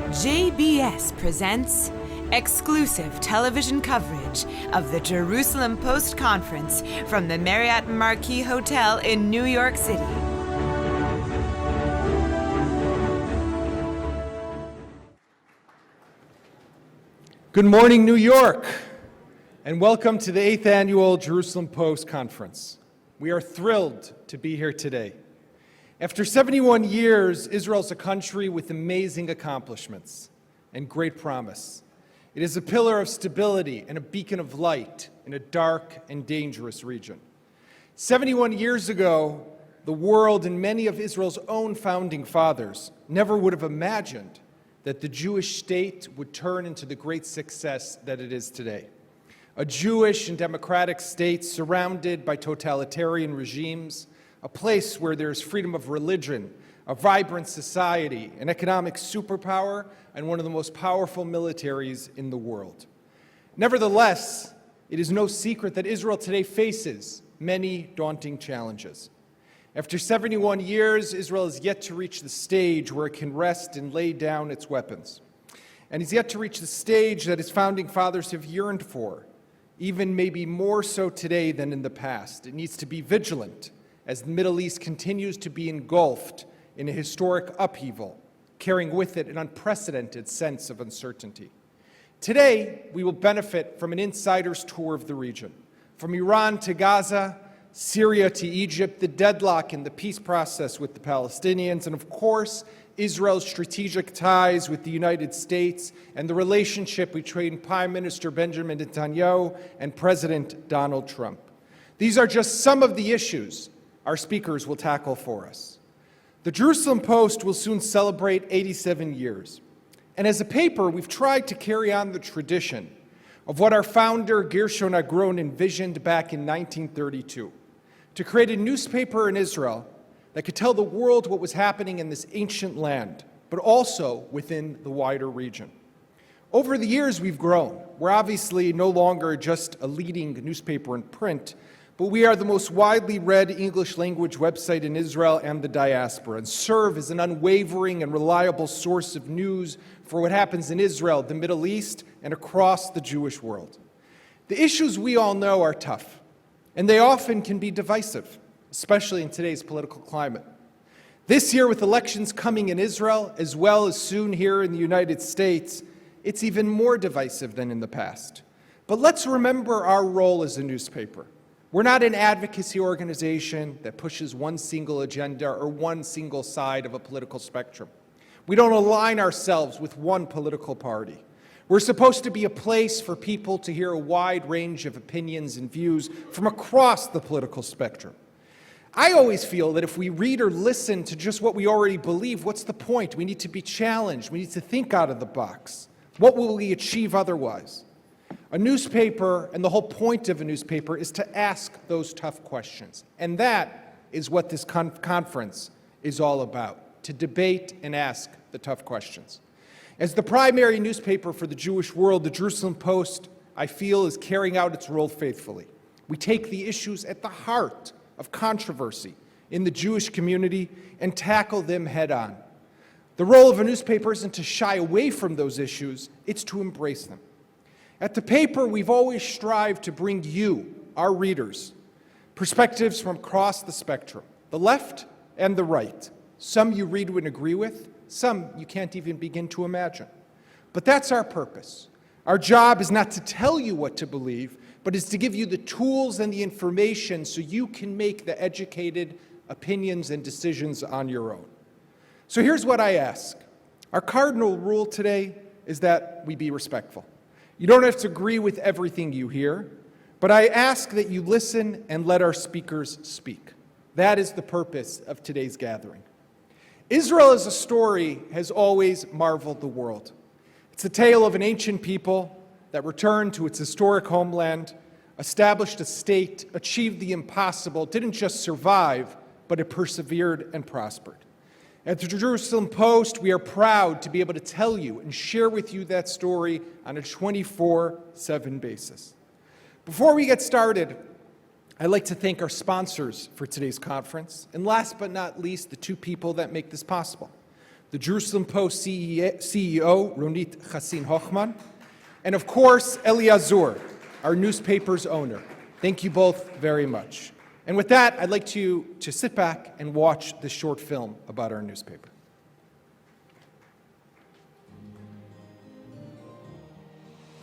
JBS presents exclusive television coverage of the Jerusalem Post Conference from the Marriott Marquis Hotel in New York City. Good morning, New York, and welcome to the 8th Annual Jerusalem Post Conference. We are thrilled to be here today. After 71 years, Israel is a country with amazing accomplishments and great promise. It is a pillar of stability and a beacon of light in a dark and dangerous region. 71 years ago, the world and many of Israel's own founding fathers never would have imagined that the Jewish state would turn into the great success that it is today. A Jewish and democratic state surrounded by totalitarian regimes, a place where there's freedom of religion, a vibrant society, an economic superpower, and one of the most powerful militaries in the world. Nevertheless, it is no secret that Israel today faces many daunting challenges. After 71 years, Israel is yet to reach the stage where it can rest and lay down its weapons. And is yet to reach the stage that its founding fathers have yearned for, even maybe more so today than in the past. It needs to be vigilant as the Middle East continues to be engulfed in a historic upheaval, carrying with it an unprecedented sense of uncertainty. Today, we will benefit from an insider's tour of the region. From Iran to Gaza, Syria to Egypt, the deadlock in the peace process with the Palestinians, and of course, Israel's strategic ties with the United States and the relationship between Prime Minister Benjamin Netanyahu and President Donald Trump. These are just some of the issues our speakers will tackle for us. The Jerusalem Post will soon celebrate 87 years. And as a paper, we've tried to carry on the tradition of what our founder, Gershon Agron, envisioned back in 1932, to create a newspaper in Israel that could tell the world what was happening in this ancient land, but also within the wider region. Over the years, we've grown. We're obviously no longer just a leading newspaper in print, but we are the most widely read English language website in Israel and the Diaspora, and serve as an unwavering and reliable source of news for what happens in Israel, the Middle East, and across the Jewish world. The issues we all know are tough, and they often can be divisive, especially in today's political climate. This year, with elections coming in Israel, as well as soon here in the United States, it's even more divisive than in the past. But let's remember our role as a newspaper. We're not an advocacy organization that pushes one single agenda or one single side of a political spectrum. We don't align ourselves with one political party. We're supposed to be a place for people to hear a wide range of opinions and views from across the political spectrum. I always feel that if we read or listen to just what we already believe, what's the point? We need to be challenged. We need to think out of the box. What will we achieve otherwise? A newspaper, and the whole point of a newspaper, is to ask those tough questions. And that is what this conference is all about, to debate and ask the tough questions. As the primary newspaper for the Jewish world, the Jerusalem Post, I feel, is carrying out its role faithfully. We take the issues at the heart of controversy in the Jewish community and tackle them head on. The role of a newspaper isn't to shy away from those issues, it's to embrace them. At the paper, we've always strived to bring you, our readers, perspectives from across the spectrum, the left and the right. Some you read and agree with, some you can't even begin to imagine. But that's our purpose. Our job is not to tell you what to believe, but is to give you the tools and the information so you can make the educated opinions and decisions on your own. So here's what I ask. Our cardinal rule today is that we be respectful. You don't have to agree with everything you hear, but I ask that you listen and let our speakers speak. That is the purpose of today's gathering. Israel as a story has always marveled the world. It's a tale of an ancient people that returned to its historic homeland, established a state, achieved the impossible, didn't just survive, but it persevered and prospered. At the Jerusalem Post, we are proud to be able to tell you and share with you that story on a 24/7 basis. Before we get started, I'd like to thank our sponsors for today's conference, and last but not least, the two people that make this possible. the Jerusalem Post CEO, Ronit Chassin-Hochman, and of course, Eliazur, our newspaper's owner. Thank you both very much. And with that, I'd like you to sit back and watch this short film about our newspaper.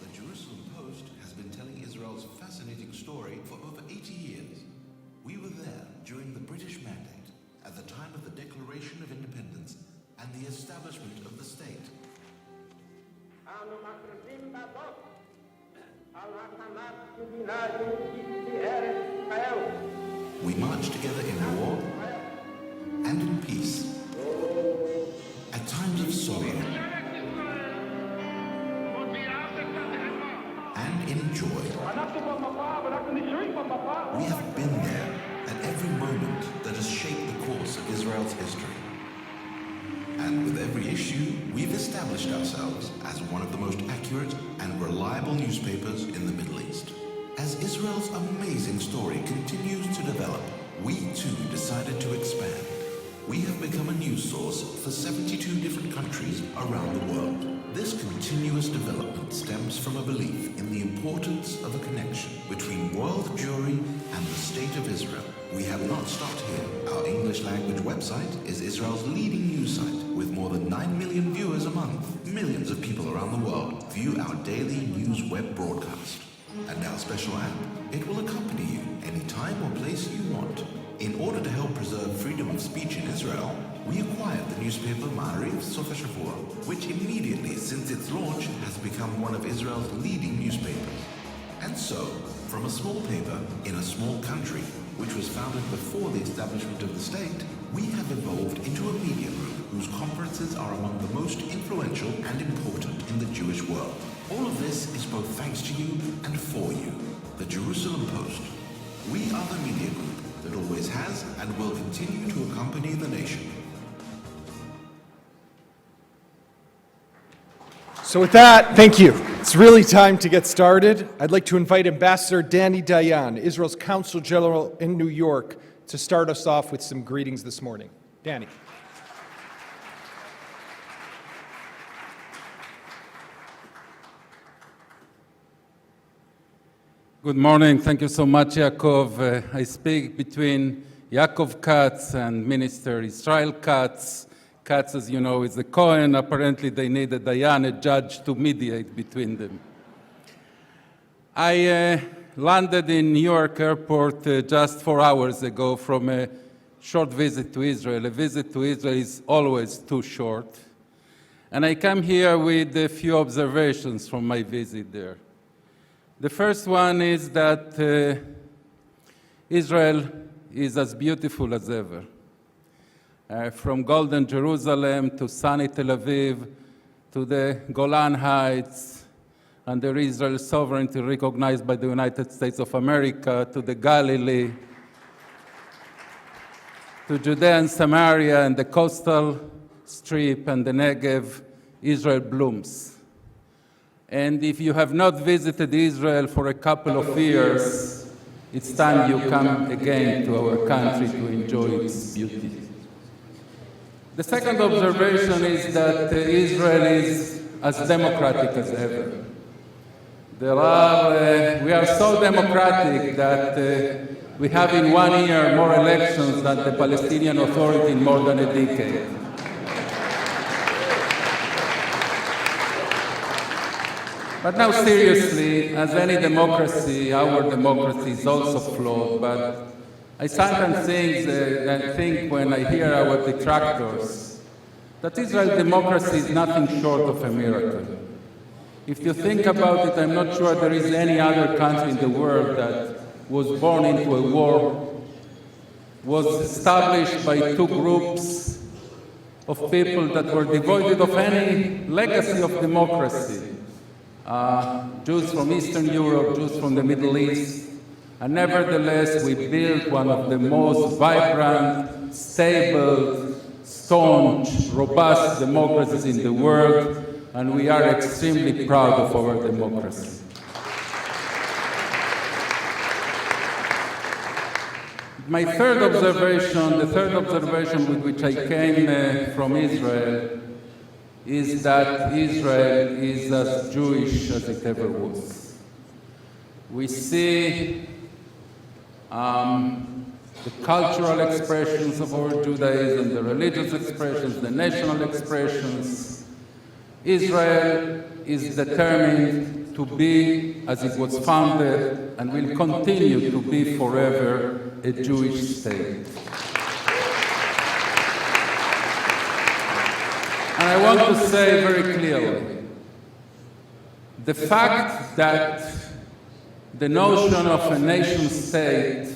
The Jerusalem Post has been telling Israel's fascinating story for over 80 years. We were there during the British Mandate, at the time of the Declaration of Independence and the establishment of the state. We marched together in war and in peace, at times of sorrow and in joy. We have been there at every moment that has shaped the course of Israel's history. And with every issue, we've established ourselves as one of the most accurate and reliable newspapers in the Middle East. As Israel's amazing story continues to develop, we too decided to expand. We have become a news source for 72 different countries around the world. This continuous development stems from a belief in the importance of a connection between world Jewry and the State of Israel. We have not stopped here. Our English language website is Israel's leading news site with more than 9 million viewers a month. Millions of people around the world view our daily news web broadcast. And our special app, it will accompany you anytime or place you want. In order to help preserve freedom of speech in Israel, we acquired the newspaper Ma'ariv Sof HaShavua, which immediately since its launch has become one of Israel's leading newspapers. And so, from a small paper in a small country, which was founded before the establishment of the state, we have evolved into a media group whose conferences are among the most influential and important in the Jewish world. All of this is both thanks to you and for you, the Jerusalem Post. We are the media group that always has and will continue to accompany the nation. So with that, thank you. It's really time to get started. I'd like to invite Ambassador Dani Dayan, Israel's Consul General in New York, to start us off with some greetings this morning. Dani. Good morning. Thank you so much, Yaakov. I speak between Yaakov Katz and Minister Israel Katz. Katz, as you know, is the Cohen. Apparently, they need a Dayan, a judge, to mediate between them. I landed in New York airport just 4 hours ago from a short visit to Israel. A visit to Israel is always too short. And I come here with a few observations from my visit there. The first one is that Israel is as beautiful as ever. From golden Jerusalem to sunny Tel Aviv to the Golan Heights, under Israel's sovereignty recognized by the United States of America, to the Galilee, to Judea and Samaria and the coastal strip and the Negev, Israel blooms. And if you have not visited Israel for a couple of years, it's time you come again to our country to enjoy its beauty. The second observation is that Israel is as democratic as ever. We are so democratic that we have in 1 year more elections than the Palestinian Authority in more than a decade. But now seriously, as any democracy, our democracy is also flawed, but I sometimes think when I hear our detractors that Israel's democracy is nothing short of a miracle. If you think about it, I'm not sure there is any other country in the world that was born into a war, was established by two groups of people that were devoid of any legacy of democracy. Jews from Eastern Europe, Jews from the Middle East, and nevertheless we built one of the most vibrant, stable, staunch, robust democracies in the world, and we are extremely proud of our democracy. My third observation, the third observation with which I came from Israel, is that Israel is as Jewish as it ever was. We see the cultural expressions of our Judaism, the religious expressions, the national expressions. Israel is determined to be, as it was founded, and will continue to be forever, a Jewish state. And I want to say very clearly, the fact that the notion of a nation state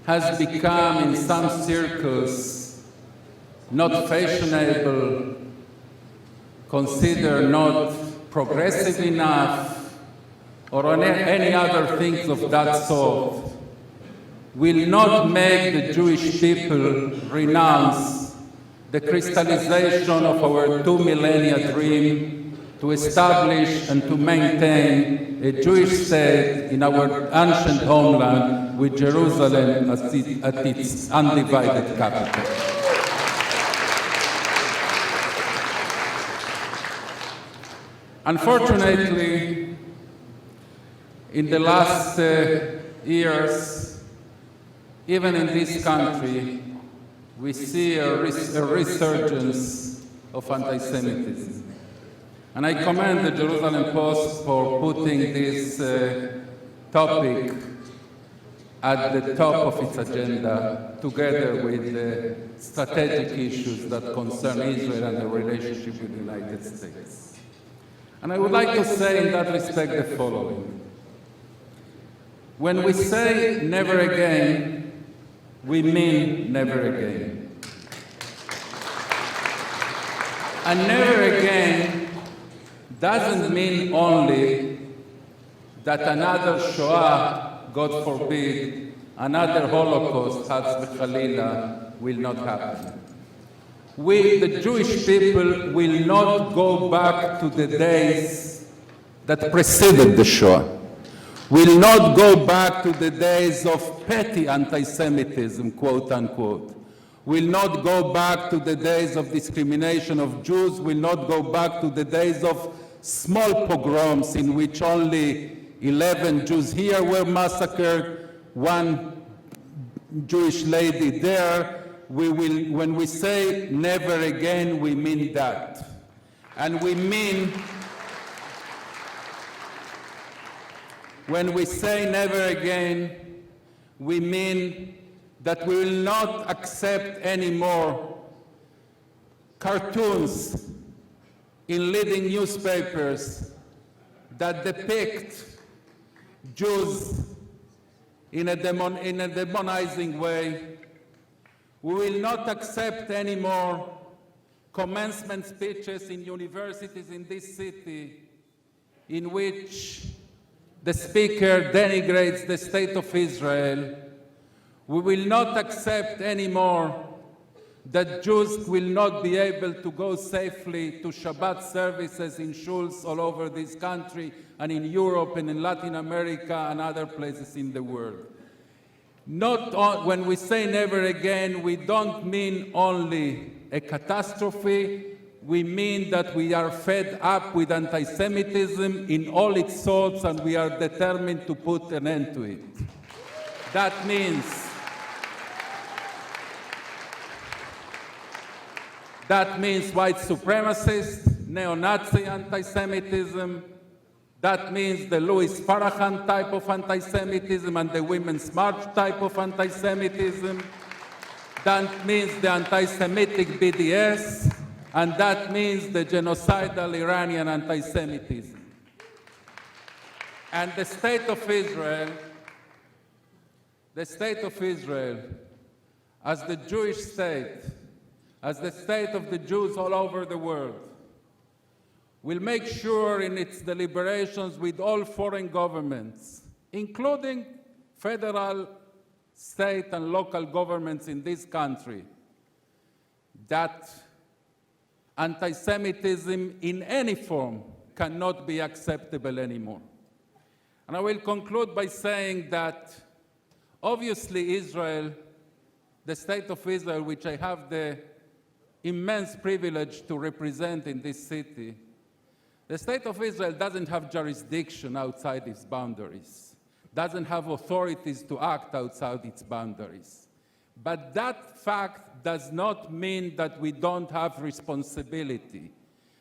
has become in some circles not fashionable, considered not progressive enough, or any other things of that sort, will not make the Jewish people renounce the crystallization of our 2 millennia dream to establish and to maintain a Jewish state in our ancient homeland with Jerusalem as its undivided capital. Unfortunately, in the last years, even in this country, we see a resurgence of anti-Semitism. And I commend the Jerusalem Post for putting this topic at the top of its agenda, together with the strategic issues that concern Israel and the relationship with the United States. And I would like to say in that respect the following. When we say never again, we mean never again. And never again doesn't mean only that another Shoah, God forbid, another Holocaust, Chas v'Chalila, will not happen. We, the Jewish people, will not go back to the days that preceded the Shoah. Will not go back to the days of petty anti-Semitism, quote unquote. Will not go back to the days of discrimination of Jews, will not go back to the days of small pogroms in which only 11 Jews here were massacred, one Jewish lady there. When we say never again, we mean that. And we mean, when we say never again, we mean that we will not accept anymore cartoons in leading newspapers that depict Jews in a demonizing way. We will not accept anymore commencement speeches in universities in this city in which the speaker denigrates the state of Israel. We will not accept anymore that Jews will not be able to go safely to Shabbat services in shuls all over this country and in Europe and in Latin America and other places in the world. When we say never again, we don't mean only a catastrophe, we mean that we are fed up with anti-Semitism in all its sorts and we are determined to put an end to it. That means white supremacist, neo-Nazi anti-Semitism. That means the Louis Farrakhan type of anti-Semitism and the Women's March type of anti-Semitism. That means the anti-Semitic BDS, and that means the genocidal Iranian anti-Semitism. And the state of Israel, as the Jewish state, as the state of the Jews all over the world, will make sure in its deliberations with all foreign governments, including federal, state, and local governments in this country, that anti-Semitism in any form cannot be acceptable anymore. And I will conclude by saying that Obviously, Israel, the state of Israel, which I have the immense privilege to represent in this city, the state of Israel doesn't have jurisdiction outside its boundaries, doesn't have authorities to act outside its boundaries. But that fact does not mean that we don't have responsibility.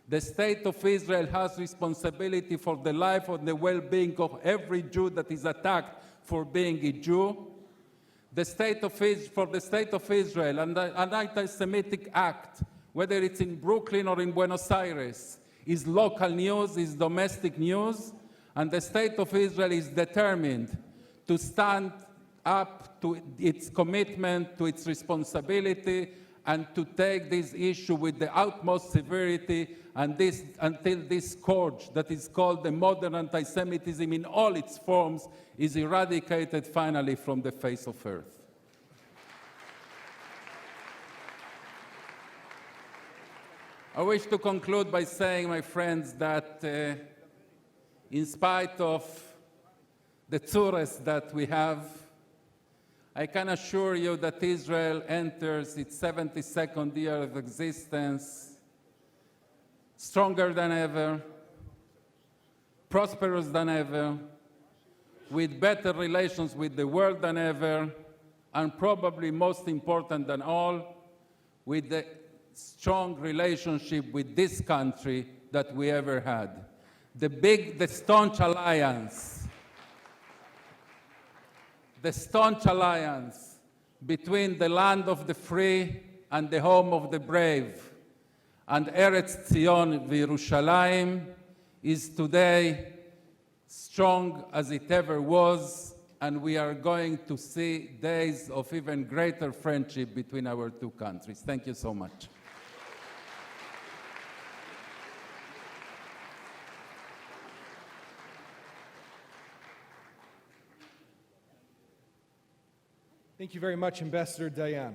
The state of Israel has responsibility for the life and the well-being of every Jew that is attacked for being a Jew. For the state of Israel, an anti-Semitic act, whether it's in Brooklyn or in Buenos Aires, is local news, is domestic news, and the state of Israel is determined to stand up to its commitment, to its responsibility, and to take this issue with the utmost severity until this scourge that is called the modern anti-Semitism in all its forms is eradicated finally from the face of earth. I wish to conclude by saying, my friends, that in spite of the tzures that we have, I can assure you that Israel enters its 72nd year of existence stronger than ever, prosperous than ever, with better relations with the world than ever, and probably most important than all, with the strong relationship with this country that we ever had. The staunch alliance between the land of the free and the home of the brave, and Eretz Zion v'Yerushalayim is today strong as it ever was, and we are going to see days of even greater friendship between our two countries. Thank you so much. Thank you very much, Ambassador Dayan.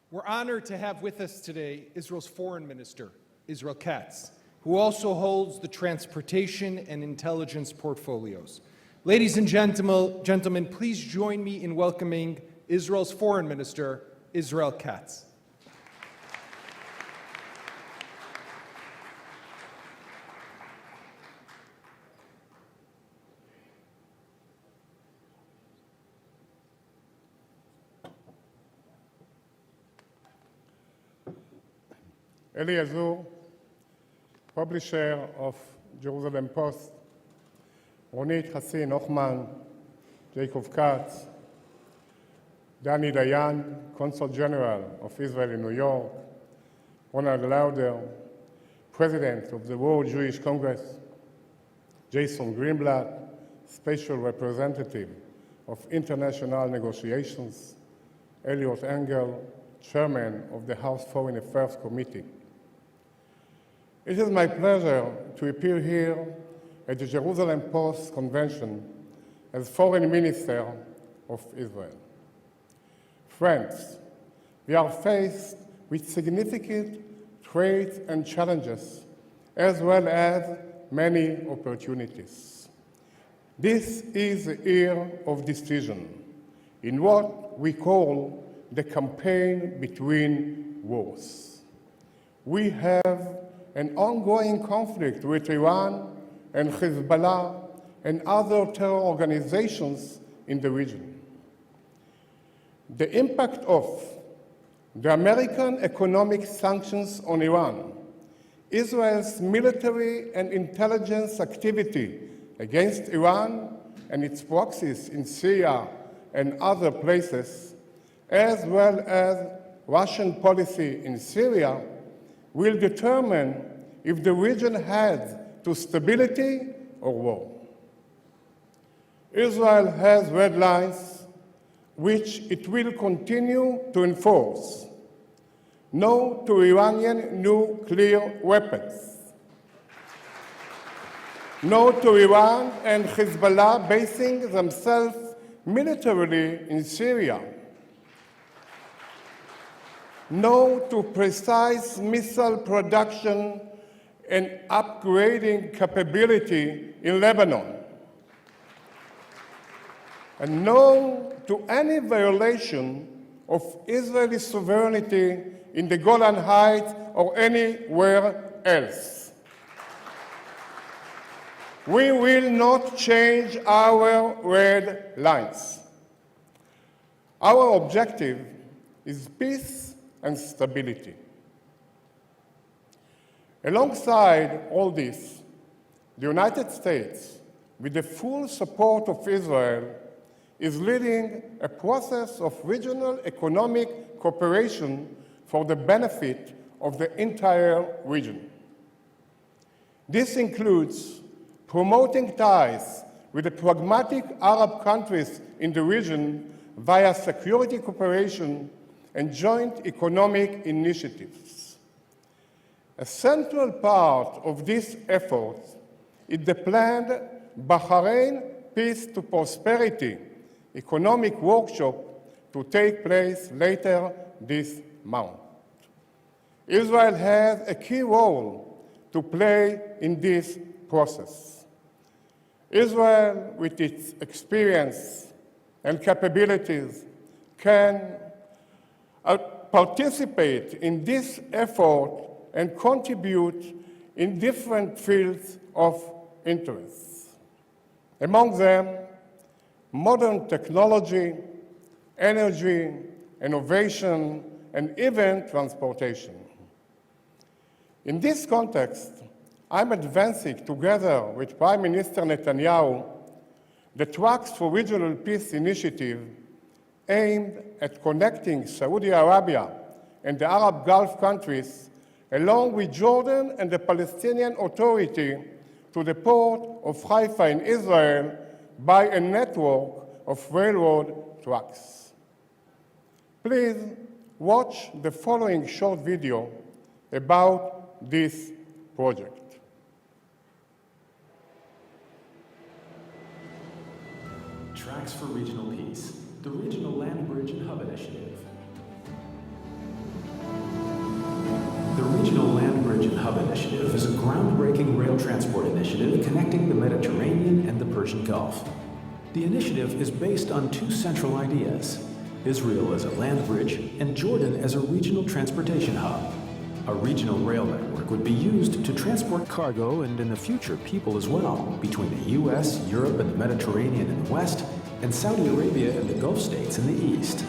We're honored to have with us today Israel's Foreign Minister, Israel Katz, who also holds the transportation and intelligence portfolios. Ladies and gentlemen, please join me in welcoming Israel's Foreign Minister, Israel Katz. Eliot, publisher of Jerusalem Post, Ronit Hassin Ochman, Jacob Katz, Dani Dayan, Consul General of Israel in New York, Ronald Lauder, President of the World Jewish Congress, Jason Greenblatt, Special Representative of International Negotiations, Eliot Engel, Chairman of the House Foreign Affairs Committee. It is my pleasure to appear here at the Jerusalem Post Convention as Foreign Minister of Israel. Friends, we are faced with significant threats and challenges, as well as many opportunities. This is a year of decision in what we call the campaign between wars. We have an ongoing conflict with Iran and Hezbollah and other terror organizations in the region. The impact of the American economic sanctions on Iran, Israel's military and intelligence activity against Iran and its proxies in Syria and other places, as well as Russian policy in Syria, will determine if the region heads to stability or war. Israel has red lines which it will continue to enforce. No to Iranian nuclear weapons. No to Iran and Hezbollah basing themselves militarily in Syria. No to precise missile production and upgrading capability in Lebanon. and no to any violation of Israeli sovereignty in the Golan Heights or anywhere else. We will not change our red lines. Our objective is peace and stability. Alongside all this, the United States, with the full support of Israel, is leading a process of regional economic cooperation for the benefit of the entire region. This includes promoting ties with the pragmatic Arab countries in the region via security cooperation and joint economic initiatives. A central part of this effort is the planned Bahrain Peace to Prosperity economic workshop to take place later this month. Israel has a key role to play in this process. Israel, with its experience and capabilities, can participate in this effort and contribute in different fields of interest. Among them, modern technology, energy, innovation, and even transportation. In this context, I'm advancing together with Prime Minister Netanyahu the Tracks for Regional Peace initiative aimed at connecting Saudi Arabia and the Arab Gulf countries, along with Jordan and the Palestinian Authority, to the port of Haifa in Israel by a network of railroad tracks. Please watch the following short video about this project. Tracks for Regional Peace, the Regional Land Bridge and Hub Initiative. The Regional Land Bridge and Hub Initiative is a groundbreaking rail transport initiative connecting the Mediterranean and the Persian Gulf. The initiative is based on two central ideas: Israel as a land bridge and Jordan as a regional transportation hub. A regional rail network would be used to transport cargo and, in the future, people as well, between the U.S., Europe, and the Mediterranean in the west, and Saudi Arabia and the Gulf states in the east.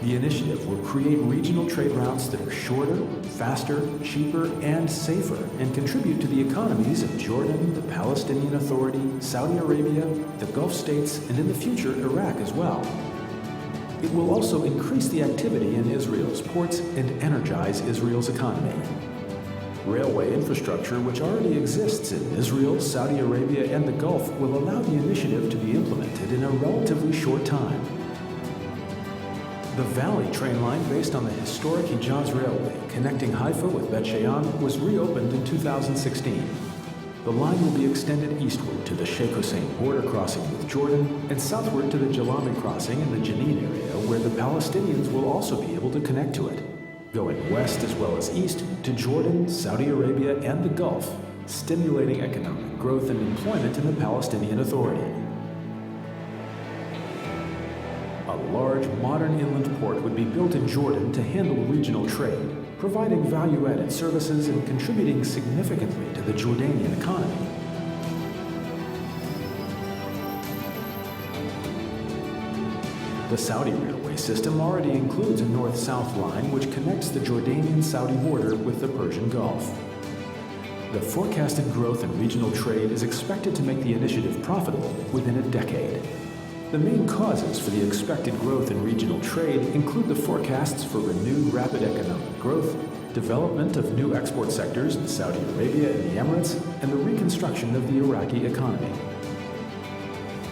The initiative will create regional trade routes that are shorter, faster, cheaper, and safer, and contribute to the economies of Jordan, the Palestinian Authority, Saudi Arabia, the Gulf states, and in the future, Iraq as well. It will also increase the activity in Israel's ports and energize Israel's economy. Railway infrastructure, which already exists in Israel, Saudi Arabia, and the Gulf, will allow the initiative to be implemented in a relatively short time. The Valley train line, based on the historic Hijaz Railway connecting Haifa with Bet Shean, was reopened in 2016. The line will be extended eastward to the Sheikh Hussein border crossing with Jordan and southward to the Jalami crossing in the Jenin area, where the Palestinians will also be able to connect to it, going west as well as east to Jordan, Saudi Arabia, and the Gulf, stimulating economic growth and employment in the Palestinian Authority. A large, modern inland port would be built in Jordan to handle regional trade, providing value-added services and contributing significantly to the Jordanian economy. The Saudi railway system already includes a north-south line which connects the Jordanian-Saudi border with the Persian Gulf. The forecasted growth in regional trade is expected to make the initiative profitable within a decade. The main causes for the expected growth in regional trade include the forecasts for renewed rapid economic growth, development of new export sectors in Saudi Arabia and the Emirates, and the reconstruction of the Iraqi economy.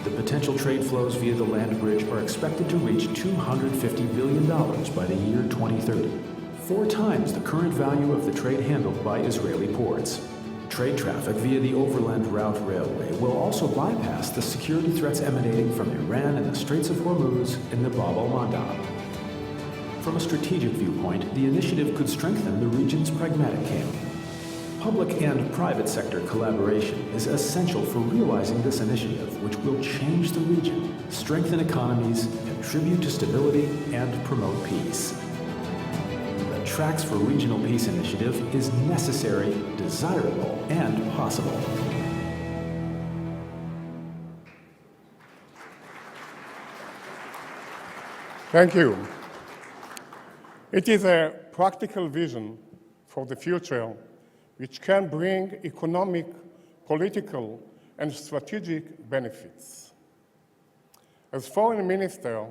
The potential trade flows via the land bridge are expected to reach $250 billion by the year 2030, 4 times the current value of the trade handled by Israeli ports. Trade traffic via the Overland Route Railway will also bypass the security threats emanating from Iran and the Straits of Hormuz in the Bab al-Mandab. From a strategic viewpoint, the initiative could strengthen the region's pragmatic camp. Public and private sector collaboration is essential for realizing this initiative, which will change the region strengthen economies, contribute to stability, and promote peace. The Tracks for Regional Peace initiative is necessary, desirable, and possible. Thank you. It is a practical vision for the future which can bring economic, political, and strategic benefits. As Foreign Minister,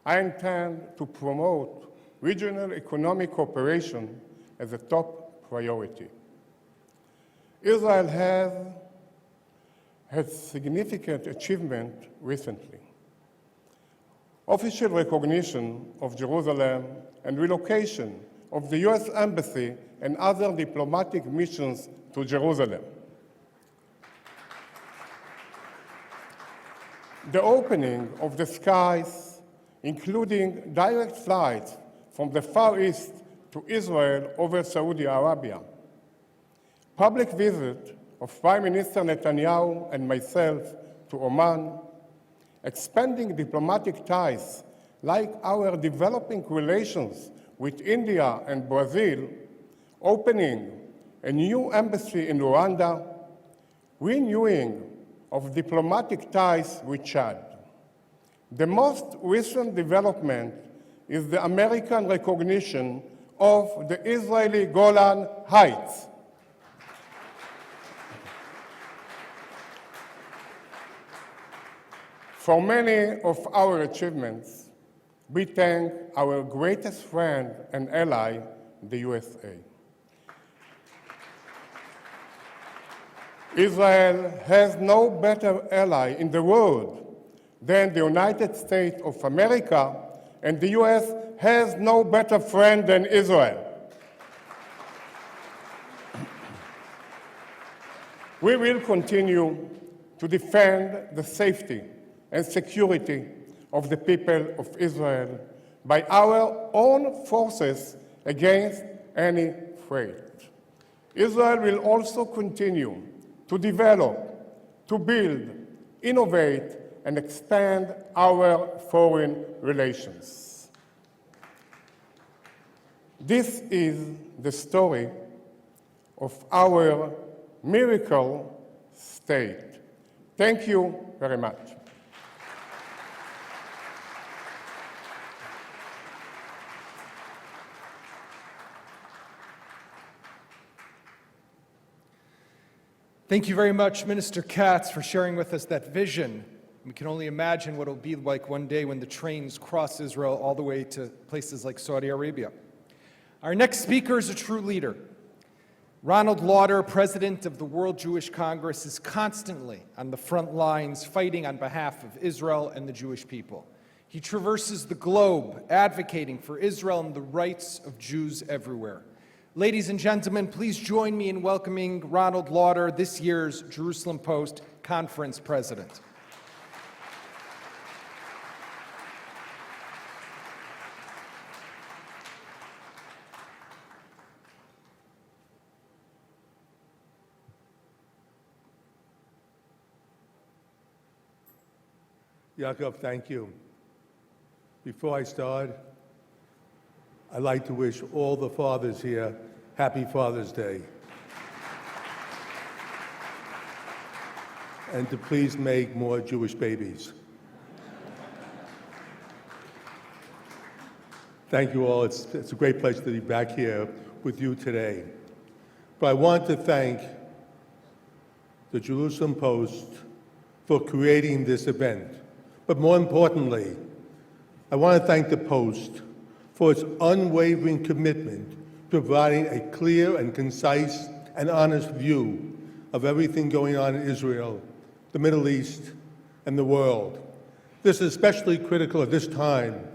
I intend to promote regional economic cooperation as a top priority. Israel has had significant achievement recently. Official recognition of Jerusalem and relocation of the U.S. Embassy and other diplomatic missions to Jerusalem. The opening of the skies, including direct flights from the Far East to Israel over Saudi Arabia. Public visit of Prime Minister Netanyahu and myself to Oman, expanding diplomatic ties like our developing relations with India and Brazil, opening a new embassy in Rwanda, renewing of diplomatic ties with Chad. The most recent development is the American recognition of the Israeli Golan Heights. For many of our achievements, we thank our greatest friend and ally, the USA. Israel has no better ally in the world than the United States of America, and the US has no better friend than Israel. We will continue to defend the safety and security of the people of Israel by our own forces against any threat. Israel will also continue to develop, to build, innovate, and expand our foreign relations. This is the story of our miracle state. Thank you very much. Thank you very much, Minister Katz, for sharing with us that vision. We can only imagine what it'll be like one day when the trains cross Israel all the way to places like Saudi Arabia. Our next speaker is a true leader. Ronald Lauder, president of the World Jewish Congress, is constantly on the front lines fighting on behalf of Israel and the Jewish people. He traverses the globe advocating for Israel and the rights of Jews everywhere. Ladies and gentlemen, please join me in welcoming Ronald Lauder, this year's Jerusalem Post Conference President. Yaakov, thank you. Before I start, I'd like to wish all the fathers here Happy Father's Day. And to please make more Jewish babies. Thank you all. It's a great pleasure to be back here with you today. But I want to thank the Jerusalem Post for creating this event. But more importantly, I want to thank the Post for its unwavering commitment to providing a clear and concise and honest view of everything going on in Israel, the Middle East, and the world. This is especially critical at this time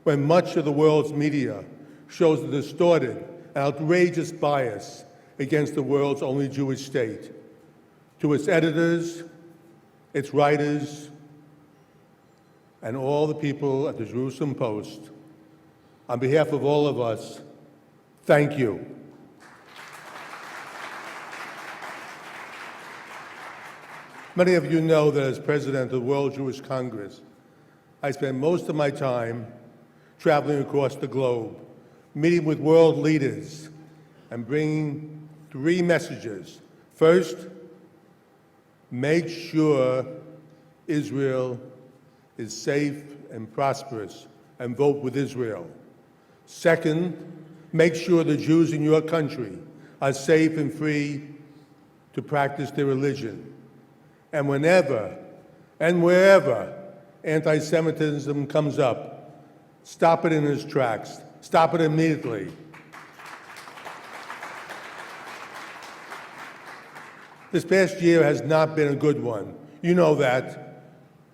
when much of the world's media shows a distorted and outrageous bias against the world's only Jewish state. To its editors, its writers, and all the people at the Jerusalem Post, on behalf of all of us, thank you. Many of you know that as president of the World Jewish Congress, I spend most of my time traveling across the globe, meeting with world leaders, and bringing 3 messages. First, make sure Israel is safe and prosperous, and vote with Israel. Second, make sure the Jews in your country are safe and free to practice their religion. And whenever and wherever anti-Semitism comes up, stop it in its tracks. Stop it immediately. This past year has not been a good one. You know that.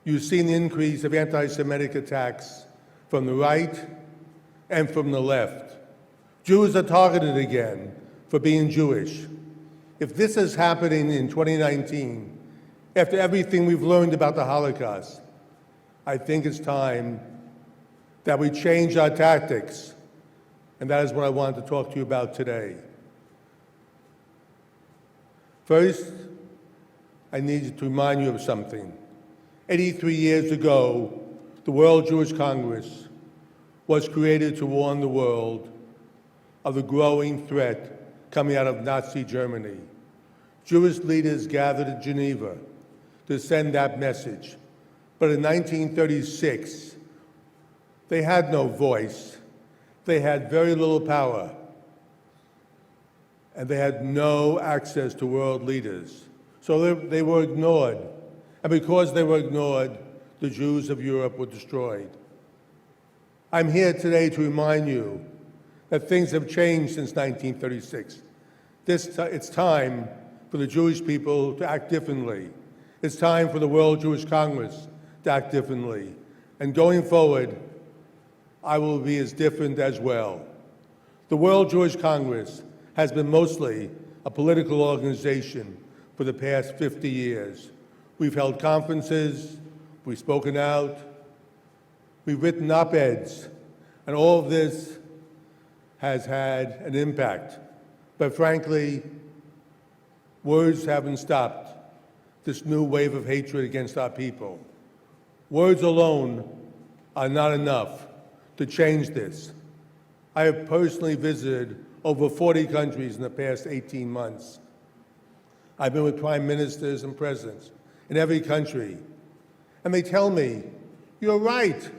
You've seen the increase of anti-Semitic attacks from the right and from the left. Jews are targeted again for being Jewish. If this is happening in 2019, after everything we've learned about the Holocaust, I think it's time that we change our tactics, and that is what I wanted to talk to you about today. First, I need to remind you of something. 83 years ago, the World Jewish Congress was created to warn the world of the growing threat coming out of Nazi Germany. Jewish leaders gathered in Geneva to send that message. But in 1936, they had no voice. They had very little power. And they had no access to world leaders. So they were ignored. And because they were ignored, the Jews of Europe were destroyed. I'm here today to remind you that things have changed since 1936. It's time for the Jewish people to act differently. It's time for the World Jewish Congress to act differently. And going forward, I will be as different as well. The World Jewish Congress has been mostly a political organization for the past 50 years. We've held conferences, we've spoken out, we've written op-eds, and all of this has had an impact. But frankly, words haven't stopped this new wave of hatred against our people. Words alone are not enough to change this. I have personally visited over 40 countries in the past 18 months. I've been with prime ministers and presidents in every country, and they tell me, you're right,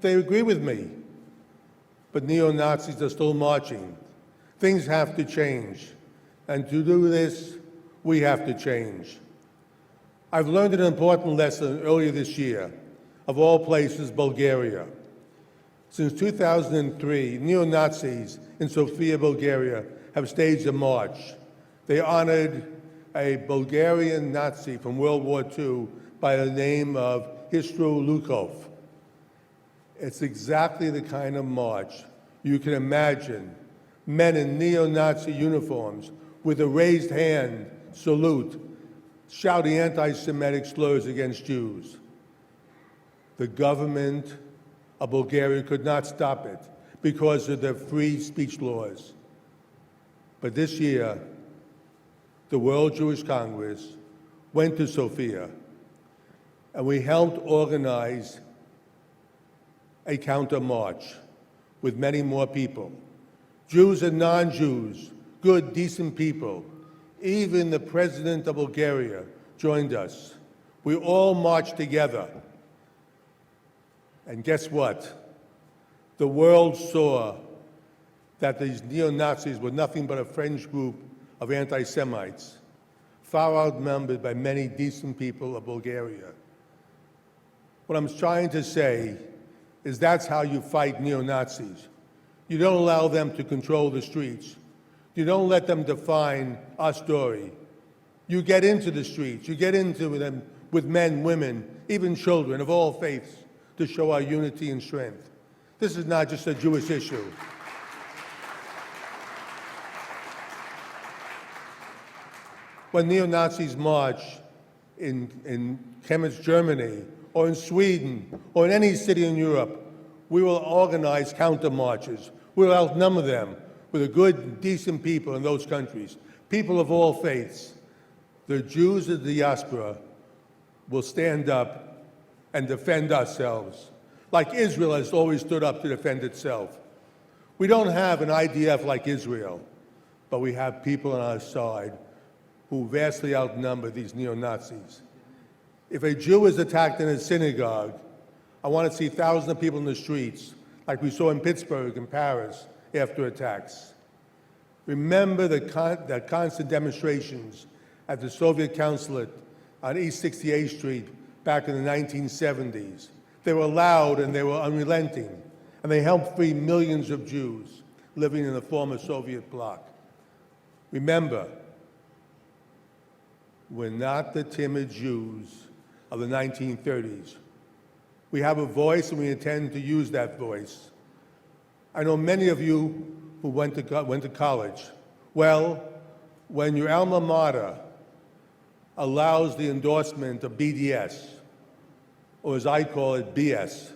they agree with me, but neo-Nazis are still marching. Things have to change, and to do this, we have to change. I've learned an important lesson earlier this year, of all places, Bulgaria. Since 2003, neo-Nazis in Sofia, Bulgaria, have staged a march. They honored a Bulgarian Nazi from World War II by the name of Hristo Lukov. It's exactly the kind of march you can imagine. Men in neo-Nazi uniforms with a raised hand salute, shouting anti-Semitic slurs against Jews. The government of Bulgaria could not stop it because of their free speech laws. But this year, the World Jewish Congress went to Sofia, and we helped organize a counter-march with many more people. Jews and non-Jews, good, decent people. Even the president of Bulgaria joined us. We all marched together. And guess what? The world saw that these neo-Nazis were nothing but a fringe group of anti-Semites, far outnumbered by many decent people of Bulgaria. What I'm trying to say is that's how you fight neo-Nazis. You don't allow them to control the streets. You don't let them define our story. You get into the streets. You get into them with men, women, even children of all faiths to show our unity and strength. This is not just a Jewish issue. When neo-Nazis march in Chemnitz, Germany, or in Sweden, or in any city in Europe, we will organize counter-marches. We will outnumber them with the good, decent people in those countries, people of all faiths. The Jews of the diaspora will stand up and defend ourselves like Israel has always stood up to defend itself. We don't have an IDF like Israel, but we have people on our side who vastly outnumber these neo-Nazis. If a Jew is attacked in a synagogue, I want to see thousands of people in the streets, like we saw in Pittsburgh and Paris after attacks. Remember the constant demonstrations at the Soviet consulate on East 68th Street back in the 1970s. They were loud and they were unrelenting, and they helped free millions of Jews living in the former Soviet bloc. Remember, we're not the timid Jews of the 1930s. We have a voice and we intend to use that voice. I know many of you who went to college. Well, when your alma mater allows the endorsement of BDS, or as I call it, BS,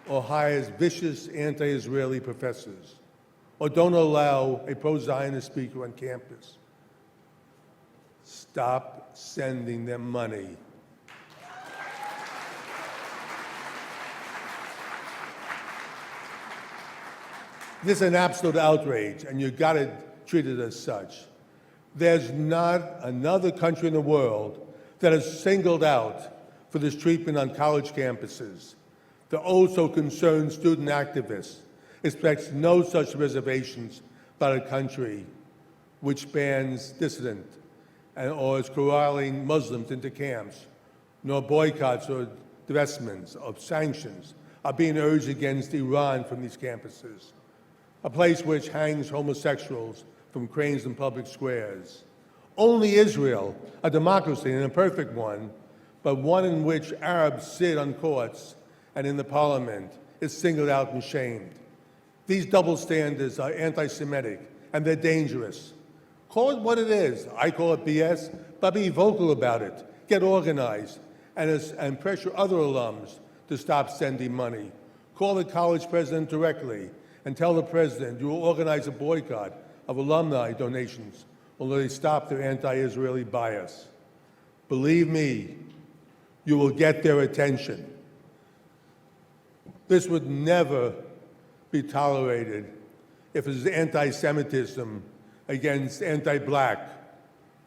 or hires vicious anti-Israeli professors, or don't allow a pro-Zionist speaker on campus, stop sending them money. This is an absolute outrage, and you've got to treat it as such. There's not another country in the world that is singled out for this treatment on college campuses. The oh-so-concerned student activists expects no such reservations about a country which bans dissident or is corralling Muslims into camps, nor boycotts or divestments of sanctions are being urged against Iran from these campuses, a place which hangs homosexuals from cranes in public squares. Only Israel, a democracy and a perfect one, but one in which Arabs sit on courts and in the parliament, is singled out and shamed. These double standards are anti-Semitic, and they're dangerous. Call it what it is. I call it BS, but be vocal about it. Get organized, and pressure other alums to stop sending money. Call the college president directly and tell the president you will organize a boycott of alumni donations until they stop their anti-Israeli bias. Believe me, you will get their attention. This would never be tolerated if it is anti-Semitism against anti-black,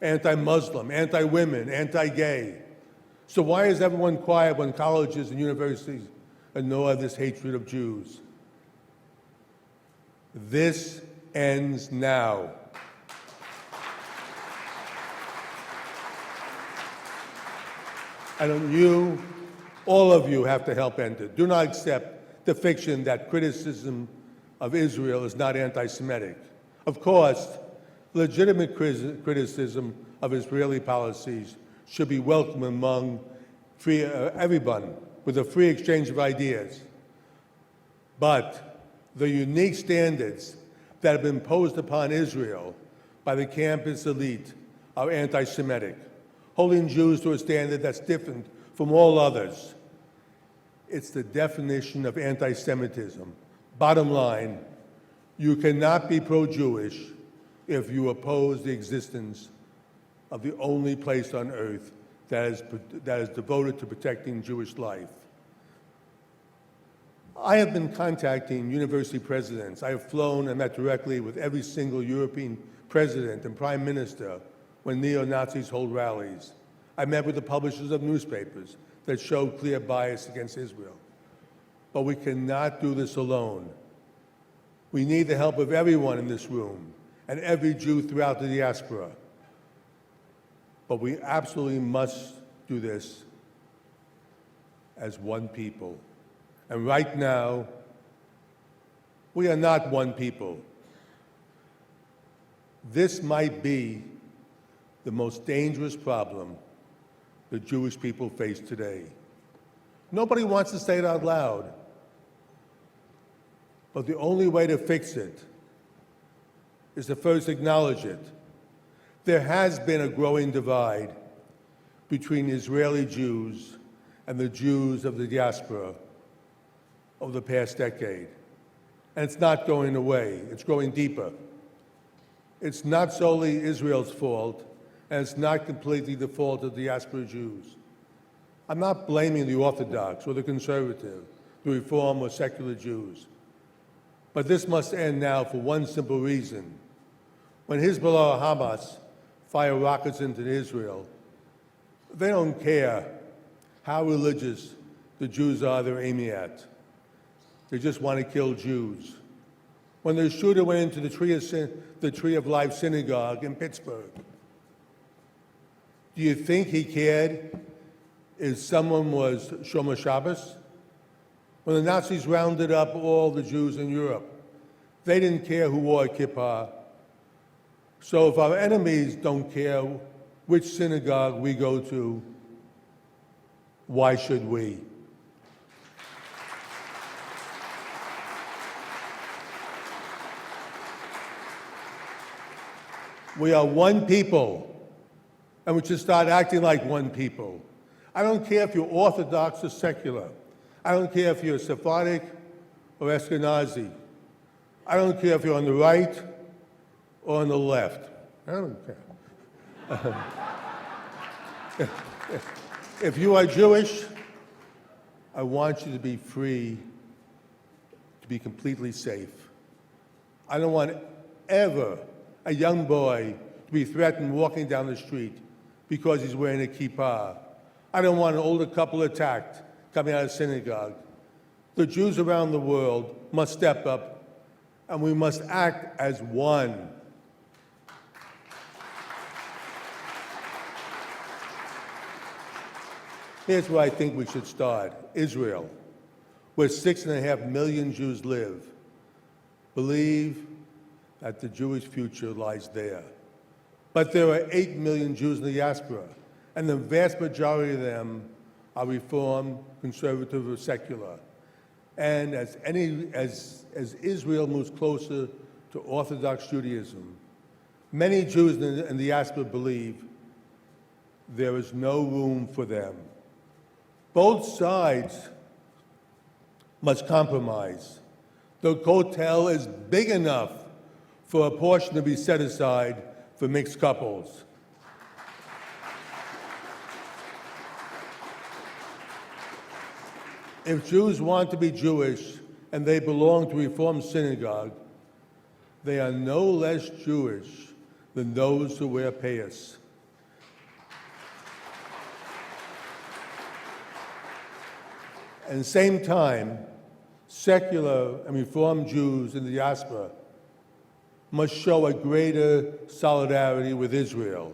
anti-Muslim, anti-women, anti-gay. So why is everyone quiet when colleges and universities ignore this hatred of Jews? This ends now. And you, all of you, have to help end it. Do not accept the fiction that criticism of Israel is not anti-Semitic. Of course, legitimate criticism of Israeli policies should be welcome among everyone with a free exchange of ideas. But the unique standards that have been imposed upon Israel by the campus elite are anti-Semitic, holding Jews to a standard that's different from all others. It's the definition of anti-Semitism. Bottom line, you cannot be pro-Jewish if you oppose the existence of the only place on earth that is devoted to protecting Jewish life. I have been contacting university presidents. I have flown and met directly with every single European president and prime minister when neo-Nazis hold rallies. I met with the publishers of newspapers that show clear bias against Israel. But we cannot do this alone. We need the help of everyone in this room and every Jew throughout the diaspora. But we absolutely must do this as one people. And right now, we are not one people. This might be the most dangerous problem the Jewish people face today. Nobody wants to say it out loud. But the only way to fix it is to first acknowledge it. There has been a growing divide between Israeli Jews and the Jews of the diaspora over the past decade. And it's not going away. It's growing deeper. It's not solely Israel's fault, and it's not completely the fault of diaspora Jews. I'm not blaming the Orthodox or the conservative, the Reform or secular Jews. But this must end now for one simple reason. When Hezbollah or Hamas fire rockets into Israel, they don't care how religious the Jews are they're aiming at. They just want to kill Jews. When the shooter went into the Tree of Life synagogue in Pittsburgh, do you think he cared if someone was Shomer Shabbos? When the Nazis rounded up all the Jews in Europe, they didn't care who wore a kippah. So if our enemies don't care which synagogue we go to, why should we? We are one people, and we should start acting like one people. I don't care if you're Orthodox or secular. I don't care if you're Sephardic or Ashkenazi. I don't care if you're on the right or on the left. I don't care. If you are Jewish, I want you to be free, to be completely safe. I don't want ever a young boy to be threatened walking down the street because he's wearing a kippah. I don't want an older couple attacked coming out of synagogue. The Jews around the world must step up, and we must act as one. Here's where I think we should start. Israel, where 6.5 million Jews live, believe that the Jewish future lies there. But there are 8 million Jews in the diaspora, and the vast majority of them are Reform, conservative, or secular. And as Israel moves closer to Orthodox Judaism, many Jews in the diaspora believe there is no room for them. Both sides must compromise. The hotel is big enough for a portion to be set aside for mixed couples. If Jews want to be Jewish and they belong to Reform synagogue, they are no less Jewish than those who wear payas. At the same time, secular and Reform Jews in the diaspora must show a greater solidarity with Israel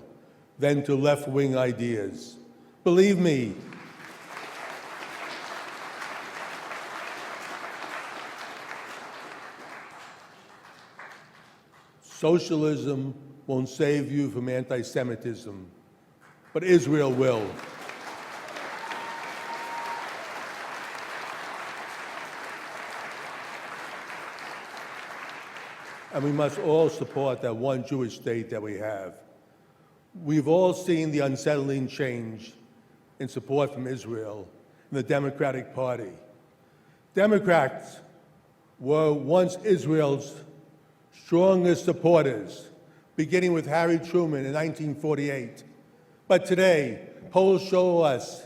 than to left-wing ideas. Believe me, socialism won't save you from anti-Semitism, but Israel will. And we must all support that one Jewish state that we have. We've all seen the unsettling change in support from Israel in the Democratic Party. Democrats were once Israel's strongest supporters, beginning with Harry Truman in 1948. But today, polls show us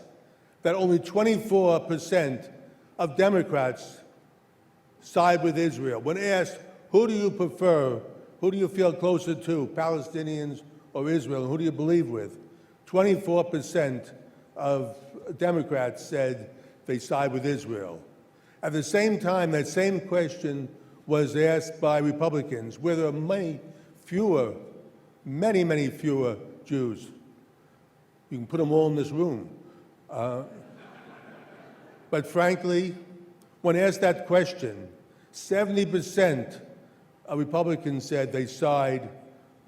that only 24% of Democrats side with Israel. When asked, who do you prefer? Who do you feel closer to, Palestinians or Israel? Who do you believe with? 24% of Democrats said they side with Israel. At the same time, that same question was asked by Republicans, where there are many fewer Jews. You can put them all in this room. But frankly, when asked that question, 70% of Republicans said they side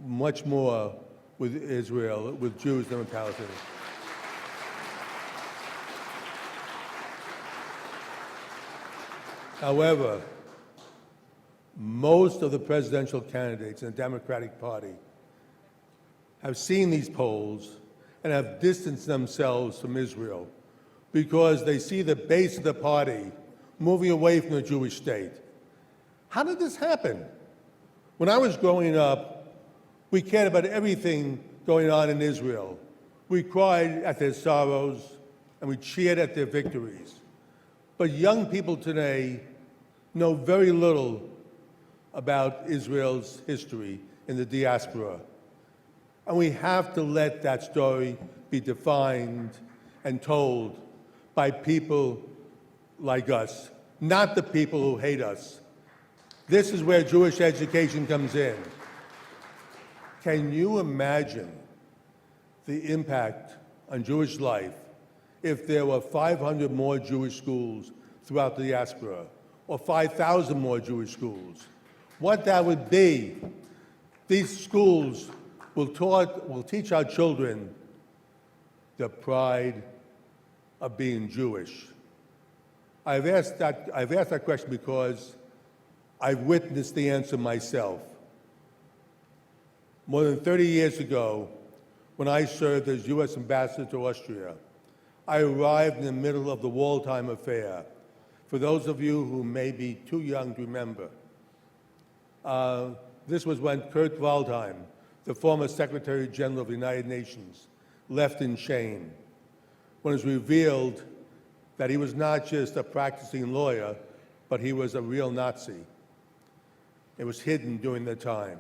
much more with Israel, with Jews than with Palestinians. However, most of the presidential candidates in the Democratic Party have seen these polls and have distanced themselves from Israel because they see the base of the party moving away from the Jewish state. How did this happen? When I was growing up, we cared about everything going on in Israel. We cried at their sorrows and we cheered at their victories. But young people today know very little about Israel's history in the diaspora. And we have to let that story be defined and told by people like us, not the people who hate us. This is where Jewish education comes in. Can you imagine the impact on Jewish life if there were 500 more Jewish schools throughout the diaspora, or 5,000 more Jewish schools? What that would be. These schools will teach our children the pride of being Jewish. I've asked that question because I've witnessed the answer myself. More than 30 years ago, when I served as U.S. Ambassador to Austria, I arrived in the middle of the Waldheim affair. For those of you who may be too young to remember, this was when Kurt Waldheim, the former Secretary General of the United Nations, left in shame, when it was revealed that he was not just a practicing lawyer, but he was a real Nazi. It was hidden during the time.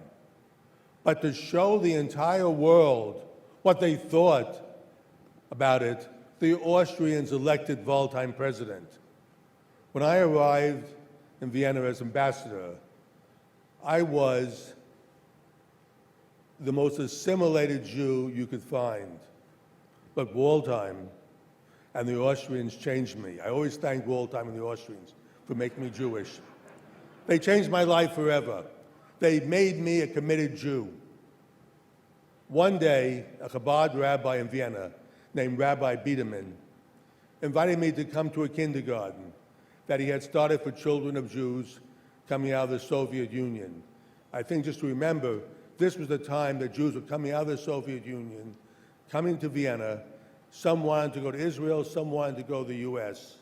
But to show the entire world what they thought about it, the Austrians elected Waldheim president. When I arrived in Vienna as ambassador, I was the most assimilated Jew you could find. But Waldheim and the Austrians changed me. I always thank Waldheim and the Austrians for making me Jewish. They changed my life forever. They made me a committed Jew. One day, a Chabad rabbi in Vienna named Rabbi Biederman invited me to come to a kindergarten that he had started for children of Jews coming out of the Soviet Union. I think just to remember, this was the time that Jews were coming out of the Soviet Union, coming to Vienna. Some wanted to go to Israel, some wanted to go to the U.S.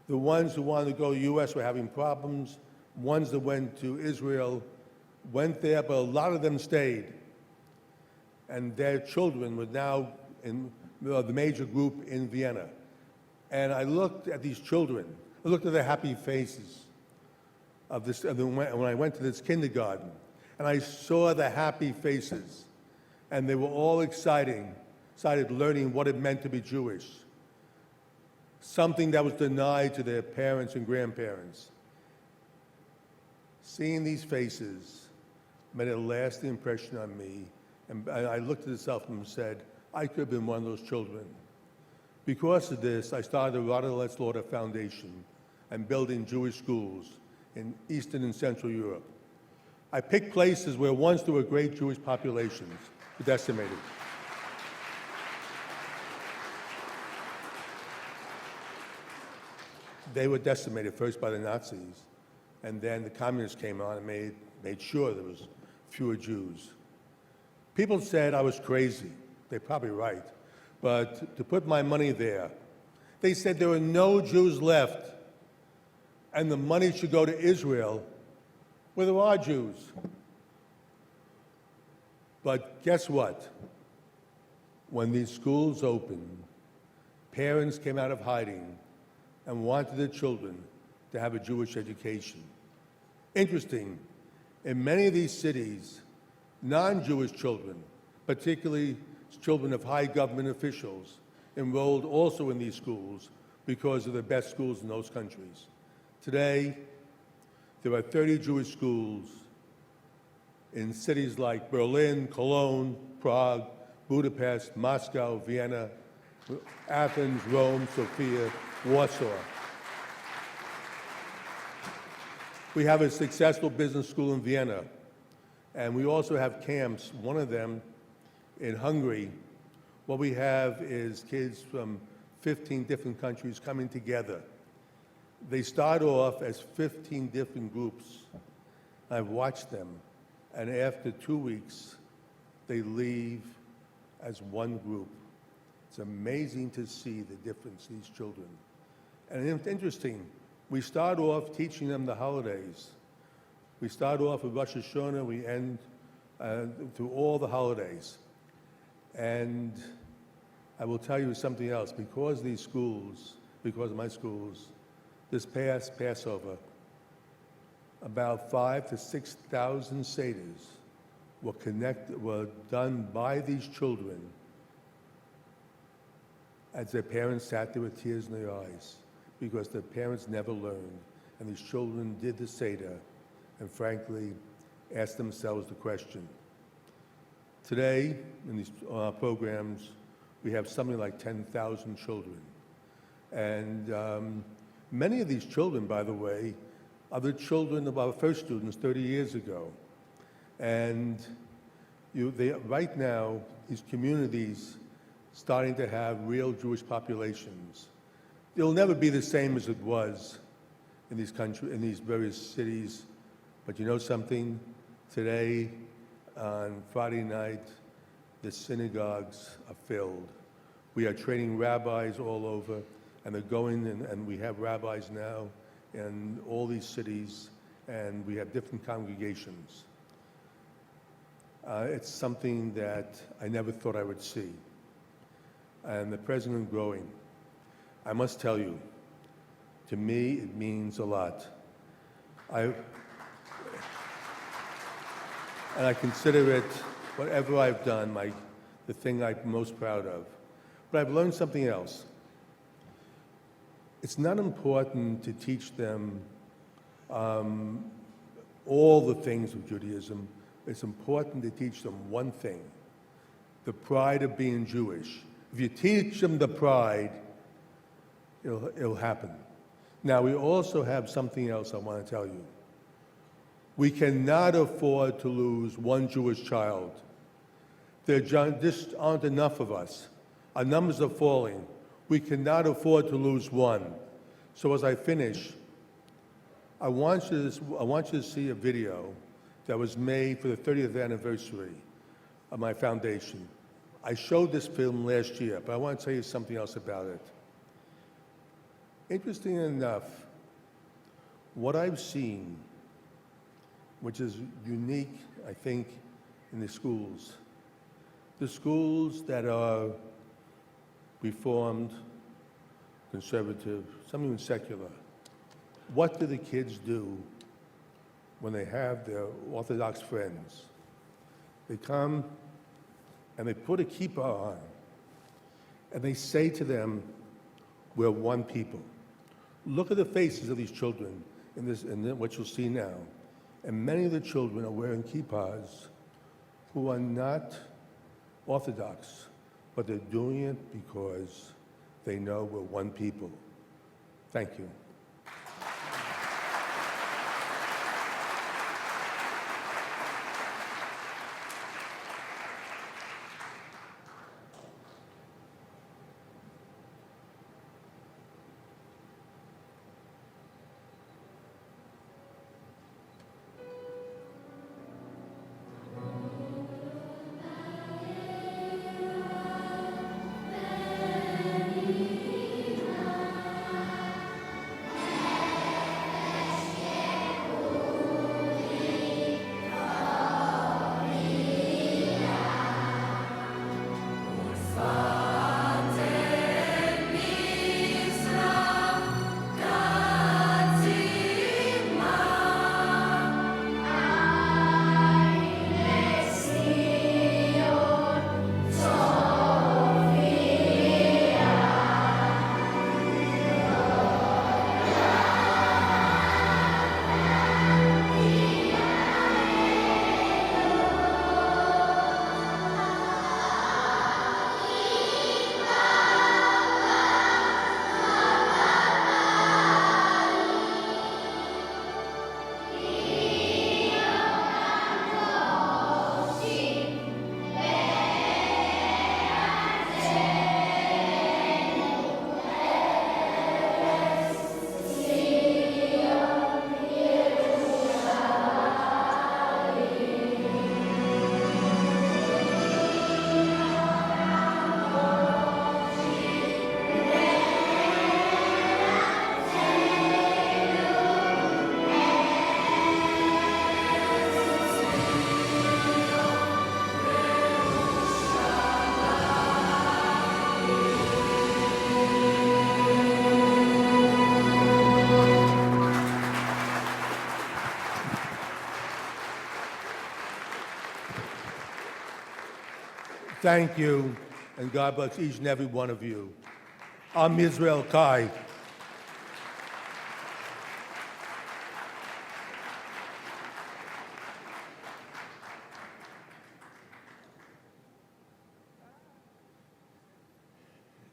The ones who wanted to go to the U.S. were having problems. Ones that went to Israel went there, but a lot of them stayed. And their children were now in the major group in Vienna. And I looked at these children. I looked at their happy faces when I went to this kindergarten. And I saw the happy faces. And they were all excited learning what it meant to be Jewish. Something that was denied to their parents and grandparents. Seeing these faces made a lasting impression on me. And I looked at myself and said, I could have been one of those children. Because of this, I started the Ronald Lauder Foundation and building Jewish schools in Eastern and Central Europe. I picked places where once there were great Jewish populations, were decimated. They were decimated first by the Nazis, and then the communists came on and made sure there was fewer Jews. People said I was crazy. They're probably right. But to put my money there, they said there were no Jews left, and the money should go to Israel, where there are Jews. But guess what? When these schools opened, parents came out of hiding and wanted their children to have a Jewish education. Interesting, in many of these cities, non-Jewish children, particularly children of high government officials, enrolled also in these schools because of the best schools in those countries. Today, there are 30 Jewish schools in cities like Berlin, Cologne, Prague, Budapest, Moscow, Vienna, Athens, Rome, Sofia, Warsaw. We have a successful business school in Vienna, and we also have camps, one of them in Hungary. What we have is kids from 15 different countries coming together. They start off as 15 different groups. I've watched them, and after 2 weeks, they leave as one group. It's amazing to see the difference in these children. And it's interesting, we start off teaching them the holidays. We start off with Rosh Hashanah, we end through all the holidays. And I will tell you something else. Because of my schools, this past Passover, about 5,000 to 6,000 seders were done by these children as their parents sat there with tears in their eyes, because their parents never learned, and these children did the Seder, and frankly, asked themselves the question. Today, in these programs, we have something like 10,000 children. And many of these children, by the way, are the children of our first students 30 years ago. And right now, these communities starting to have real Jewish populations. It'll never be the same as it was in these various cities. But you know something? Today, on Friday night, the synagogues are filled. We are training rabbis all over, and they're going, and we have rabbis now in all these cities, and we have different congregations. It's something that I never thought I would see. And the president growing. I must tell you, to me, it means a lot. And I consider it, whatever I've done, the thing I'm most proud of. But I've learned something else. It's not important to teach them all the things of Judaism. It's important to teach them one thing, the pride of being Jewish. If you teach them the pride, it'll happen. Now, we also have something else I want to tell you. We cannot afford to lose one Jewish child. There just aren't enough of us. Our numbers are falling. We cannot afford to lose one. So as I finish, I want you to see a video that was made for the 30th anniversary of my foundation. I showed this film last year, but I want to tell you something else about it. Interesting enough, what I've seen, which is unique, I think, in the schools that are Reformed, conservative, some even secular, what do the kids do when they have their Orthodox friends? They come and they put a kippah on, and they say to them, "We're one people." Look at the faces of these children in what you'll see now. And many of the children are wearing kippahs who are not Orthodox, but they're doing it because they know we're one people. Thank you. Thank you, and God bless each and every one of you. I'm Israel Kai.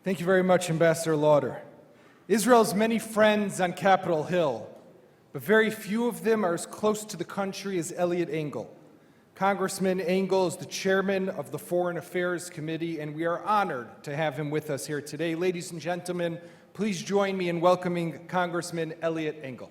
Thank you very much, Ambassador Lauder. Israel's many friends on Capitol Hill, but very few of them are as close to the country as Eliot Engel. Congressman Engel is the chairman of the Foreign Affairs Committee, and we are honored to have him with us here today. Ladies and gentlemen, please join me in welcoming Congressman Eliot Engel.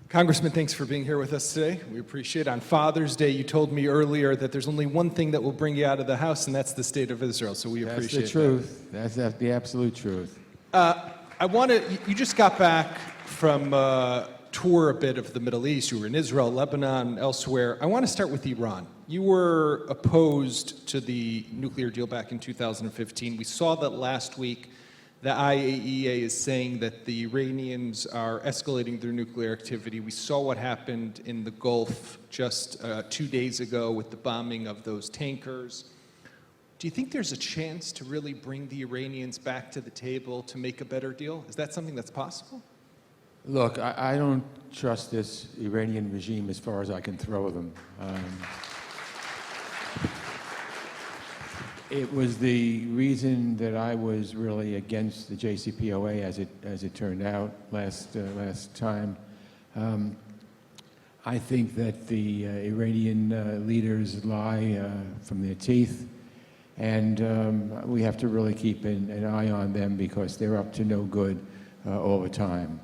Congressman, thanks for being here with us today. We appreciate it. On Father's Day, you told me earlier that there's only one thing that will bring you out of the house, and that's the state of Israel, so we appreciate That's the truth. That's the absolute truth. You just got back from a tour a bit of the Middle East. You were in Israel, Lebanon, elsewhere. I want to start with Iran. You were opposed to the nuclear deal back in 2015. We saw that last week. The IAEA is saying that the Iranians are escalating their nuclear activity. We saw what happened in the Gulf just 2 days ago with the bombing of those tankers. Do you think there's a chance to really bring the Iranians back to the table to make a better deal? Is that something that's possible? Look, I don't trust this Iranian regime as far as I can throw them. It was the reason that I was really against the JCPOA as it turned out last time. I think that the Iranian leaders lie from their teeth, and we have to really keep an eye on them because they're up to no good all the time.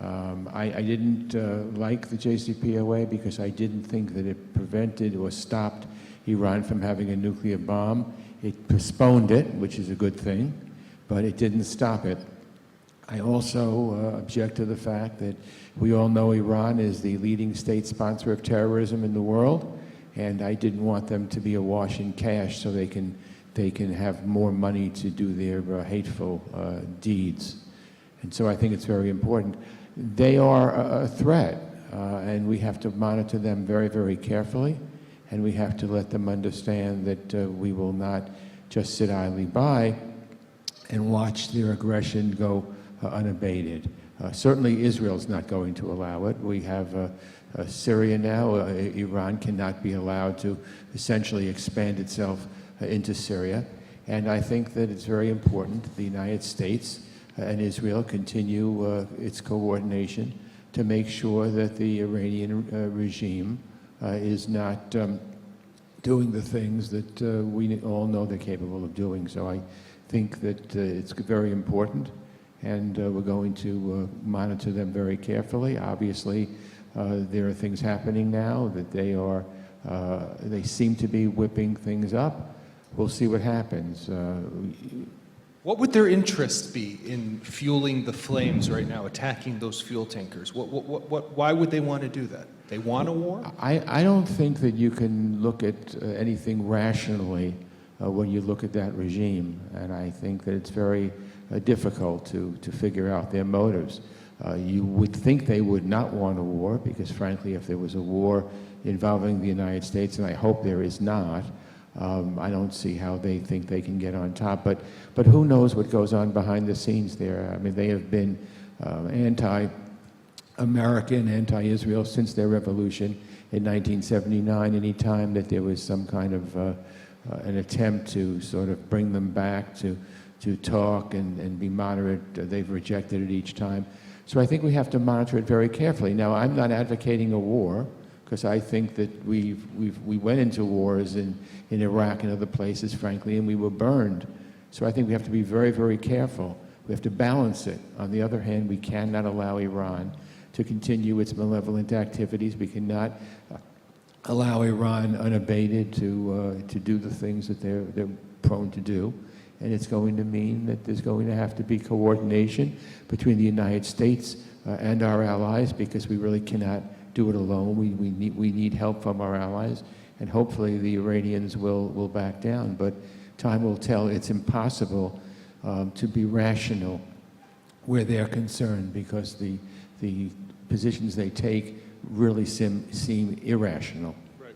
I didn't like the JCPOA because I didn't think that it prevented or stopped Iran from having a nuclear bomb. It postponed it, which is a good thing, but it didn't stop it. I also object to the fact that we all know Iran is the leading state sponsor of terrorism in the world, and I didn't want them to be awash in cash so they can have more money to do their hateful deeds. And so I think it's very important. They are a threat, and we have to monitor them very, very carefully. And we have to let them understand that we will not just sit idly by and watch their aggression go unabated. Certainly Israel's not going to allow it. We have Syria now. Iran cannot be allowed to essentially expand itself into Syria. And I think that it's very important the United States and Israel continue its coordination to make sure that the Iranian regime is not doing the things that we all know they're capable of doing. So I think that it's very important, and we're going to monitor them very carefully. Obviously, there are things happening now that they seem to be whipping things up. We'll see what happens. What would their interest be in fueling the flames right now, attacking those fuel tankers? Why would they want to do that? They want a war? I don't think that you can look at anything rationally when you look at that regime, and I think that it's very difficult to figure out their motives. You would think they would not want a war, because frankly, if there was a war involving the United States, and I hope there is not, I don't see how they think they can get on top. But who knows what goes on behind the scenes there? I mean, they have been anti-American, anti-Israel since their revolution in 1979. Any time that there was some kind of an attempt to sort of bring them back to talk and be moderate, they've rejected it each time. So I think we have to monitor it very carefully. Now, I'm not advocating a war, because I think that we went into wars in Iraq and other places, frankly, and we were burned. So I think we have to be very, very careful. We have to balance it. On the other hand, we cannot allow Iran to continue its malevolent activities. We cannot allow Iran unabated to do the things that they're prone to do. And it's going to mean that there's going to have to be coordination between the United States and our allies, because we really cannot do it alone. We need help from our allies, and hopefully the Iranians will back down. But time will tell. It's impossible to be rational where they're concerned, because the positions they take really seem irrational. Right.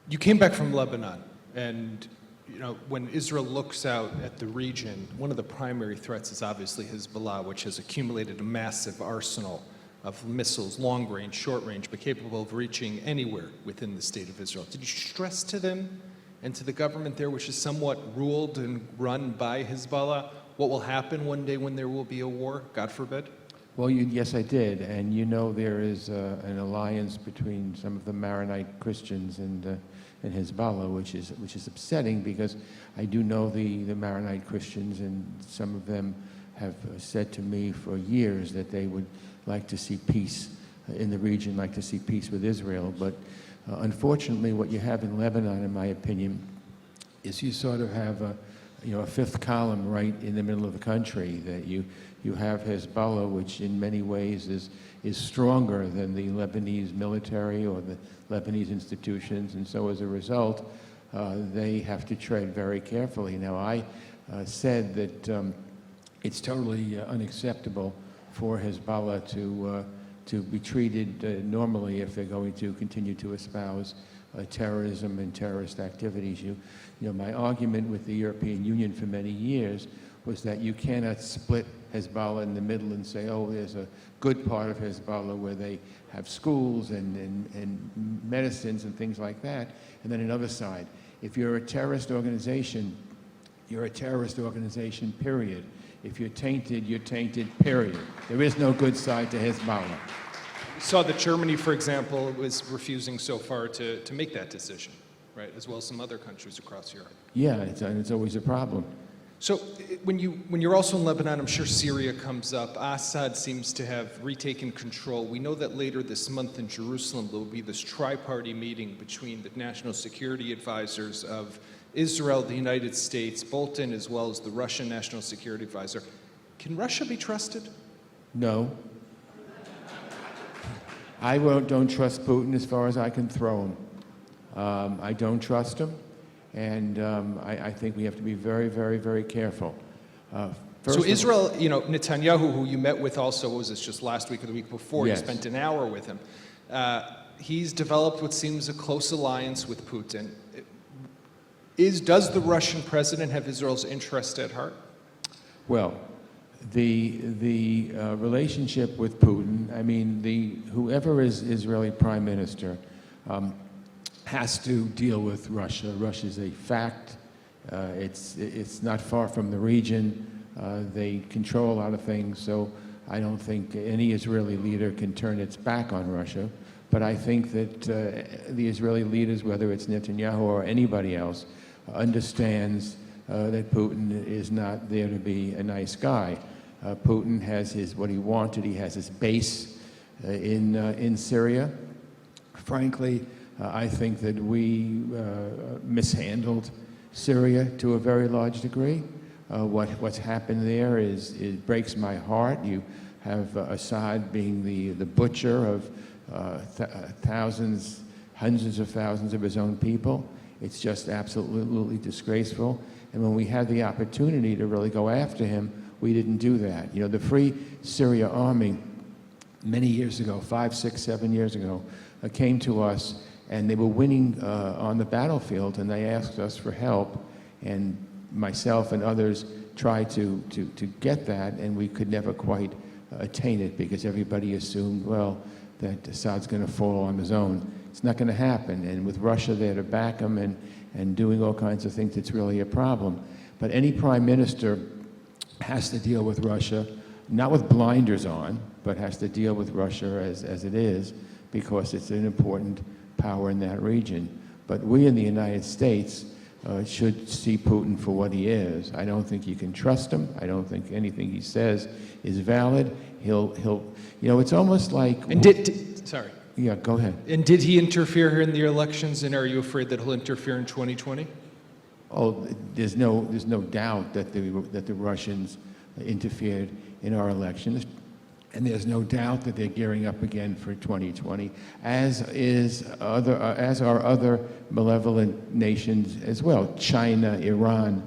You came back from Lebanon, and when Israel looks out at the region, one of the primary threats is obviously Hezbollah, which has accumulated a massive arsenal of missiles, long range, short range, but capable of reaching anywhere within the state of Israel. Did you stress to them and to the government there, which is somewhat ruled and run by Hezbollah, what will happen one day when there will be a war, God forbid? Well, yes, I did. And there is an alliance between some of the Maronite Christians and Hezbollah, which is upsetting, because I do know the Maronite Christians, and some of them have said to me for years that they would like to see peace in the region, like to see peace with Israel. But unfortunately, what you have in Lebanon, in my opinion, is you sort of have a fifth column right in the middle of the country. That you have Hezbollah, which in many ways is stronger than the Lebanese military or the Lebanese institutions, and so as a result, they have to tread very carefully. Now, I said that it's totally unacceptable for Hezbollah to be treated normally if they're going to continue to espouse terrorism and terrorist activities. My argument with the European Union for many years was that you cannot split Hezbollah in the middle and say, oh, there's a good part of Hezbollah where they have schools and medicines and things like that, and then another side. If you're a terrorist organization, you're a terrorist organization, period. If you're tainted, period. There is no good side to Hezbollah. We saw that Germany, for example, was refusing so far to make that decision, right, as well as some other countries across Europe. Yeah, it's always a problem. So when you're also in Lebanon, I'm sure Syria comes up. Assad seems to have retaken control. We know that later this month in Jerusalem, there will be this tri-party meeting between the national security advisors of Israel, the United States, Bolton, as well as the Russian National Security Advisor. Can Russia be trusted? No. I don't trust Putin as far as I can throw him. I don't trust him, and I think we have to be very, very, very careful. So Israel, Netanyahu, who you met with also, was this just last week or the week before? Yes. You spent an hour with him. He's developed what seems a close alliance with Putin. Does the Russian president have Israel's interest at heart? Well, the relationship with Putin, I mean, whoever is Israeli prime minister has to deal with Russia. Russia's a fact. It's not far from the region. They control a lot of things, so I don't think any Israeli leader can turn its back on Russia. But I think that the Israeli leaders, whether it's Netanyahu or anybody else, understands that Putin is not there to be a nice guy. Putin has what he wanted. He has his base in Syria. Frankly, I think that we mishandled Syria to a very large degree. What's happened there it breaks my heart. You have Assad being the butcher of thousands, hundreds of thousands of his own people. It's just absolutely disgraceful. And when we had the opportunity to really go after him, we didn't do that. The Free Syria Army, many years ago, 5, 6, 7 years ago, came to us, and they were winning on the battlefield, and they asked us for help. And myself and others tried to get that, and we could never quite attain it, because everybody assumed, well, that Assad's going to fall on his own. It's not going to happen. And with Russia there to back him and doing all kinds of things, it's really a problem. But any prime minister has to deal with Russia, not with blinders on, but has to deal with Russia as it is, because it's an important power in that region. But we in the United States should see Putin for what he is. I don't think you can trust him. I don't think anything he says is valid. It's almost like... Sorry. Yeah, go ahead. And did he interfere here in the elections, and are you afraid that he'll interfere in 2020? Oh, there's no doubt that the Russians interfered in our elections, and there's no doubt that they're gearing up again for 2020, as are other malevolent nations as well. China, Iran,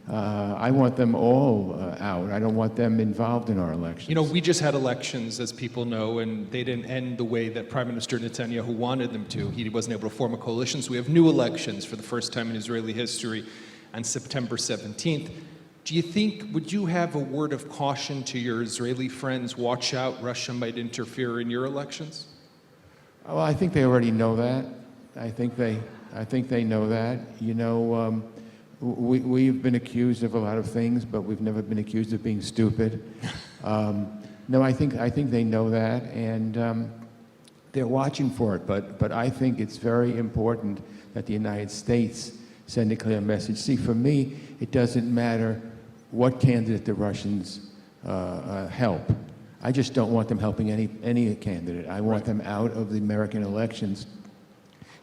I want them all out. I don't want them involved in our elections. You know, we just had elections, as people know, and they didn't end the way that Prime Minister Netanyahu wanted them to. He wasn't able to form a coalition, so we have new elections for the first time in Israeli history on September 17th. Do you think, would you have a word of caution to your Israeli friends? Watch out, Russia might interfere in your elections? Well, I think they already know that. I think they know that. You know, we've been accused of a lot of things, but we've never been accused of being stupid. No, I think they know that, and they're watching for it. But I think it's very important that the United States send a clear message. See, for me, it doesn't matter what candidate the Russians help. I just don't want them helping any candidate. I want them out of the American elections.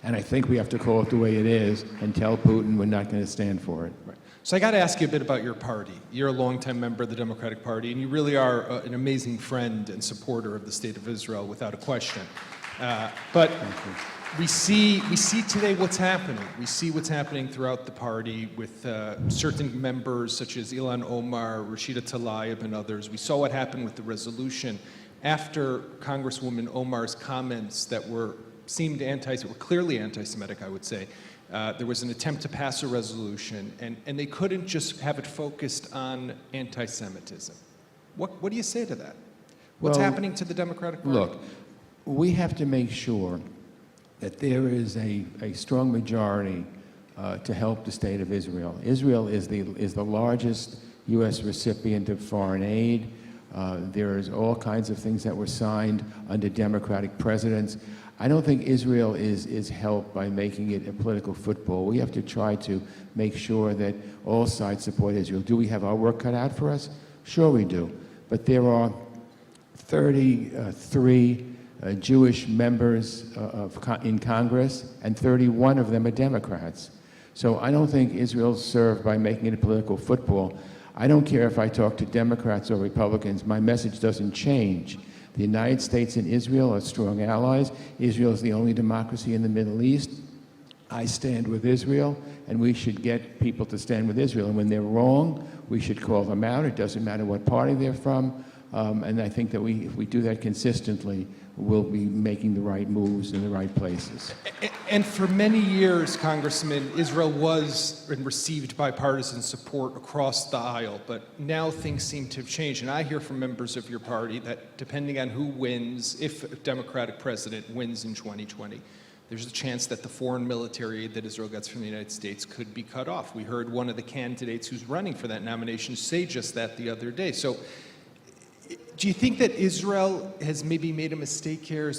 And I think we have to call it the way it is and tell Putin we're not going to stand for it. Right. So I got to ask you a bit about your party. You're a longtime member of the Democratic Party, and you really are an amazing friend and supporter of the State of Israel, without a question. But we see today what's happening. We see what's happening throughout the party with certain members such as Ilhan Omar, Rashida Tlaib, and others. We saw what happened with the resolution after Congresswoman Omar's comments that were clearly anti-Semitic, I would say. There was an attempt to pass a resolution, and they couldn't just have it focused on anti-Semitism. What do you say to that? What's happening to the Democratic Party? Look, we have to make sure that there is a strong majority to help the State of Israel. Israel is the largest U.S. recipient of foreign aid. There's all kinds of things that were signed under Democratic presidents. I don't think Israel is helped by making it a political football. We have to try to make sure that all sides support Israel. Do we have our work cut out for us? Sure we do. But there are 33 Jewish members in Congress, and 31 of them are Democrats. So I don't think Israel's served by making it a political football. I don't care if I talk to Democrats or Republicans. My message doesn't change. The United States and Israel are strong allies. Israel is the only democracy in the Middle East. I stand with Israel, and we should get people to stand with Israel. And when they're wrong, we should call them out. It doesn't matter what party they're from. And I think that if we do that consistently, we'll be making the right moves in the right places. And for many years, Congressman, Israel was and received bipartisan support across the aisle, but now things seem to have changed. And I hear from members of your party that depending on who wins, if a Democratic president wins in 2020, there's a chance that the foreign military aid that Israel gets from the United States could be cut off. We heard one of the candidates who's running for that nomination say just that the other day. So do you think that Israel has maybe made a mistake here?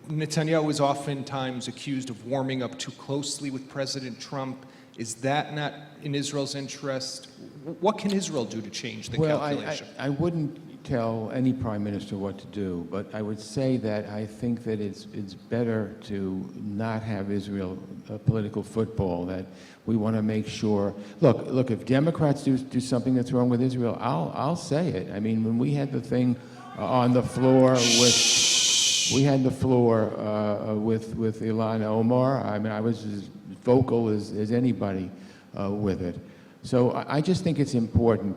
Netanyahu is oftentimes accused of warming up too closely with President Trump. Is that not in Israel's interest? What can Israel do to change the calculation? I wouldn't tell any prime minister what to do, but I would say that I think that it's better to not have Israel a political football, that we want to make sure. Look, if Democrats do something that's wrong with Israel, I'll say it. I mean, when we had the thing on the floor with Ilhan Omar, I mean, I was as vocal as anybody with it. So I just think it's important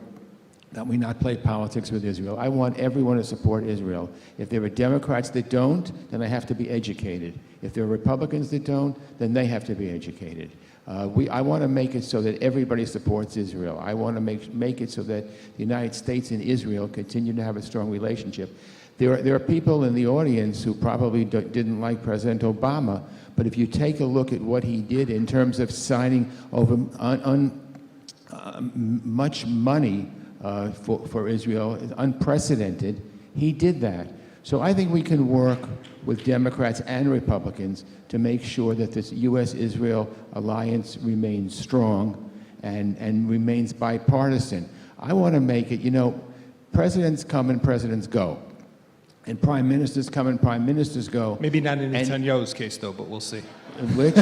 that we not play politics with Israel. I want everyone to support Israel. If there are Democrats that don't, then they have to be educated. If there are Republicans that don't, then they have to be educated. I want to make it so that everybody supports Israel. I want to make it so that the United States and Israel continue to have a strong relationship. There are people in the audience who probably didn't like President Obama, but if you take a look at what he did in terms of signing over much money for Israel, is unprecedented. He did that. So I think we can work with Democrats and Republicans to make sure that this U.S.-Israel alliance remains strong and remains bipartisan. I want to make it, presidents come and presidents go. And prime ministers come and prime ministers go. Maybe not in Netanyahu's case, though, but we'll see. Which?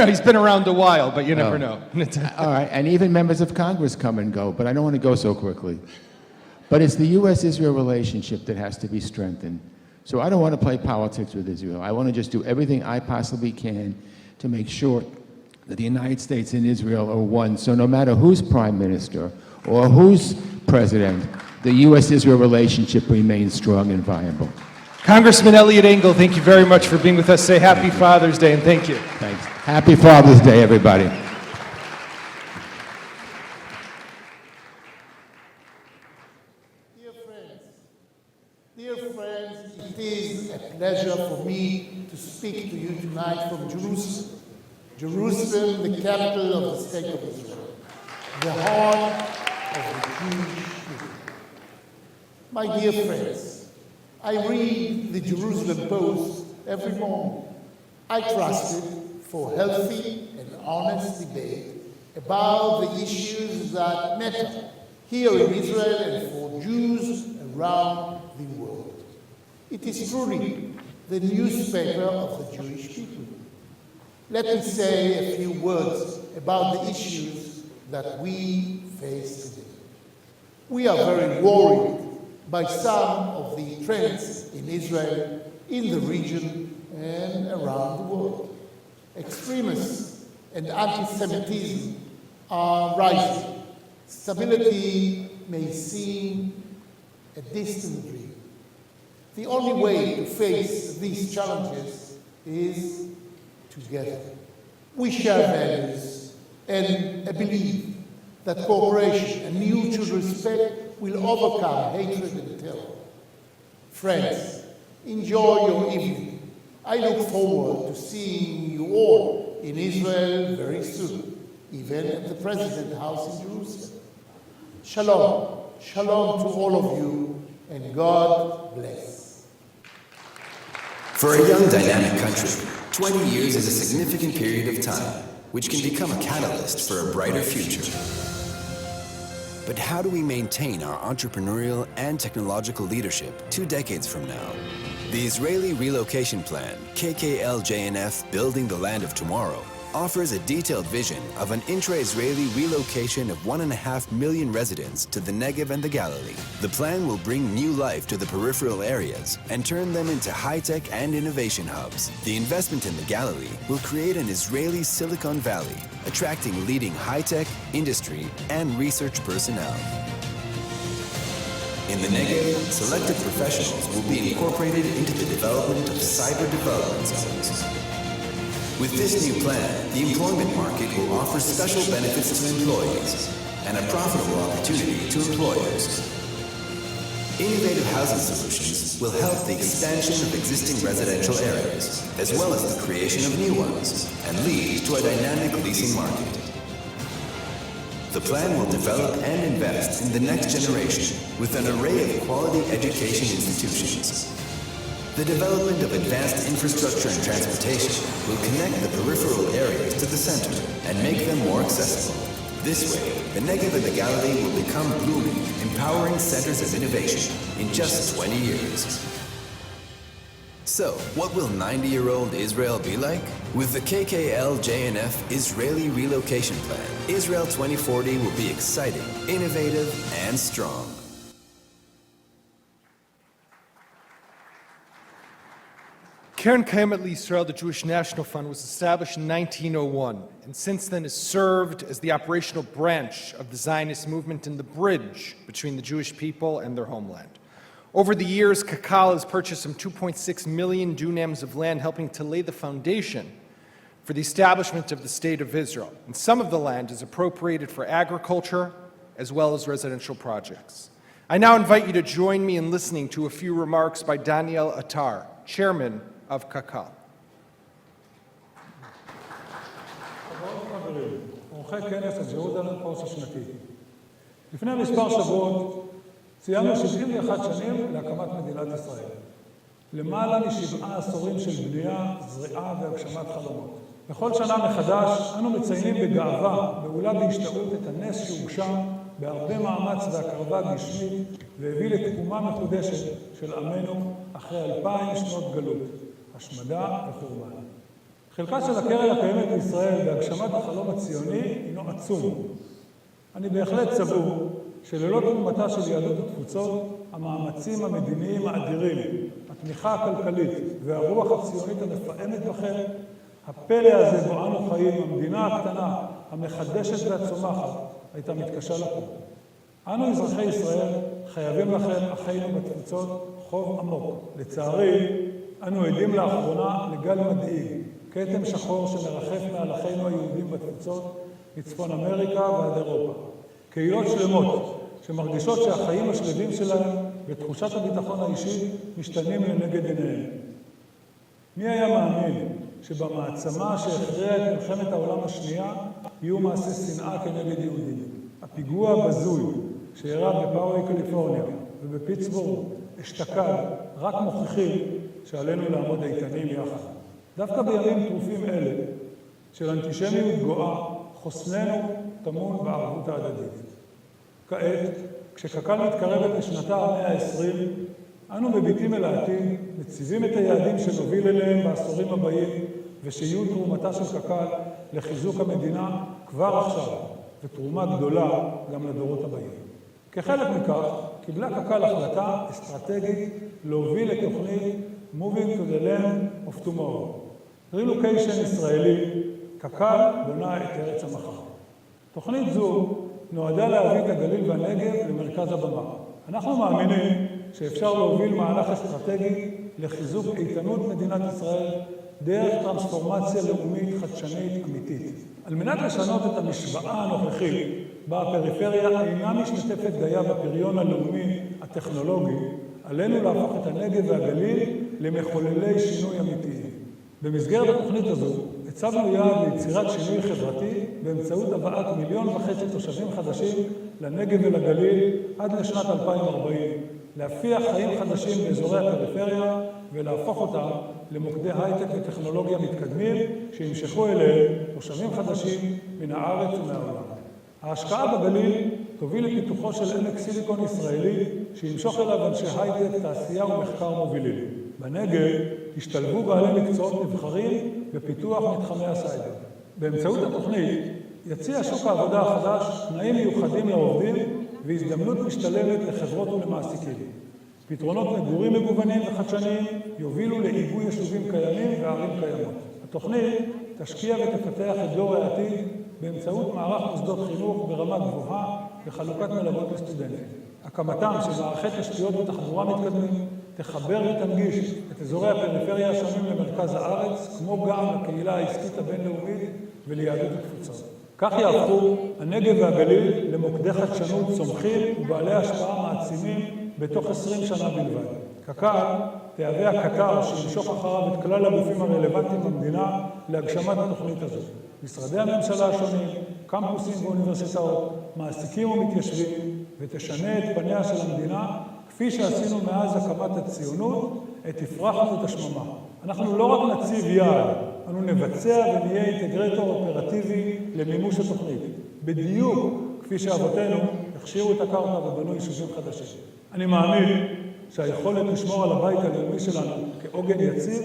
He's been around a while, but you never know. All right, and even members of Congress come and go, but I don't want to go so quickly. But it's the U.S.-Israel relationship that has to be strengthened. So I don't want to play politics with Israel. I want to just do everything I possibly can to make sure that the United States and Israel are one. So no matter who's prime minister or who's president, the U.S.-Israel relationship remains strong and viable. Congressman Eliot Engel, thank you very much for being with us. Say Happy Father's Day, and thank you. Thanks. Happy Father's Day, everybody. Dear friends, it is a pleasure for me to speak to you tonight from Jerusalem. Jerusalem, the capital of the state of Israel, the heart of the Jewish people. My dear friends, I read the Jerusalem Post every morning. I trust it for healthy and honest debate about the issues that matter here in Israel and for Jews around the world. It is truly the newspaper of the Jewish people. Let me say a few words about the issues that we face today. We are very worried by some of the trends in Israel, in the region, and around the world. Extremism and anti-Semitism are rising. Stability may seem a distant dream. The only way to face these challenges is together. We share values and a belief that cooperation and mutual respect will overcome hatred and terror. Friends, enjoy your evening. I look forward to seeing you all in Israel very soon, even at the President's house in Jerusalem. Shalom. Shalom to all of you, and God bless. For a young, dynamic country, 20 years is a significant period of time, which can become a catalyst for a brighter future. But how do we maintain our entrepreneurial and technological leadership 2 decades from now? The Israeli Relocation Plan, KKL-JNF Building the Land of Tomorrow, offers a detailed vision of an intra-Israeli relocation of 1.5 million residents to the Negev and the Galilee. The plan will bring new life to the peripheral areas and turn them into high-tech and innovation hubs. The investment in the Galilee will create an Israeli Silicon Valley, attracting leading high-tech, industry, and research personnel. In the Negev, selected professionals will be incorporated into the development of cyber development zones. With this new plan, the employment market will offer special benefits to employees and a profitable opportunity to employers. Innovative housing solutions will help the expansion of existing residential areas, as well as the creation of new ones, and lead to a dynamic leasing market. The plan will develop and invest in the next generation with an array of quality education institutions. The development of advanced infrastructure and transportation will connect the peripheral areas to the center and make them more accessible. This way, the Negev and the Galilee will become blooming, empowering centers of innovation in just 20 years. So, what will 90-year-old Israel be like? With the KKL-JNF Israeli Relocation Plan, Israel 2040 will be exciting, innovative, and strong. Keren Kayemet L'Yisrael, the Jewish National Fund, was established in 1901, and since then has served as the operational branch of the Zionist movement and the bridge between the Jewish people and their homeland. Over the years, Kakal has purchased some 2.6 million dunams of land, helping to lay the foundation for the establishment of the State of Israel. And some of the land is appropriated for agriculture as well as residential projects. I now invite you to join me in listening to a few remarks by Daniel Attar, chairman of Kakal. לפני מספר שבועות ציינו 71 שנים להקמת מדינת ישראל. למעלה מ7 עשורים של בנייה, זריעה והגשמת חלומות. בכל שנה מחדש אנו מציינים בגאווה, בעולה בהשתאות את הנס שהוגשם בהרבה מאמץ והקרבה גשמית והביא לתקומה מחודשת של עמנו אחרי 2000 שנות גלות, השמדה וחורבן. חלקה של הקרן הקיימת בישראל בהגשמת החלום הציוני הינו עצום. אני בהחלט סבור שללא תרומתה של יהדות התפוצות, המאמצים המדיניים האדירים, התמיכה הכלכלית והרוח הציונית המפעמת בכם, הפלא הזה בו אנו חיים, המדינה הקטנה, המחדשת והצומחת, הייתה מתקשה לקום. אנו אזרחי ישראל חייבים לכם, אחינו בתפוצות, חוב עמוק. לצערי, אנו עדים לאחרונה לגל מדאיג, כתם שחור שמרחף מעל אחינו היהודים בתפוצות, מצפון אמריקה ועד אירופה. קהילות שלמות שמרגישות שהחיים השלווים שלהם ותחושת הביטחון האישי משתנים לנגד עיניהם. מי היה מאמין שבמעצמה שהכריעה את מלחמת העולם השנייה יהיו מעשי שנאה כנגד יהודים? הפיגוע הבזוי שאירע בפאווי קליפורניה ובפיטסבורג אשתקד רק מוכיחים שעלינו לעמוד איתנים יחד. דווקא בימים טרופים אלה של אנטישמיות גואה, חוסננו טמון בערבות ההדדית. כעת, כשקק"ל מתקרבת לשנתה ה-120, אנו מביטים אל העתיד, מציבים את היעדים שנוביל אליהם בעשורים הבאים, ושיהיו תרומתה של קק"ל לחיזוק המדינה כבר עכשיו, ותרומה גדולה גם לדורות הבאים. כחלק מכך, קיבלה קק"ל החלטה אסטרטגית להוביל את תוכנית Moving to the Land of Tomorrow. רילוקיישן ישראלי, קק"ל בונה את ארץ המחר. תוכנית זו נועדה להביא את הגליל והנגב למרכז הבמה. אנחנו מאמינים שאפשר להוביל מהלך אסטרטגי לחיזוק איתנות מדינת ישראל דרך טרנספורמציה לאומית חדשנית אמיתית. על מנת לשנות את המשוואה הנוכחית בה הפריפריה אינה משתתפת דייה בפריון הלאומי הטכנולוגי, עלינו להפוך את הנגב והגליל למחוללי שינוי אמיתיים. במסגרת התוכנית הזו הצבנו יעד ליצירת שינוי חברתי באמצעות הבאת 1.5 מיליון תושבים חדשים לנגב ולגליל עד לשנת 2040, להפיח חיים חדשים באזורי הפריפריה ולהפוך אותם למוקדי הייטק וטכנולוגיה מתקדמים שימשכו אליהם תושבים חדשים מן הארץ ומהעולם. ההשקעה בגליל תוביל לפיתוחו של עמק סיליקון ישראלי שימשוך אליו אנשי הייטק, תעשייה ומחקר מובילים. בנגב השתלבו בעלי מקצועות נבחרים בפיתוח מתחמי הסייבר. באמצעות התוכנית יציע שוק העבודה החדש תנאים מיוחדים לעובדים והזדמנות משתלמת לחברות ולמעסיקים. פתרונות מגורים מגוונים וחדשניים יובילו לעיבוי יישובים קיימים וערים קיימות. התוכנית תשקיע ותפתח את דור העתיד באמצעות מערך מוסדות חינוך ברמה גבוהה וחלוקת מלגות לסטודנטים. הקמתם של מערכי תשתיות ותחבורה מתקדמים תחבר ותנגיש את אזורי הפריפריה השונים למרכז הארץ, כמו גם לקהילה העסקית הבינלאומית וליהדות התפוצות. כך יהפכו הנגב והגליל למוקדי חדשנות צומחים ובעלי השפעה מעצימים בתוך 20 שנה בלבד. קק"ל תהווה הקטר שימשוך אחריו את כלל הגופים הרלוונטיים במדינה להגשמת התוכנית הזו. משרדי הממשלה השונים, קמפוסים ואוניברסיטאות, מעסיקים ומתיישבים, ותשנה את פניה של המדינה כפי שעשינו מאז הקמת הציונות, את הפרחנו את השממה. אנחנו לא רק נציב יעד, אנו נבצע ונהיה אינטגרטור אופרטיבי למימוש התוכנית. בדיוק כפי שאבותינו הכשירו את הקרקע ובנו יישובים חדשים. אני מאמין שהיכולת לשמור על הבית הלאומי שלנו כעוגן יציב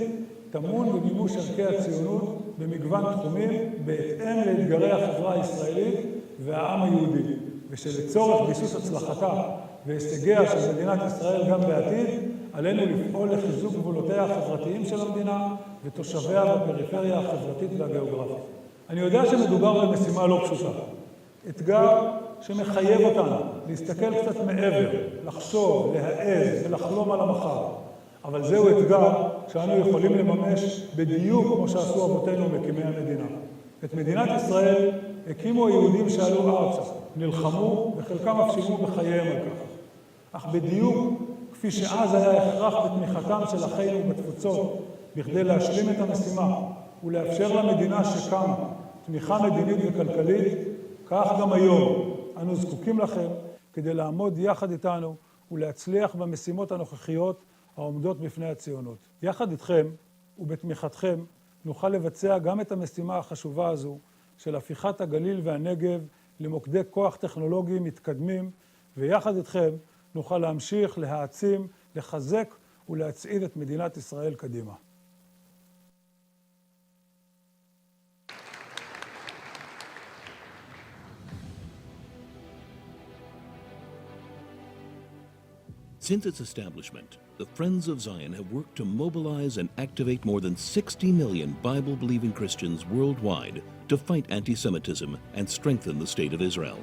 טמון במימוש ערכי הציונות במגוון תחומים בהתאם לאתגרי החברה הישראלית והעם היהודי, ושלצורך ביסוס הצלחתה והישגיה של מדינת ישראל גם בעתיד, עלינו לפעול לחיזוק גבולותיה החברתיים של המדינה ותושביה בפריפריה החברתית והגיאוגרפית. אני יודע שמדובר במשימה לא פשוטה. אתגר שמחייב אותנו להסתכל קצת מעבר, לחשוב, להעז ולחלום על המחר. אבל זהו אתגר שאנו יכולים לממש בדיוק כמו שעשו אבותינו מקימי המדינה. את מדינת ישראל הקימו היהודים שעלו ארצה, נלחמו וחלקם אף שילמו בחייהם על כך. אך בדיוק כפי שאז היה הכרח בתמיכתם של אחינו בתפוצות בכדי להשלים את המשימה ולאפשר למדינה שקמה תמיכה מדינית וכלכלית, כך גם היום אנו זקוקים לכם כדי לעמוד יחד איתנו ולהצליח במשימות הנוכחיות העומדות בפני הציונות. יחד איתכם ובתמיכתכם נוכל לבצע גם את המשימה החשובה הזו של הפיכת הגליל והנגב למוקדי כוח טכנולוגי מתקדמים, ויחד איתכם נוכל להמשיך, להעצים, לחזק ולהצעיד את מדינת ישראל קדימה. Since its establishment, the Friends of Zion have worked to mobilize and activate more than 60 million Bible-believing Christians worldwide to fight anti-Semitism and strengthen the State of Israel.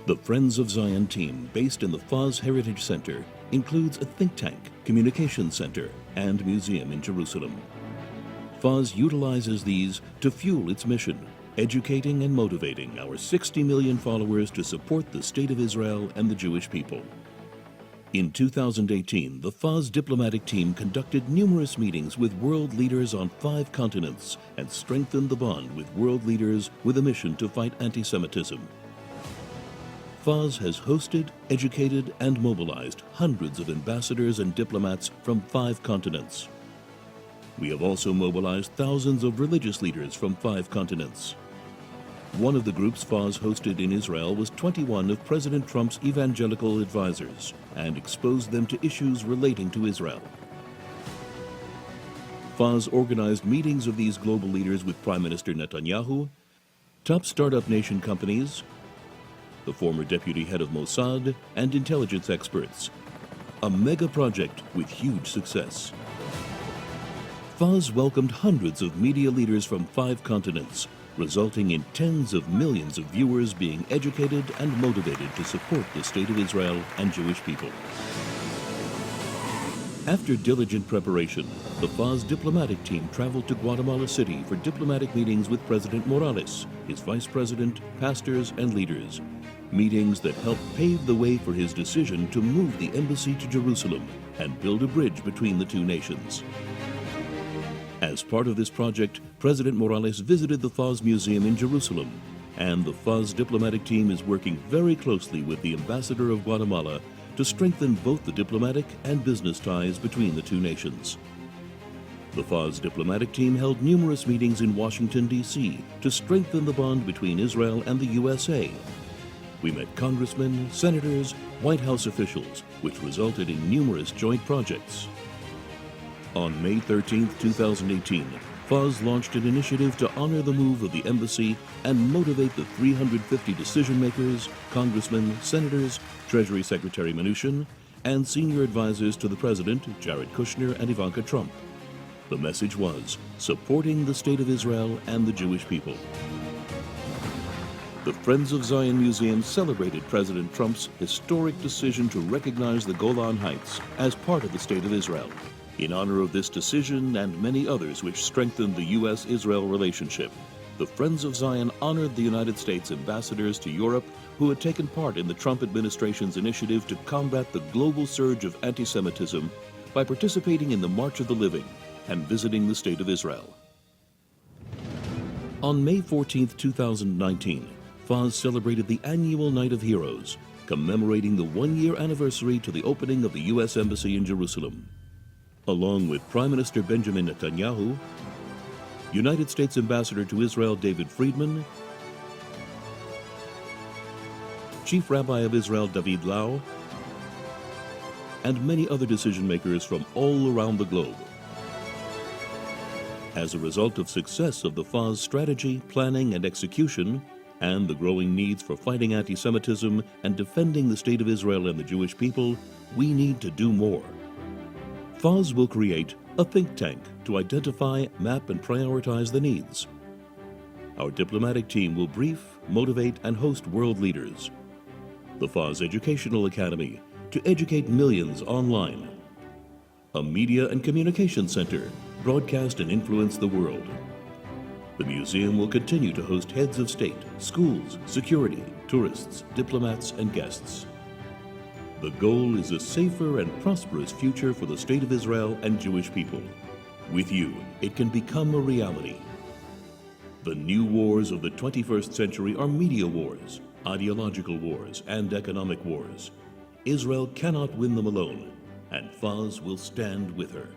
The Friends of Zion team, based in the Faz Heritage Center, includes a think tank, communication center, and museum in Jerusalem. Faz utilizes these to fuel its mission, educating and motivating our 60 million followers to support the State of Israel and the Jewish people. In 2018, the Faz diplomatic team conducted numerous meetings with world leaders on 5 continents and strengthened the bond with world leaders with a mission to fight anti-Semitism. Faz has hosted, educated, and mobilized hundreds of ambassadors and diplomats from 5 continents. We have also mobilized thousands of religious leaders from 5 continents. One of the groups Faz hosted in Israel was 21 of President Trump's evangelical advisors and exposed them to issues relating to Israel. Faz organized meetings of these global leaders with Prime Minister Netanyahu, top startup nation companies, the former deputy head of Mossad, and intelligence experts. A mega project with huge success. Faz welcomed hundreds of media leaders from 5 continents, resulting in tens of millions of viewers being educated and motivated to support the State of Israel and Jewish people. After diligent preparation, the Faz diplomatic team traveled to Guatemala City for diplomatic meetings with President Morales, his vice president, pastors, and leaders. Meetings that helped pave the way for his decision to move the embassy to Jerusalem and build a bridge between the 2 nations. As part of this project, President Morales visited the Faz Museum in Jerusalem, and the Faz diplomatic team is working very closely with the ambassador of Guatemala to strengthen both the diplomatic and business ties between the 2 nations. The Faz diplomatic team held numerous meetings in Washington, D.C. to strengthen the bond between Israel and the USA. We met congressmen, senators, White House officials, which resulted in numerous joint projects. On May 13, 2018, Faz launched an initiative to honor the move of the embassy and motivate the 350 decision-makers, congressmen, senators, Treasury Secretary Mnuchin, and senior advisors to the President, Jared Kushner and Ivanka Trump. The message was, supporting the State of Israel and the Jewish people. The Friends of Zion Museum celebrated President Trump's historic decision to recognize the Golan Heights as part of the State of Israel. In honor of this decision and many others which strengthened the U.S.-Israel relationship, the Friends of Zion honored the United States ambassadors to Europe who had taken part in the Trump administration's initiative to combat the global surge of anti-Semitism by participating in the March of the Living and visiting the State of Israel. On May 14, 2019, Faz celebrated the annual Night of Heroes, commemorating the 1-year anniversary to the opening of the U.S. Embassy in Jerusalem. Along with Prime Minister Benjamin Netanyahu, United States Ambassador to Israel David Friedman, Chief Rabbi of Israel David Lau, and many other decision-makers from all around the globe. As a result of success of the Faz strategy, planning, and execution, and the growing needs for fighting anti-Semitism and defending the State of Israel and the Jewish people, we need to do more. Faz will create a think tank to identify, map, and prioritize the needs. Our diplomatic team will brief, motivate, and host world leaders. The Faz Educational Academy to educate millions online. A media and communication center, broadcast and influence the world. The museum will continue to host heads of state, schools, security, tourists, diplomats, and guests. The goal is a safer and prosperous future for the State of Israel and Jewish people. With you, it can become a reality. The new wars of the 21st century are media wars, ideological wars, and economic wars. Israel cannot win them alone, and Faz will stand with her.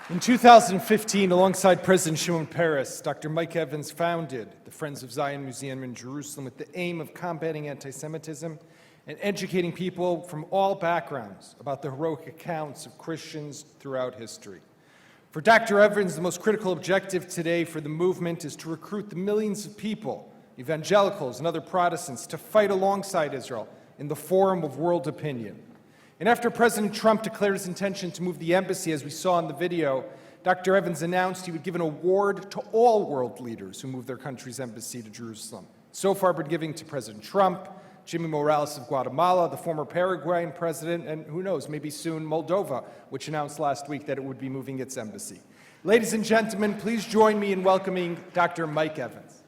In 2015, alongside President Shimon Peres, Dr. Mike Evans founded the Friends of Zion Museum in Jerusalem with the aim of combating anti-Semitism and educating people from all backgrounds about the heroic accounts of Christians throughout history. For Dr. Evans, the most critical objective today for the movement is to recruit the millions of people, evangelicals and other Protestants, to fight alongside Israel in the forum of world opinion. And after President Trump declared his intention to move the embassy, as we saw in the video, Dr. Evans announced he would give an award to all world leaders who move their country's embassy to Jerusalem. So far, been giving to President Trump, Jimmy Morales of Guatemala, the former Paraguayan president, and who knows, maybe soon Moldova, which announced last week that it would be moving its embassy. Ladies and gentlemen, please join me in welcoming Dr. Mike Evans.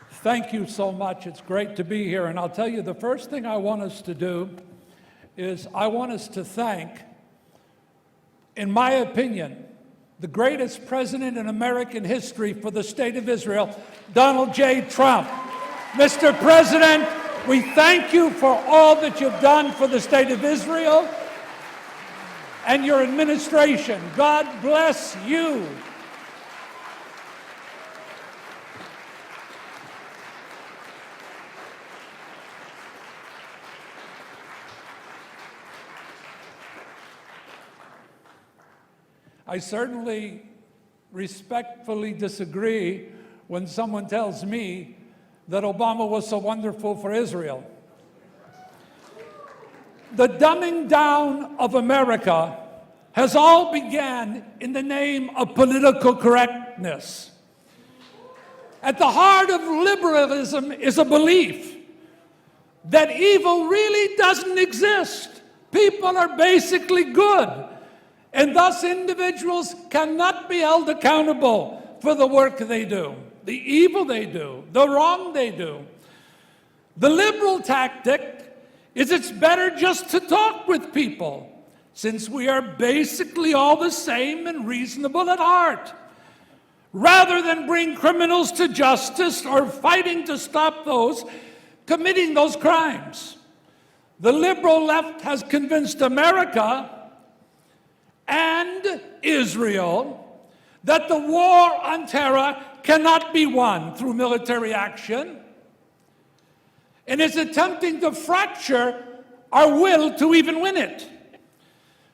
Thank you so much. It's great to be here. And I'll tell you, the first thing I want us to do is I want us to thank, in my opinion, the greatest president in American history for the state of Israel, Donald J. Trump. Mr. President, we thank you for all that you've done for the state of Israel and your administration. God bless you. I certainly respectfully disagree when someone tells me that Obama was so wonderful for Israel. The dumbing down of America has all began in the name of political correctness. At the heart of liberalism is a belief that evil really doesn't exist. People are basically good. And thus individuals cannot be held accountable for the work they do, the evil they do, the wrong they do. The liberal tactic is it's better just to talk with people, since we are basically all the same and reasonable at heart, rather than bring criminals to justice or fighting to stop those committing those crimes. The liberal left has convinced America and Israel that the war on terror cannot be won through military action, and is attempting to fracture our will to even win it.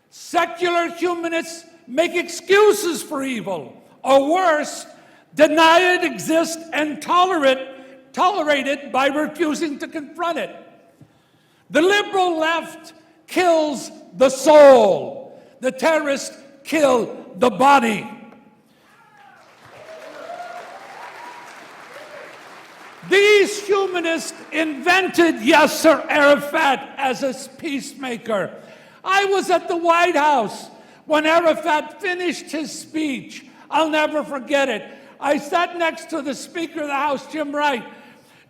Secular humanists make excuses for evil, or worse, deny it exists and tolerate it by refusing to confront it. The liberal left kills the soul. The terrorists kill the body. These humanists invented Yasser Arafat as a peacemaker. I was at the White House when Arafat finished his speech. I'll never forget it. I sat next to the Speaker of the House, Jim Wright.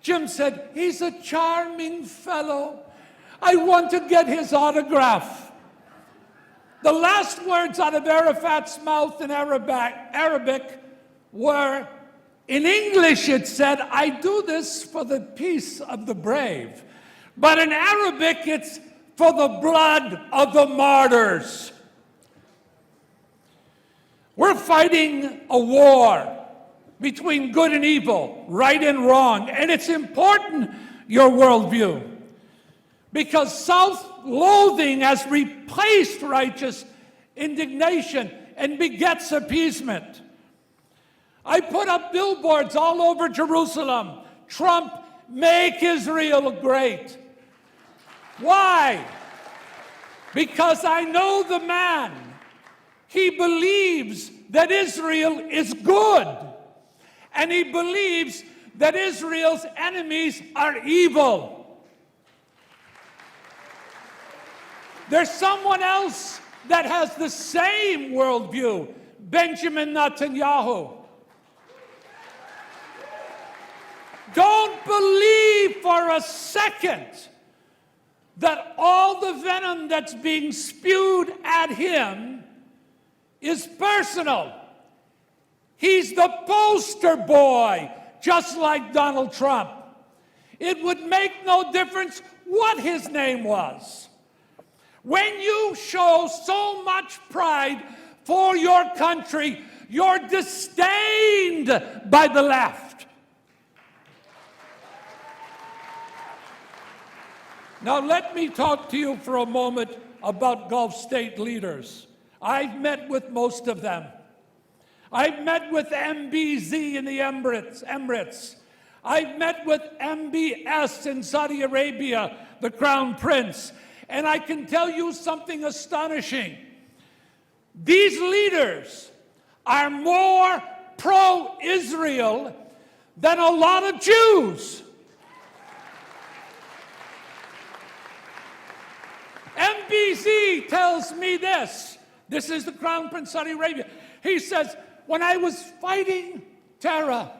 Jim said, "He's a charming fellow. I want to get his autograph." The last words out of Arafat's mouth in Arabic were, in English it said, "I do this for the peace of the brave." But in Arabic it's for the blood of the martyrs. We're fighting a war between good and evil, right and wrong. And it's important, your worldview, because self-loathing has replaced righteous indignation and begets appeasement. I put up billboards all over Jerusalem. Trump, make Israel great. Why? Because I know the man. He believes that Israel is good. And he believes that Israel's enemies are evil. There's someone else that has the same worldview, Benjamin Netanyahu. Don't believe for a second that all the venom that's being spewed at him is personal. He's the poster boy, just like Donald Trump. It would make no difference what his name was. When you show so much pride for your country, you're disdained by the left. Now let me talk to you for a moment about Gulf state leaders. I've met with most of them. I've met with MBZ in the Emirates. I've met with MBS in Saudi Arabia, the Crown Prince. And I can tell you something astonishing. These leaders are more pro-Israel than a lot of Jews. MBZ tells me this. This is the Crown Prince of Saudi Arabia. He says, when I was fighting terror,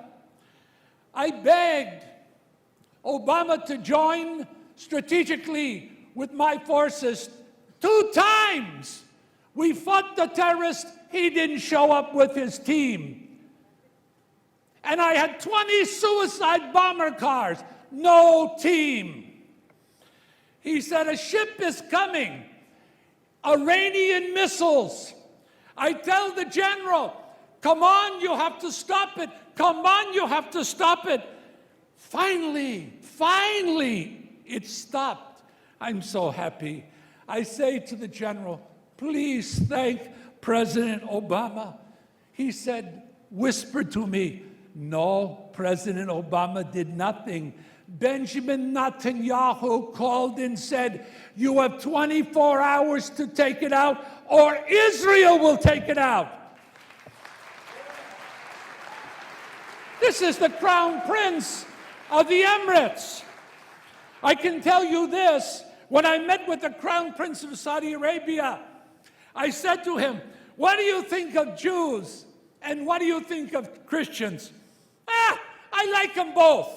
I begged Obama to join strategically with my forces 2 times. We fought the terrorists. He didn't show up with his team. And I had 20 suicide bomber cars. No team. He said, a ship is coming. Iranian missiles. I tell the general, come on, you have to stop it. Come on, you have to stop it. Finally, it stopped. I'm so happy. I say to the general, please thank President Obama. He said, whispered to me, no, President Obama did nothing. Benjamin Netanyahu called and said, you have 24 hours to take it out, or Israel will take it out. This is the Crown Prince of the Emirates. I can tell you this, when I met with the Crown Prince of Saudi Arabia, I said to him, what do you think of Jews and what do you think of Christians? I like them both.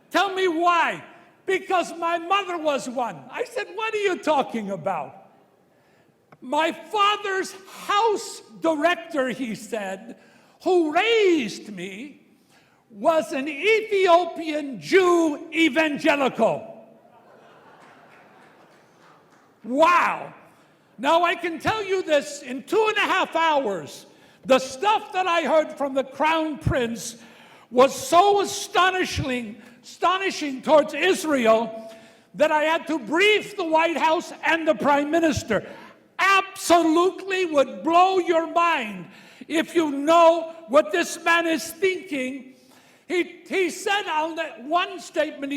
Tell me why. Because my mother was one. I said, what are you talking about? My father's house director, he said, who raised me, was an Ethiopian Jew evangelical. Wow. Now I can tell you this, in 2.5 hours, the stuff that I heard from the Crown Prince was so astonishing towards Israel that I had to brief the White House and the Prime Minister. Absolutely would blow your mind if you know what this man is thinking. He said on that one statement,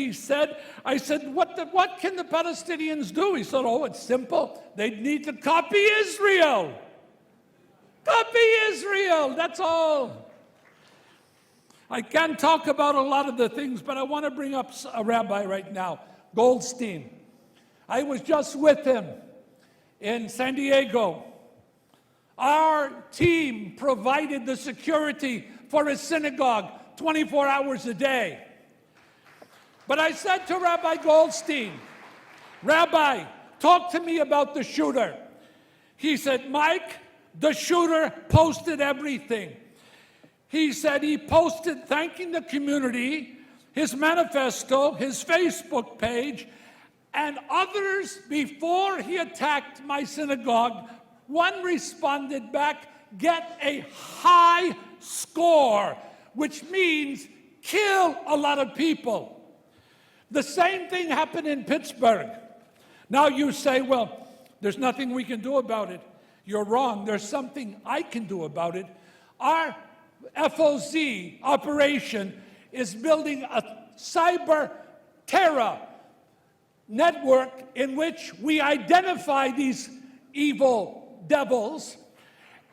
I said, what can the Palestinians do? He said, oh, it's simple. They need to copy Israel. Copy Israel, that's all. I can't talk about a lot of the things, but I want to bring up a rabbi right now, Goldstein. I was just with him in San Diego. Our team provided the security for his synagogue 24 hours a day. But I said to Rabbi Goldstein, Rabbi, talk to me about the shooter. He said, Mike, the shooter posted everything. He said he posted thanking the community, his manifesto, his Facebook page, and others before he attacked my synagogue. One responded back, get a high score, which means kill a lot of people. The same thing happened in Pittsburgh. Now you say, well, there's nothing we can do about it. You're wrong. There's something I can do about it. Our FOC operation is building a cyber terror network in which we identify these evil devils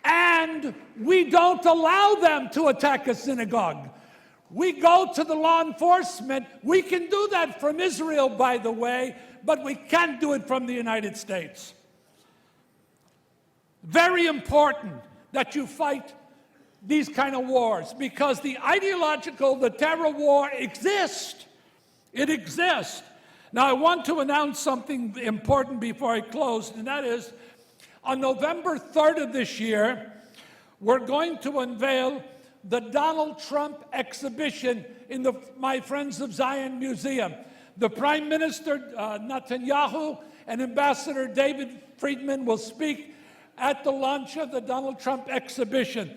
and we don't allow them to attack a synagogue. We go to the law enforcement. We can do that from Israel, by the way, but we can't do it from the United States. Very important that you fight these kind of wars because the terror war exists. It exists. Now, I want to announce something important before I close, and that is on November 3rd of this year, we're going to unveil the Donald Trump exhibition in the My Friends of Zion Museum. The Prime Minister Netanyahu and Ambassador David Friedman will speak at the launch of the Donald Trump exhibition.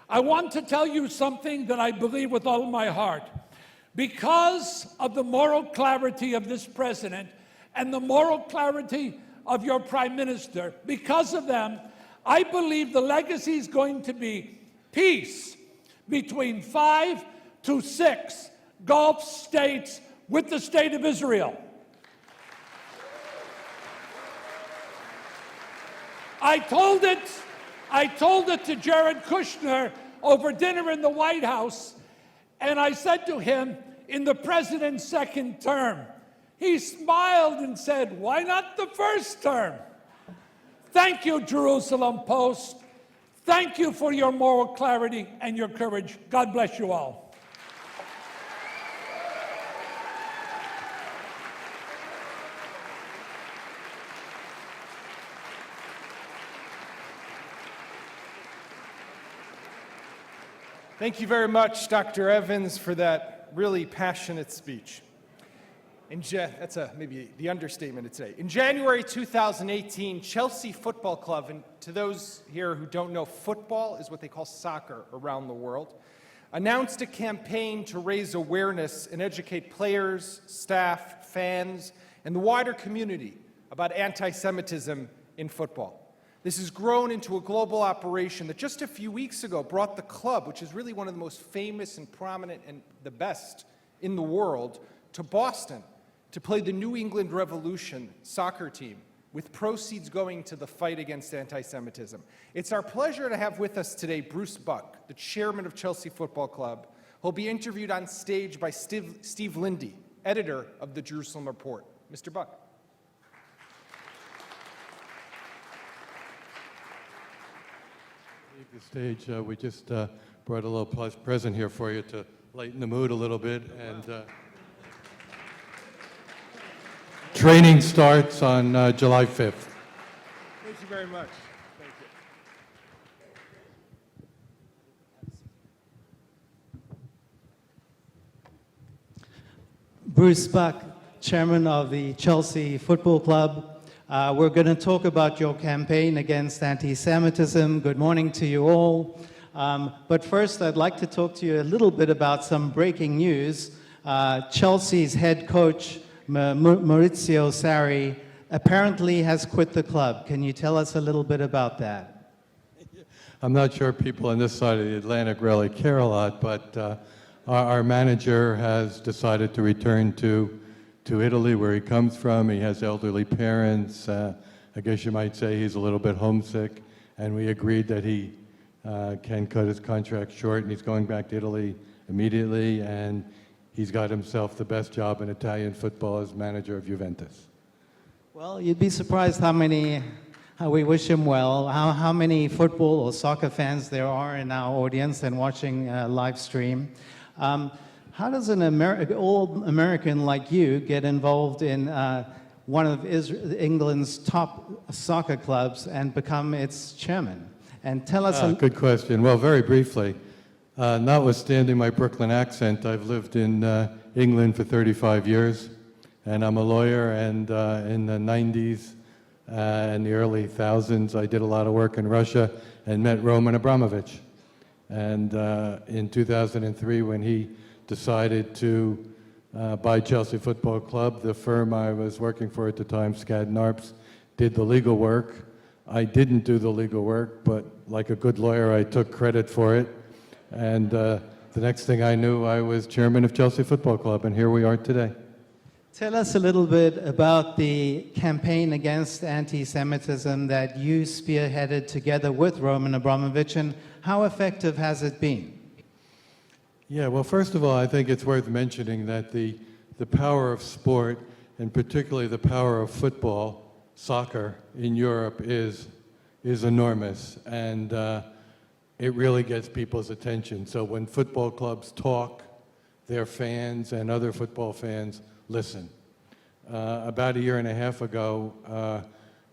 I want to tell you something that I believe with all my heart. Because of the moral clarity of this president and the moral clarity of your Prime Minister. Because of them, I believe the legacy is going to be peace between 5 to 6 Gulf states with the State of Israel. I told it to Jared Kushner over dinner in the White House, and I said to him, in the president's second term, he smiled and said, why not the first term? Thank you, Jerusalem Post. Thank you for your moral clarity and your courage. God bless you all. Thank you very much, Dr. Evans, for that really passionate speech. That's maybe the understatement of today. In January 2018, Chelsea Football Club, and to those here who don't know, football is what they call soccer around the world, announced a campaign to raise awareness and educate players, staff, fans, and the wider community about anti-Semitism in football. This has grown into a global operation that just a few weeks ago brought the club, which is really one of the most famous and prominent and the best in the world, to Boston to play the New England Revolution soccer team, with proceeds going to the fight against anti-Semitism. It's our pleasure to have with us today Bruce Buck, the chairman of Chelsea Football Club, who'll be interviewed on stage by Steve Lindy, editor of the Jerusalem Report. Mr. Buck. The stage, we just brought a little present here for you to lighten the mood a little bit, and training starts on July 5th. Thank you very much. Thank you. Bruce Buck, chairman of the Chelsea Football Club. We're going to talk about your campaign against anti-Semitism. Good morning to you all. But first, I'd like to talk to you a little bit about some breaking news. Chelsea's head coach, Maurizio Sarri, apparently has quit the club. Can you tell us a little bit about that? I'm not sure people on this side of the Atlantic really care a lot, but our manager has decided to return to Italy, where he comes from. He has elderly parents. I guess you might say he's a little bit homesick, and we agreed that he can cut his contract short, and he's going back to Italy immediately, and he's got himself the best job in Italian football as manager of Juventus. Well, you'd be surprised how we wish him well, how many football or soccer fans there are in our audience and watching live stream. How does an old American like you get involved in one of England's top soccer clubs and become its chairman? And tell us... Good question. Well, very briefly, notwithstanding my Brooklyn accent, I've lived in England for 35 years, and I'm a lawyer, and in the 90s and the early thousands, I did a lot of work in Russia and met Roman Abramovich. And in 2003, when he decided to buy Chelsea Football Club, the firm I was working for at the time, Skadden Arps, did the legal work. I didn't do the legal work, but like a good lawyer, I took credit for it. And the next thing I knew, I was chairman of Chelsea Football Club, and here we are today. Tell us a little bit about the campaign against anti-Semitism that you spearheaded together with Roman Abramovich, and how effective has it been? Yeah, well, first of all, I think it's worth mentioning that the power of sport, and particularly the power of football, soccer, in Europe is enormous, and it really gets people's attention. So when football clubs talk, their fans and other football fans listen. About a year and a half ago,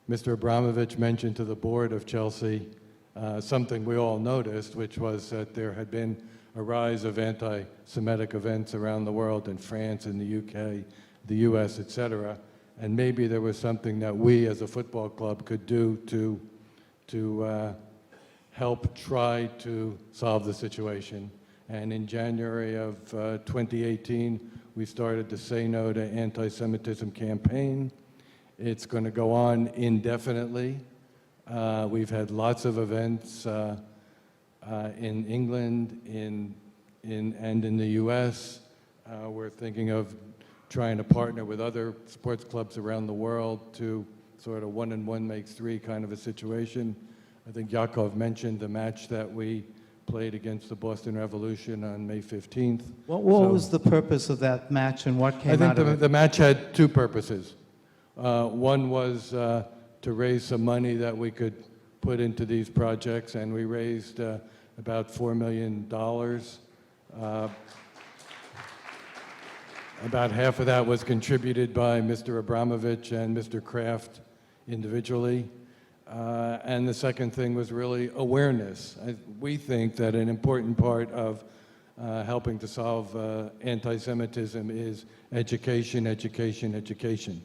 Mr. Abramovich mentioned to the board of Chelsea something we all noticed, which was that there had been a rise of anti-Semitic events around the world, in France, in the UK, the US, etc. And maybe there was something that we as a football club could do to help try to solve the situation. And in January of 2018, we started the Say No to Anti-Semitism campaign. It's going to go on indefinitely. We've had lots of events in England, and in the U.S. We're thinking of trying to partner with other sports clubs around the world to sort of 1 and 1 makes 3 kind of a situation. I think Yaakov mentioned the match that we played against the Boston Revolution on May 15th. What was the purpose of that match and what came out of it? I think the match had 2 purposes. One was to raise some money that we could put into these projects, and we raised about $4 million. About half of that was contributed by Mr. Abramovich and Mr. Kraft individually. And the second thing was really awareness. We think that an important part of helping to solve anti-Semitism is education, education, education.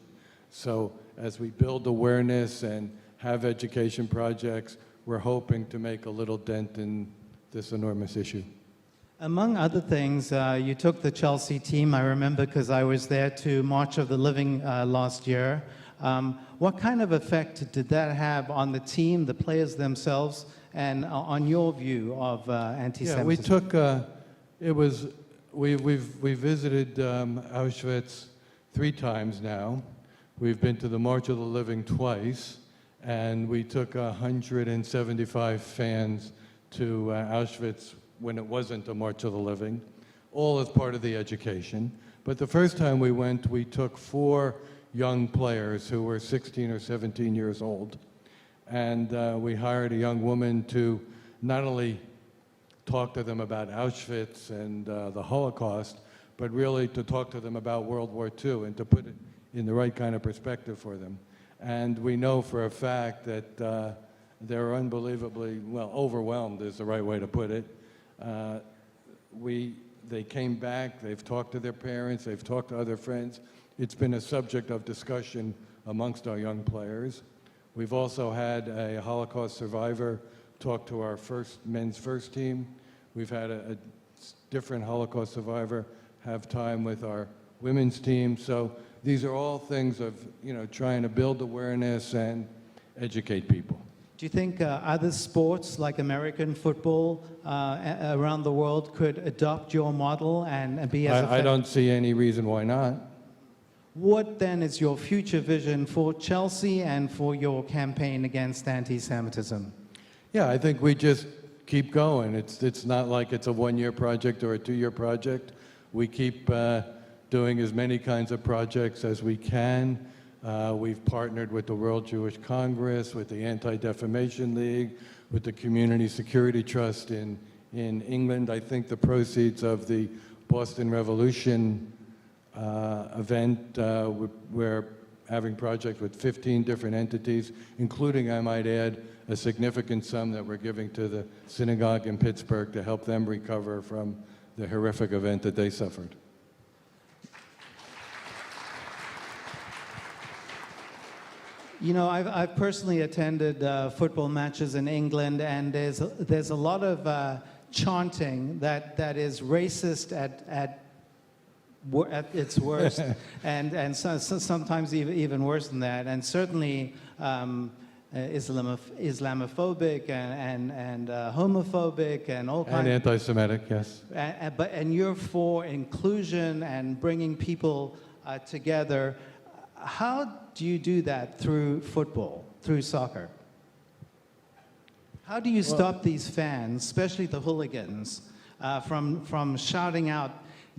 So as we build awareness and have education projects, we're hoping to make a little dent in this enormous issue. Among other things, you took the Chelsea team, I remember because I was there, to March of the Living last year. What kind of effect did that have on the team, the players themselves, and on your view of anti-Semitism? Yeah, we took, we visited Auschwitz 3 times now. We've been to the March of the Living twice, and we took 175 fans to Auschwitz when it wasn't a March of the Living, all as part of the education. But the first time we went, we took 4 young players who were 16 or 17 years old. And we hired a young woman to not only talk to them about Auschwitz and the Holocaust, but really to talk to them about World War II and to put it in the right kind of perspective for them. And we know for a fact that they're unbelievably, well, overwhelmed is the right way to put it. They came back, they've talked to their parents, they've talked to other friends. It's been a subject of discussion amongst our young players. We've also had a Holocaust survivor talk to our men's first team. We've had a different Holocaust survivor have time with our women's team. So these are all things of, trying to build awareness and educate people. Do you think other sports like American football around the world could adopt your model and be as effective? I don't see any reason why not. What then is your future vision for Chelsea and for your campaign against anti-Semitism? Yeah, I think we just keep going. It's not like it's a 1-year project or a 2-year project. We keep doing as many kinds of projects as we can. We've partnered with the World Jewish Congress, with the Anti-Defamation League, with the Community Security Trust in England. I think the proceeds of the Boston Revolution event, we're having projects with 15 different entities, including, I might add, a significant sum that we're giving to the synagogue in Pittsburgh to help them recover from the horrific event that they suffered. I've personally attended football matches in England, and there's a lot of chanting that is racist at its worst, and sometimes even worse than that, and certainly Islamophobic and homophobic and all kinds. And anti-Semitic, yes. And you're for inclusion and bringing people together. How do you do that through football, through soccer? How do you stop these fans, especially the hooligans, from shouting out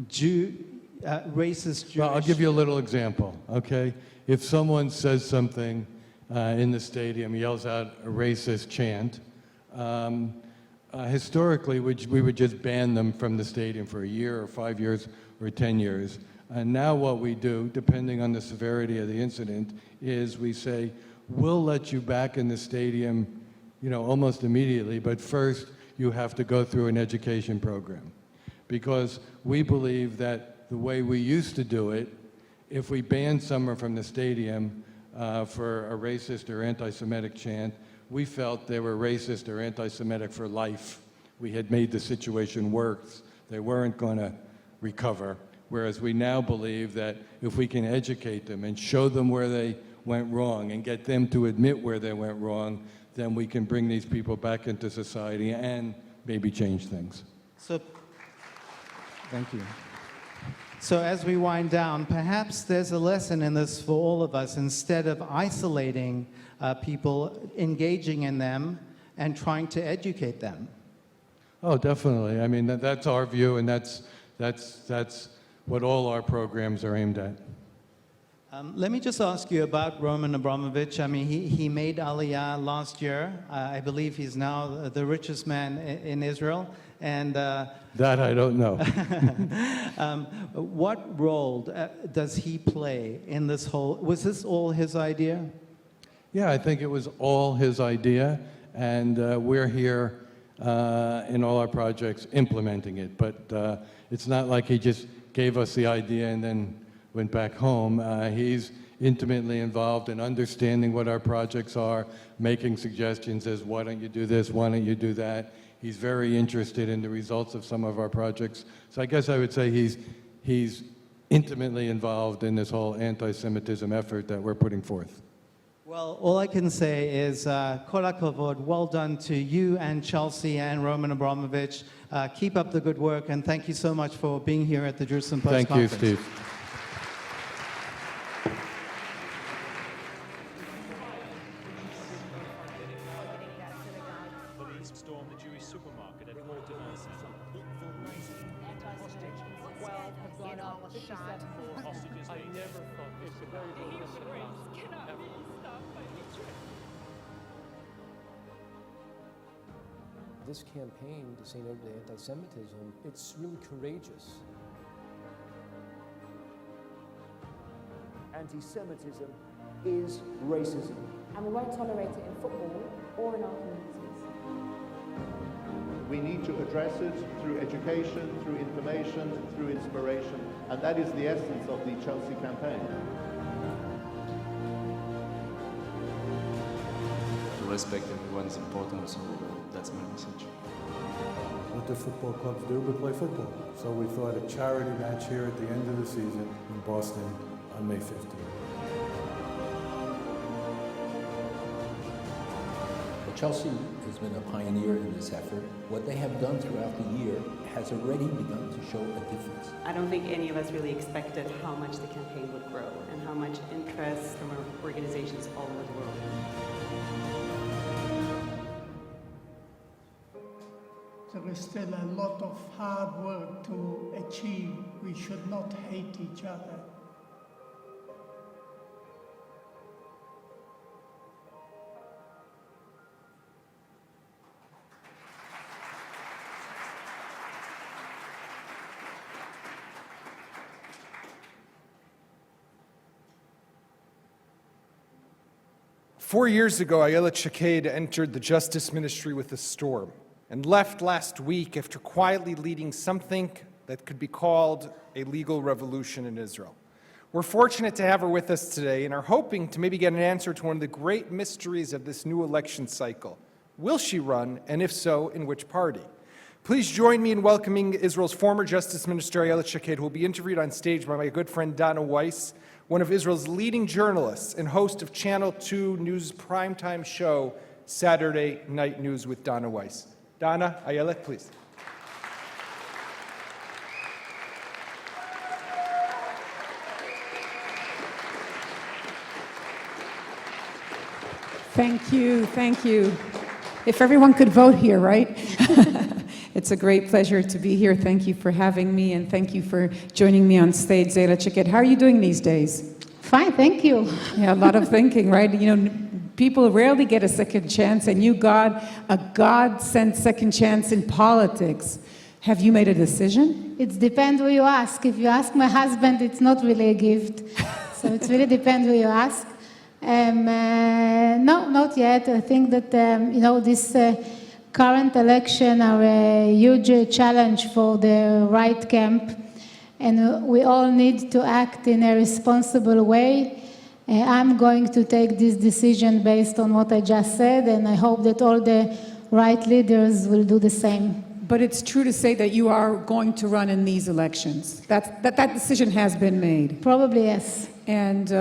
racist Jewish? Well, I'll give you a little example, okay? If someone says something in the stadium, yells out a racist chant, historically we would just ban them from the stadium for a year or 5 years or 10 years. And now what we do, depending on the severity of the incident, is we say, we'll let you back in the stadium, almost immediately, but first you have to go through an education program. Because we believe that the way we used to do it, if we banned someone from the stadium for a racist or anti-Semitic chant, we felt they were racist or anti-Semitic for life. We had made the situation worse. They weren't going to recover. Whereas we now believe that if we can educate them and show them where they went wrong and get them to admit where they went wrong, then we can bring these people back into society and maybe change things. So, Thank you. so as we wind down, perhaps there's a lesson in this for all of us. Instead of isolating people, engaging in them and trying to educate them. Oh, definitely. I mean, that's our view, and that's what all our programs are aimed at. Let me just ask you about Roman Abramovich. I mean, he made Aliyah last year. I believe he's now the richest man in Israel. And that I don't know. what role does he play in this whole? Was this all his idea? Yeah, I think it was all his idea, and we're here in all our projects implementing it. But it's not like he just gave us the idea and then went back home. He's intimately involved in understanding what our projects are, making suggestions as, why don't you do this, why don't you do that. He's very interested in the results of some of our projects. So I guess I would say he's intimately involved in this whole anti-Semitism effort that we're putting forth. Well, all I can say is kol hakavod, well done to you and Chelsea and Roman Abramovich. Keep up the good work, and thank you so much for being here at the Jerusalem Post Conference. Thank you, Steve. Police stormed the Jewish supermarket at Port hostages. I never thought it's a very This campaign to say no to anti-Semitism, it's really courageous. Anti-Semitism is racism. And we won't tolerate it in football or in our communities. We need to address it through education, through information, through inspiration, and that is the essence of the Chelsea campaign. To respect everyone is important, so that's my message. What do football clubs do but play football? So we thought a charity match here at the end of the season in Boston on May 15th. Well, Chelsea has been a pioneer in this effort. What they have done throughout the year has already begun to show a difference. I don't think any of us really expected how much the campaign would grow and how much interest from organizations all over the world. There is still a lot of hard work to achieve. We should not hate each other. Four years ago, Ayelet Shaked entered the Justice Ministry with a storm and left last week after quietly leading something that could be called a legal revolution in Israel. We're fortunate to have her with us today and are hoping to maybe get an answer to one of the great mysteries of this new election cycle. Will she run, and if so, in which party? Please join me in welcoming Israel's former Justice Minister Ayelet Shaked, who will be interviewed on stage by my good friend Dana Weiss, one of Israel's leading journalists and host of Channel 2 News primetime show, Saturday Night News with Dana Weiss. Dana, Ayelet, please. Thank you, thank you. If everyone could vote here, right? It's a great pleasure to be here. Thank you for having me, and thank you for joining me on stage, Ayelet Shaked. How are you doing these days? Fine, thank you. Yeah, a lot of thinking, right? You know, people rarely get a second chance, and you got a God-sent second chance in politics. Have you made a decision? It depends who you ask. If you ask my husband, it's not really a gift. So it really depends who you ask. No, not yet. I think that, this current election are a huge challenge for the right camp, and we all need to act in a responsible way. I'm going to take this decision based on what I just said, and I hope that all the right leaders will do the same. But it's true to say that you are going to run in these elections. That decision has been made. Probably, yes. And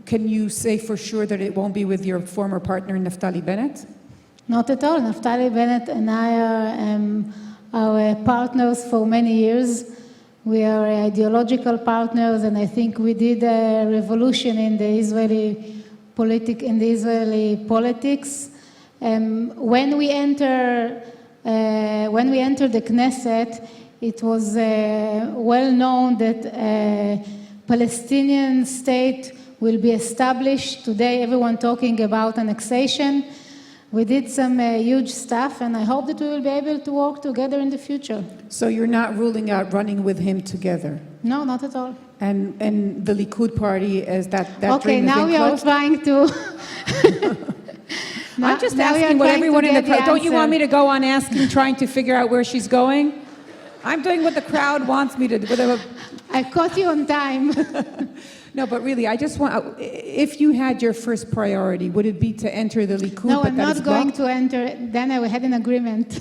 can you say for sure that it won't be with your former partner, Naftali Bennett? Not at all. Naftali Bennett and I are partners for many years. We are ideological partners, and I think we did a revolution in the Israeli politics. When we entered the Knesset, it was well known that a Palestinian state will be established. Today, everyone talking about annexation. We did some huge stuff, and I hope that we will be able to work together in the future. So you're not ruling out running with him together? No, not at all. And the Likud party, is that okay, dream has now been we are closed? trying to... I'm just now we asking are what trying everyone to in the get the crowd... Don't you answer. want me to go on asking, trying to figure out where she's going? I'm doing what the crowd wants me to do. I caught you on time. No, but really, I just want... If you had your first priority, would it be to enter the Likud? No, but I'm that not is going blocked? to enter. Then I had an agreement.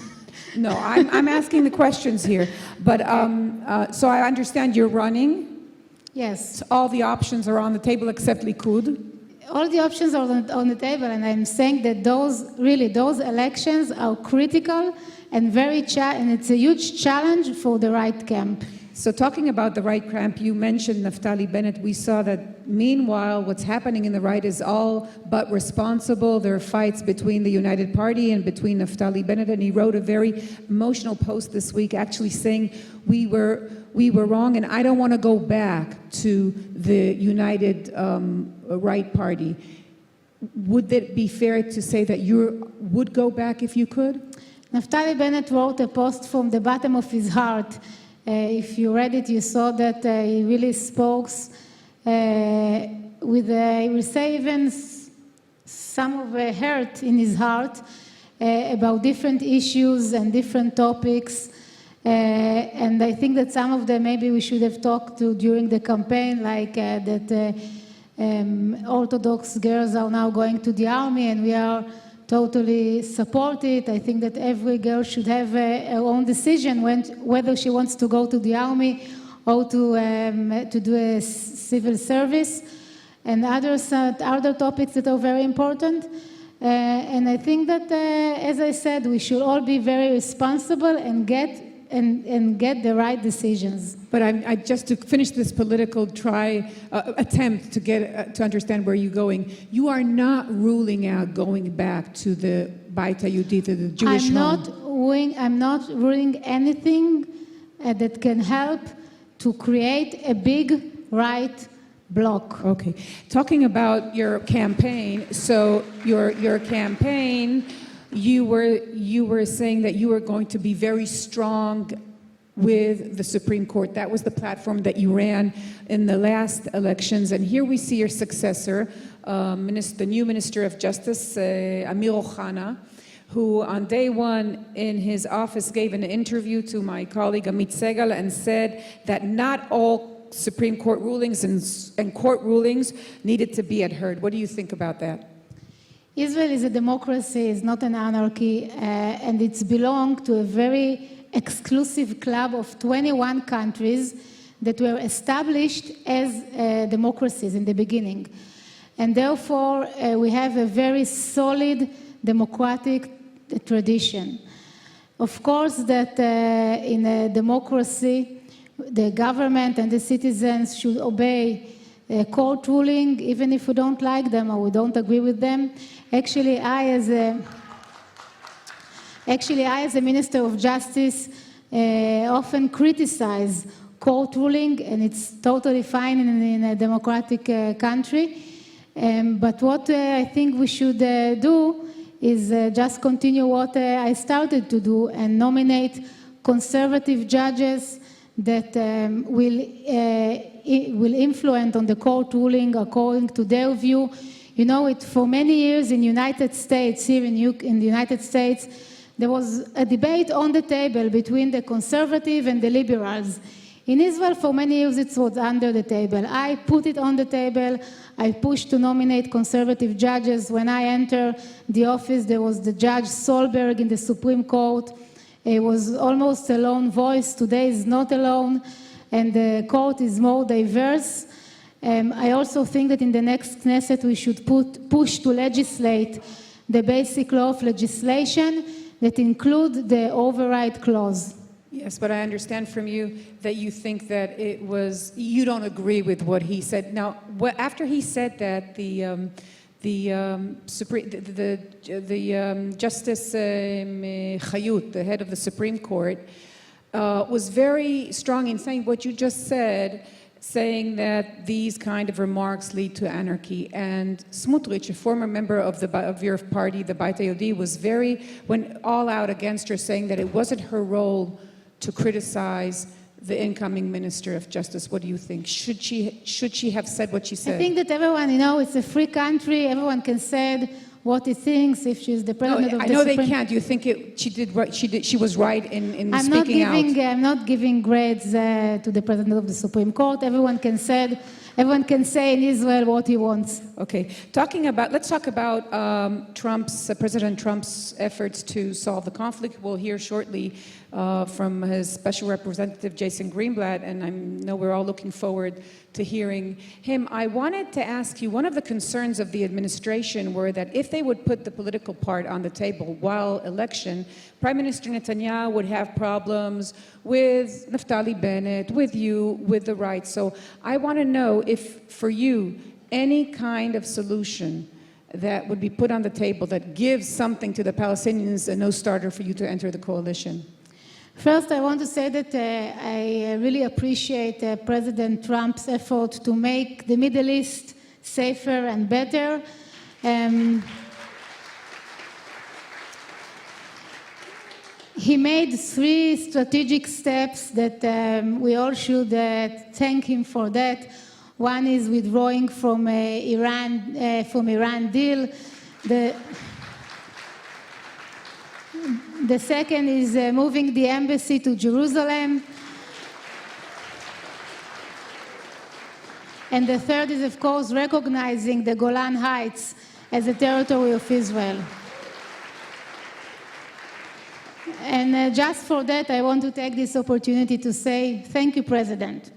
No, I'm asking the questions here. But, so I understand you're running. Yes. All the options are on the table except Likud. All the options are on the table, and I'm saying that those elections are critical and and it's a huge challenge for the right camp. So talking about the right camp, you mentioned Naftali Bennett. We saw that meanwhile, what's happening in the right is all but responsible. There are fights between the United Party and between Naftali Bennett, and he wrote a very emotional post this week actually saying, we were wrong, and I don't want to go back to the United Right Party. Would it be fair to say that you would go back if you could? Naftali Bennett wrote a post from the bottom of his heart. If you read it, you saw that he really spoke with, I will say, even some of the hurt in his heart about different issues and different topics. And I think that some of them maybe we should have talked to during the campaign, like that Orthodox girls are now going to the army, and we are totally support it. I think that every girl should have her own decision whether she wants to go to the army or to do a civil service, and other topics that are very important. And I think that, as I said, we should all be very responsible and get the right decisions. But I just to finish this political attempt to get to understand where you're going. You are not ruling out going back to the Beit HaYehudi, to the Jewish home. I'm not ruling anything that can help to create a big right bloc. Okay. Talking about your campaign, so your campaign, you were saying that you were going to be very strong with the Supreme Court. That was the platform that you ran in the last elections. And here we see your successor, the new Minister of Justice, Amir Ohana, who on day one in his office gave an interview to my colleague Amit Segal and said that not all Supreme Court rulings and court rulings needed to be adhered. What do you think about that? Israel is a democracy, it's not an anarchy, and it's belonged to a very exclusive club of 21 countries that were established as democracies in the beginning. And therefore, we have a very solid democratic tradition. Of course, that in a democracy, the government and the citizens should obey a court ruling, even if we don't like them or we don't agree with them. Actually, I, as a Minister of Justice, often criticize court ruling, and it's totally fine in a democratic country. But what I think we should do is just continue what I started to do and nominate conservative judges that will influence on the court ruling according to their view. You know, for many years in the United States, here in the United States, there was a debate on the table between the conservative and the liberals. In Israel, for many years, it was under the table. I put it on the table. I pushed to nominate conservative judges. When I entered the office, there was the Judge Solberg in the Supreme Court. It was almost a lone voice. Today is not alone, and the court is more diverse. I also think that in the next Knesset we should push to legislate the basic law of legislation that include the override clause. Yes, but I understand from you that you think that you don't agree with what he said. Now, after he said that, Justice Chayut, the head of the Supreme Court, was very strong in saying what you just said, saying that these kind of remarks lead to anarchy. And Smotrich, a former member of your party, the Beit HaYehudi, went all out against her, saying that it wasn't her role to criticize the incoming Minister of Justice. What do you think? Should she have said what she said? I think that everyone, it's a free country. Everyone can say what he thinks if she's the president of the Supreme. I know they can't. You think she did right? She was right in speaking out. I'm not giving grades to the president of the Supreme Court. Everyone can say in Israel what he wants. Okay. Let's talk about President Trump's efforts to solve the conflict. We'll hear shortly from his special representative, Jason Greenblatt, and I know we're all looking forward to hearing him. I wanted to ask you, one of the concerns of the administration were that if they would put the political part on the table while election, Prime Minister Netanyahu would have problems with Naftali Bennett, with you, with the right. So I want to know if, for you, any kind of solution that would be put on the table that gives something to the Palestinians, a no-starter for you to enter the coalition. First, I want to say that I really appreciate President Trump's effort to make the Middle East safer and better. He made 3 strategic steps that we all should thank him for that. One is withdrawing from Iran deal. The second is moving the embassy to Jerusalem. And the third is, of course, recognizing the Golan Heights as a territory of Israel. And just for that, I want to take this opportunity to say thank you, President.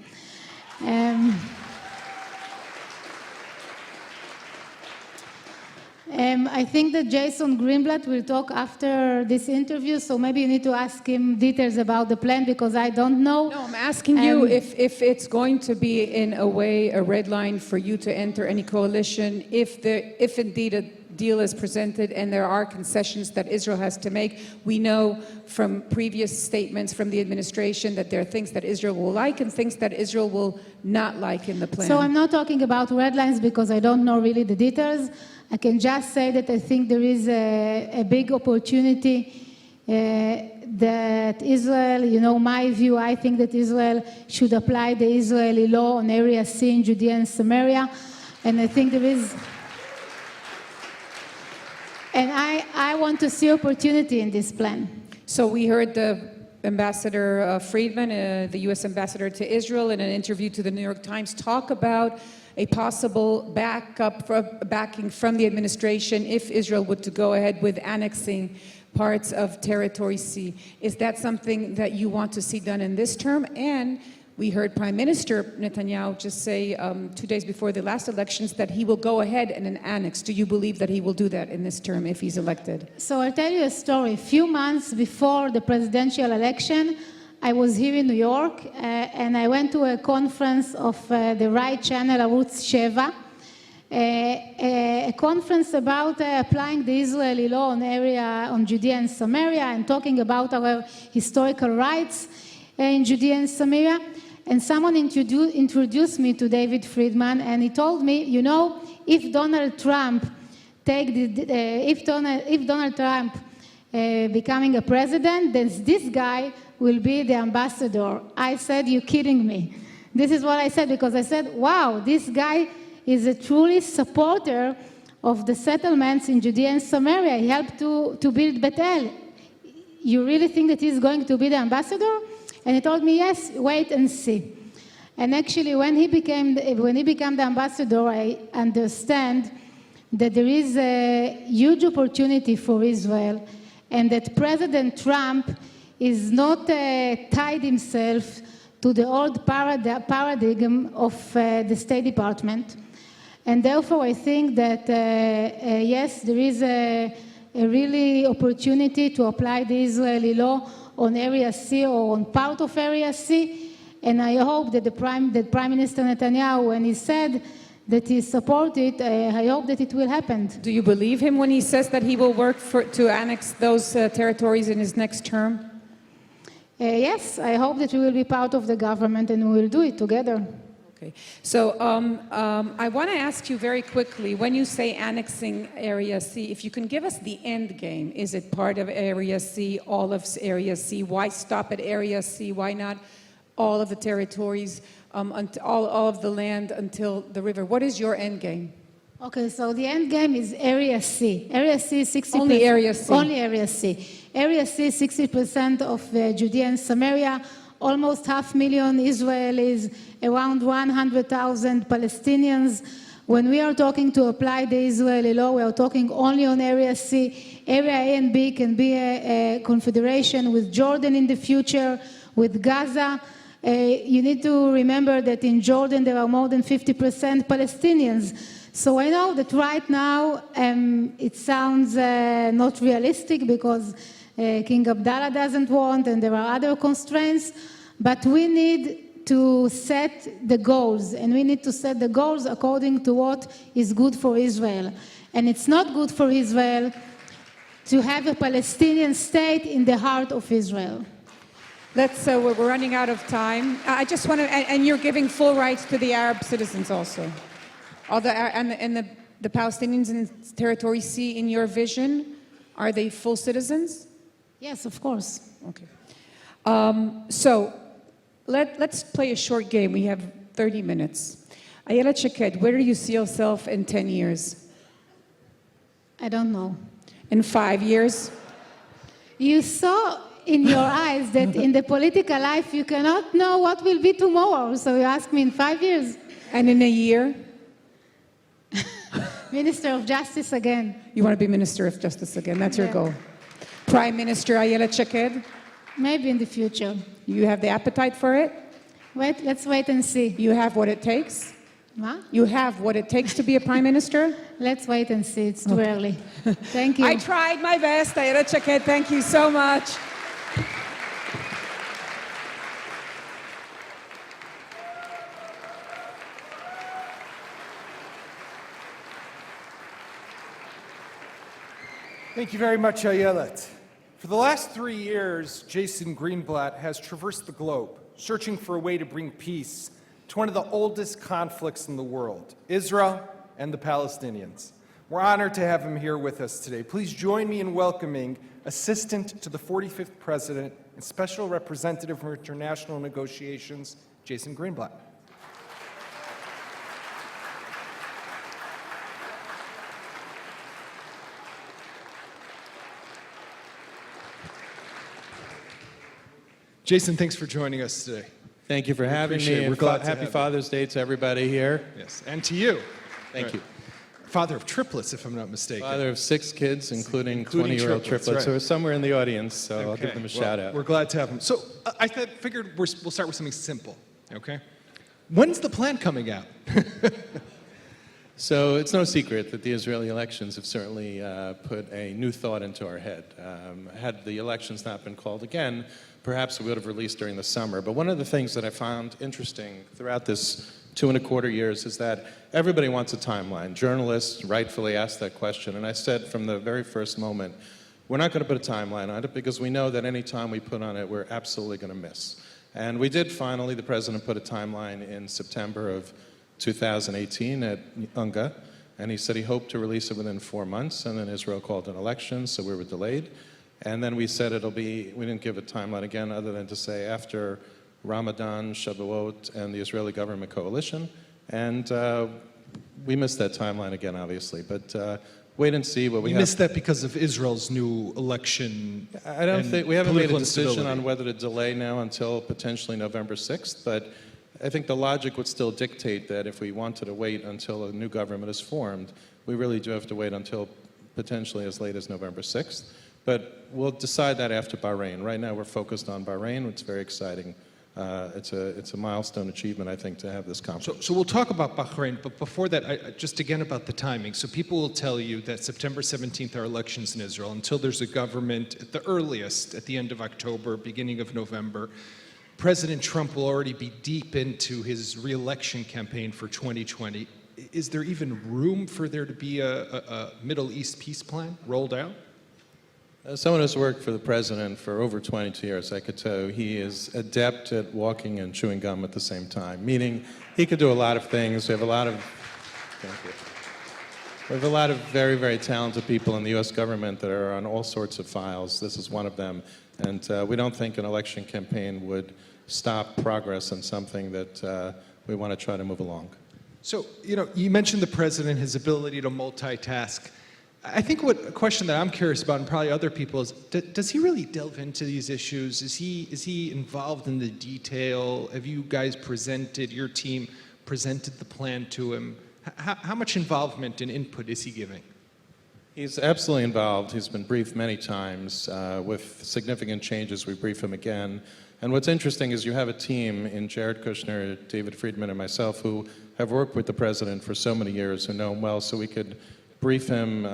I think that Jason Greenblatt will talk after this interview, so maybe you need to ask him details about the plan because I don't know. No, I'm asking you if it's going to be, in a way, a red line for you to enter any coalition, if indeed a deal is presented and there are concessions that Israel has to make. We know from previous statements from the administration that there are things that Israel will like and things that Israel will not like in the plan. So I'm not talking about red lines because I don't know really the details. I can just say that I think there is a big opportunity that Israel, my view, I think that Israel should apply the Israeli law on Area C in Judea and Samaria. And I think there is... And I want to see opportunity in this plan. So we heard the Ambassador Friedman, the U.S. Ambassador to Israel, in an interview to the New York Times, talk about a possible backing from the administration if Israel were to go ahead with annexing parts of Territory C. Is that something that you want to see done in this term? And we heard Prime Minister Netanyahu just say 2 days before the last elections that he will go ahead and annex. Do you believe that he will do that in this term if he's elected? So I'll tell you a story. A few months before the presidential election, I was here in New York and I went to a conference of the right channel, Arutz Sheva, a conference about applying the Israeli law on Judea and Samaria and talking about our historical rights in Judea and Samaria. And someone introduced me to David Friedman, and he told me, if Donald Trump becoming a president, then this guy will be the ambassador. I said, you're kidding me. This is what I said, because I said, wow, this guy is a truly supporter of the settlements in Judea and Samaria. He helped to build Bethel. You really think that he's going to be the ambassador? And he told me, yes, wait and see. And actually, when he became the ambassador, I understand that there is a huge opportunity for Israel, and that President Trump is not tied himself to the old paradigm of the State Department. And therefore, I think that, yes, there is a really opportunity to apply the Israeli law on Area C or on part of Area C. And I hope that Prime Minister Netanyahu, when he said that he supported, I hope that it will happen. Do you believe him when he says that he will work to annex those territories in his next term? Yes, I hope that we will be part of the government and we will do it together. Okay. So I want to ask you very quickly, when you say annexing Area C, if you can give us the end game. Is it part of Area C, all of Area C? Why stop at Area C? Why not all of the territories, all of the land until the river? What is your end game? Okay, so the end game is Area C. Area C is 60%. Only Area C. Only Area C. Area C, 60% of Judea and Samaria, almost 500,000 Israelis, around 100,000 Palestinians. When we are talking to apply the Israeli law, we are talking only on Area C. Area A and B can be a confederation with Jordan in the future, with Gaza. You need to remember that in Jordan there are more than 50% Palestinians. So I know that right now it sounds not realistic because King Abdullah doesn't want and there are other constraints, but we need to set the goals, and we need to set the goals according to what is good for Israel. And it's not good for Israel to have a Palestinian state in the heart of Israel. We're running out of time. I just want to, and you're giving full rights to the Arab citizens also. And the Palestinians in Territory C, in your vision, are they full citizens? Yes, of course. Okay. So let's play a short game. We have 30 minutes. Ayelet Shaked, where do you see yourself in 10 years? I don't know. In 5 years? You saw in your eyes that in the political life you cannot know what will be tomorrow. So you ask me in 5 years. And in a year? Minister of Justice again. You want to be Minister of Justice again. That's your goal. Prime Minister Ayelet Shaked? Maybe in the future. You have the appetite for it? Let's wait and see. You have what it takes? Huh? You have what it takes to be a Prime Minister? Let's wait and see. It's too early. Thank you. I tried my best. Ayelet Shaked, thank you so much. Thank you very much, Ayelet. For the last 3 years, Jason Greenblatt has traversed the globe, searching for a way to bring peace to one of the oldest conflicts in the world, Israel and the Palestinians. We're honored to have him here with us today. Please join me in welcoming Assistant to the 45th President and Special Representative for International Negotiations, Jason Greenblatt. Jason, thanks for joining us today. Thank you for having me. We're glad to Happy Father's Day to everybody here. Yes, and to you. Thank you. Father of triplets, if I'm not mistaken. Father of 6 kids, including 20-year-old triplets, right. who are somewhere in the audience, so I'll give them a shout out. We're glad to have them. So I figured we'll start with something simple, okay? When's the plan coming out? So it's no secret that the Israeli elections have certainly put a new thought into our head. Had the elections not been called again, perhaps we would have released during the summer. But one of the things that I found interesting throughout this 2.25 years is that everybody wants a timeline. Journalists rightfully asked that question, and I said from the very first moment, we're not going to put a timeline on it because we know that any time we put on it, we're absolutely going to miss. And we did finally, the president put a timeline in September of 2018 at UNGA, and he said he hoped to release it within 4 months, and then Israel called an election, so we were delayed. And then we said we didn't give a timeline again other than to say after Ramadan, Shavuot, and the Israeli government coalition. And we missed that timeline again, obviously. But wait and see what we have. You missed that because of Israel's new election. I don't think we haven't made a decision instability on whether to delay now until potentially November 6th. But I think the logic would still dictate that if we wanted to wait until a new government is formed, we really do have to wait until potentially as late as November 6th. But we'll decide that after Bahrain. Right now we're focused on Bahrain. It's very exciting it's a milestone achievement, I think, to have this conference. So we'll talk about Bahrain, but before that, just again about the timing. So people will tell you that September 17th are elections in Israel. Until there's a government, at the earliest, at the end of October, beginning of November, President Trump will already be deep into his re-election campaign for 2020. Is there even room for there to be a Middle East peace plan rolled out? As someone who's worked for the president for over 22 years, I could tell you he is adept at walking and chewing gum at the same time, meaning he could do a lot of things. We have a lot of, very, very talented people in the U.S. government that are on all sorts of files. This is one of them. And we don't think an election campaign would stop progress on something that we want to try to move along. So, you mentioned the president, his ability to multitask. I think a question that I'm curious about, and probably other people, is does he really delve into these issues? Is he involved in the detail? Have you guys your team presented the plan to him? How much involvement and input is he giving? He's absolutely involved. He's been briefed many times. With significant changes, we brief him again. And what's interesting is you have a team in Jared Kushner, David Friedman, and myself who have worked with the president for so many years, who know him well, so we could brief him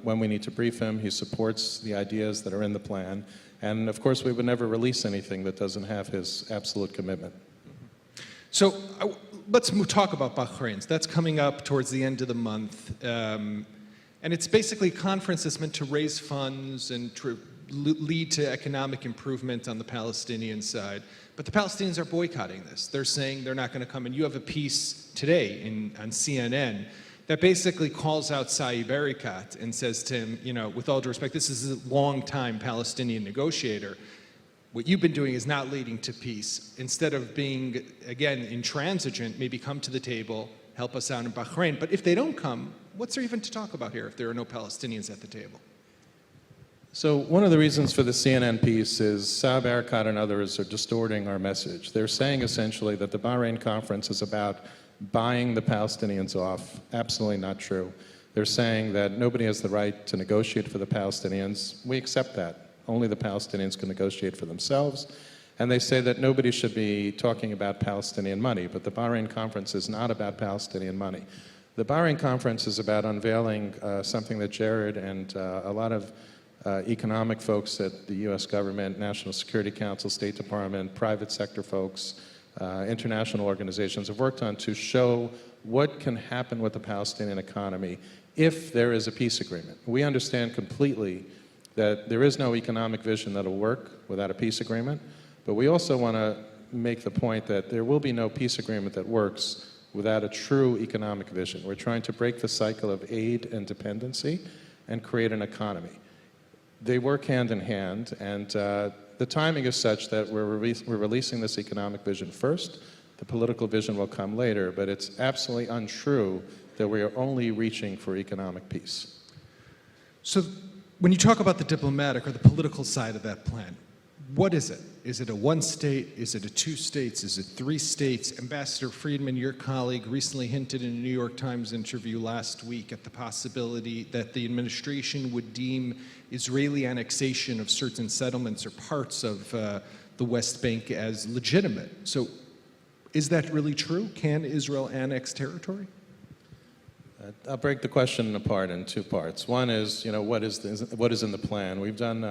when we need to brief him. He supports the ideas that are in the plan. And of course, we would never release anything that doesn't have his absolute commitment. So let's talk about Bahrain. That's coming up towards the end of the month. And it's basically a conference that's meant to raise funds and to lead to economic improvement on the Palestinian side. But the Palestinians are boycotting this. They're saying they're not going to come. And you have a piece today on CNN that basically calls out Saeb Erekat and says to him, with all due respect, this is a long-time Palestinian negotiator. What you've been doing is not leading to peace. Instead of being, again, intransigent, maybe come to the table, help us out in Bahrain. But if they don't come, what's there even to talk about here if there are no Palestinians at the table? So one of the reasons for the CNN piece is Saeb Erekat and others are distorting our message. They're saying essentially that the Bahrain conference is about buying the Palestinians off. Absolutely not true. They're saying that nobody has the right to negotiate for the Palestinians. We accept that. Only the Palestinians can negotiate for themselves. And they say that nobody should be talking about Palestinian money, but the Bahrain conference is not about Palestinian money. The Bahrain conference is about unveiling something that Jared and a lot of economic folks at the U.S. government, National Security Council, State Department, private sector folks, international organizations have worked on to show what can happen with the Palestinian economy if there is a peace agreement. We understand completely that there is no economic vision that'll work without a peace agreement, but we also want to make the point that there will be no peace agreement that works without a true economic vision. We're trying to break the cycle of aid and dependency and create an economy. They work hand in hand, and the timing is such that we're releasing this economic vision first. The political vision will come later, but it's absolutely untrue that we are only reaching for economic peace. So when you talk about the diplomatic or the political side of that plan, what is it? Is it a one state? Is it a two states? Is it three states? Ambassador Friedman, your colleague, recently hinted in a New York Times interview last week at the possibility that the administration would deem Israeli annexation of certain settlements or parts of the West Bank as legitimate. So is that really true? Can Israel annex territory? I'll break the question apart in two parts. One is, what is in the plan? We've done,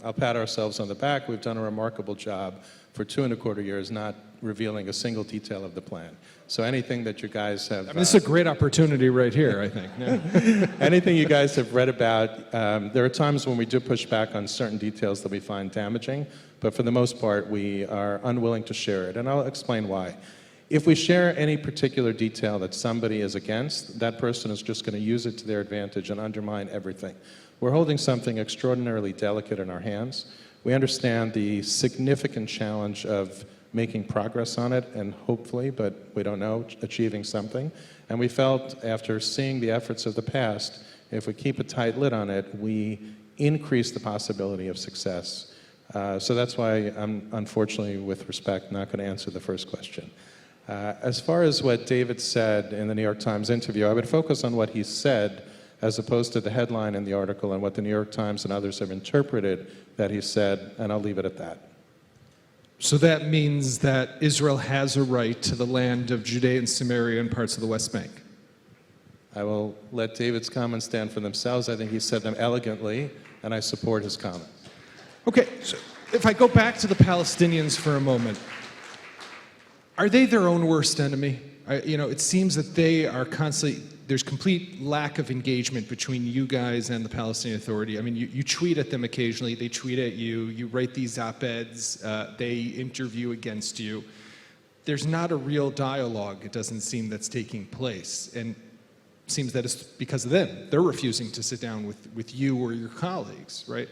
I'll pat ourselves on the back, we've done a remarkable job for 2.25 years not revealing a single detail of the plan. So anything that you guys have... this is a great opportunity right here, I think. Yeah. Anything you guys have read about, there are times when we do push back on certain details that we find damaging, but for the most part, we are unwilling to share it, and I'll explain why. If we share any particular detail that somebody is against, that person is just going to use it to their advantage and undermine everything. We're holding something extraordinarily delicate in our hands. We understand the significant challenge of making progress on it and hopefully, but we don't know, achieving something. And we felt after seeing the efforts of the past, if we keep a tight lid on it, we increase the possibility of success. So that's why I'm, unfortunately, with respect, not going to answer the first question. As far as what David said in the New York Times interview, I would focus on what he said as opposed to the headline in the article and what the New York Times and others have interpreted that he said, and I'll leave it at that. So that means that Israel has a right to the land of Judea and Samaria and parts of the West Bank. I will let David's comments stand for themselves. I think he said them elegantly, and I support his comments. Okay, so if I go back to the Palestinians for a moment, are they their own worst enemy? It seems that they are constantly, there's complete lack of engagement between you guys and the Palestinian Authority. I mean, you tweet at them occasionally, they tweet at you, you write these op-eds, they interview against you. There's not a real dialogue, it doesn't seem, that's taking place. And it seems that it's because of them. They're refusing to sit down with you or your colleagues, right?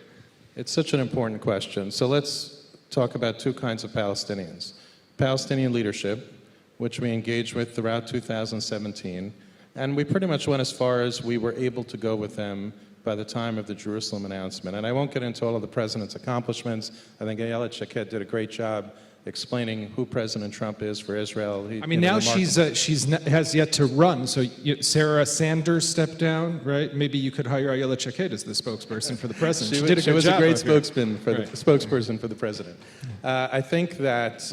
It's such an important question. So let's talk about two kinds of Palestinians. Palestinian leadership, which we engaged with throughout 2017, and we pretty much went as far as we were able to go with them by the time of the Jerusalem announcement. And I won't get into all of the president's accomplishments. I think Ayelet Shaked did a great job explaining who President Trump is for Israel. Now has yet to run. So Sarah Sanders stepped down, right? Maybe you could hire Ayelet Shaked as the spokesperson for the president. She was a great spokesperson for the president. I think that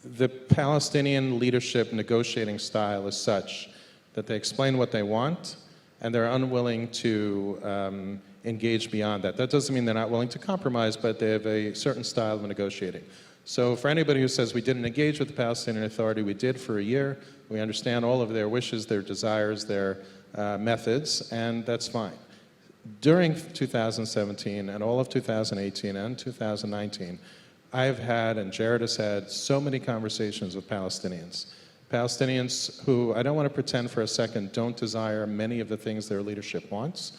the Palestinian leadership negotiating style is such that they explain what they want, and they're unwilling to engage beyond that. That doesn't mean they're not willing to compromise, but they have a certain style of negotiating. So for anybody who says we didn't engage with the Palestinian Authority, we did for a year. We understand all of their wishes, their desires, their methods, and that's fine. During 2017 and all of 2018 and 2019, I've had, and Jared has had, so many conversations with Palestinians. Palestinians who, I don't want to pretend for a second, don't desire many of the things their leadership wants.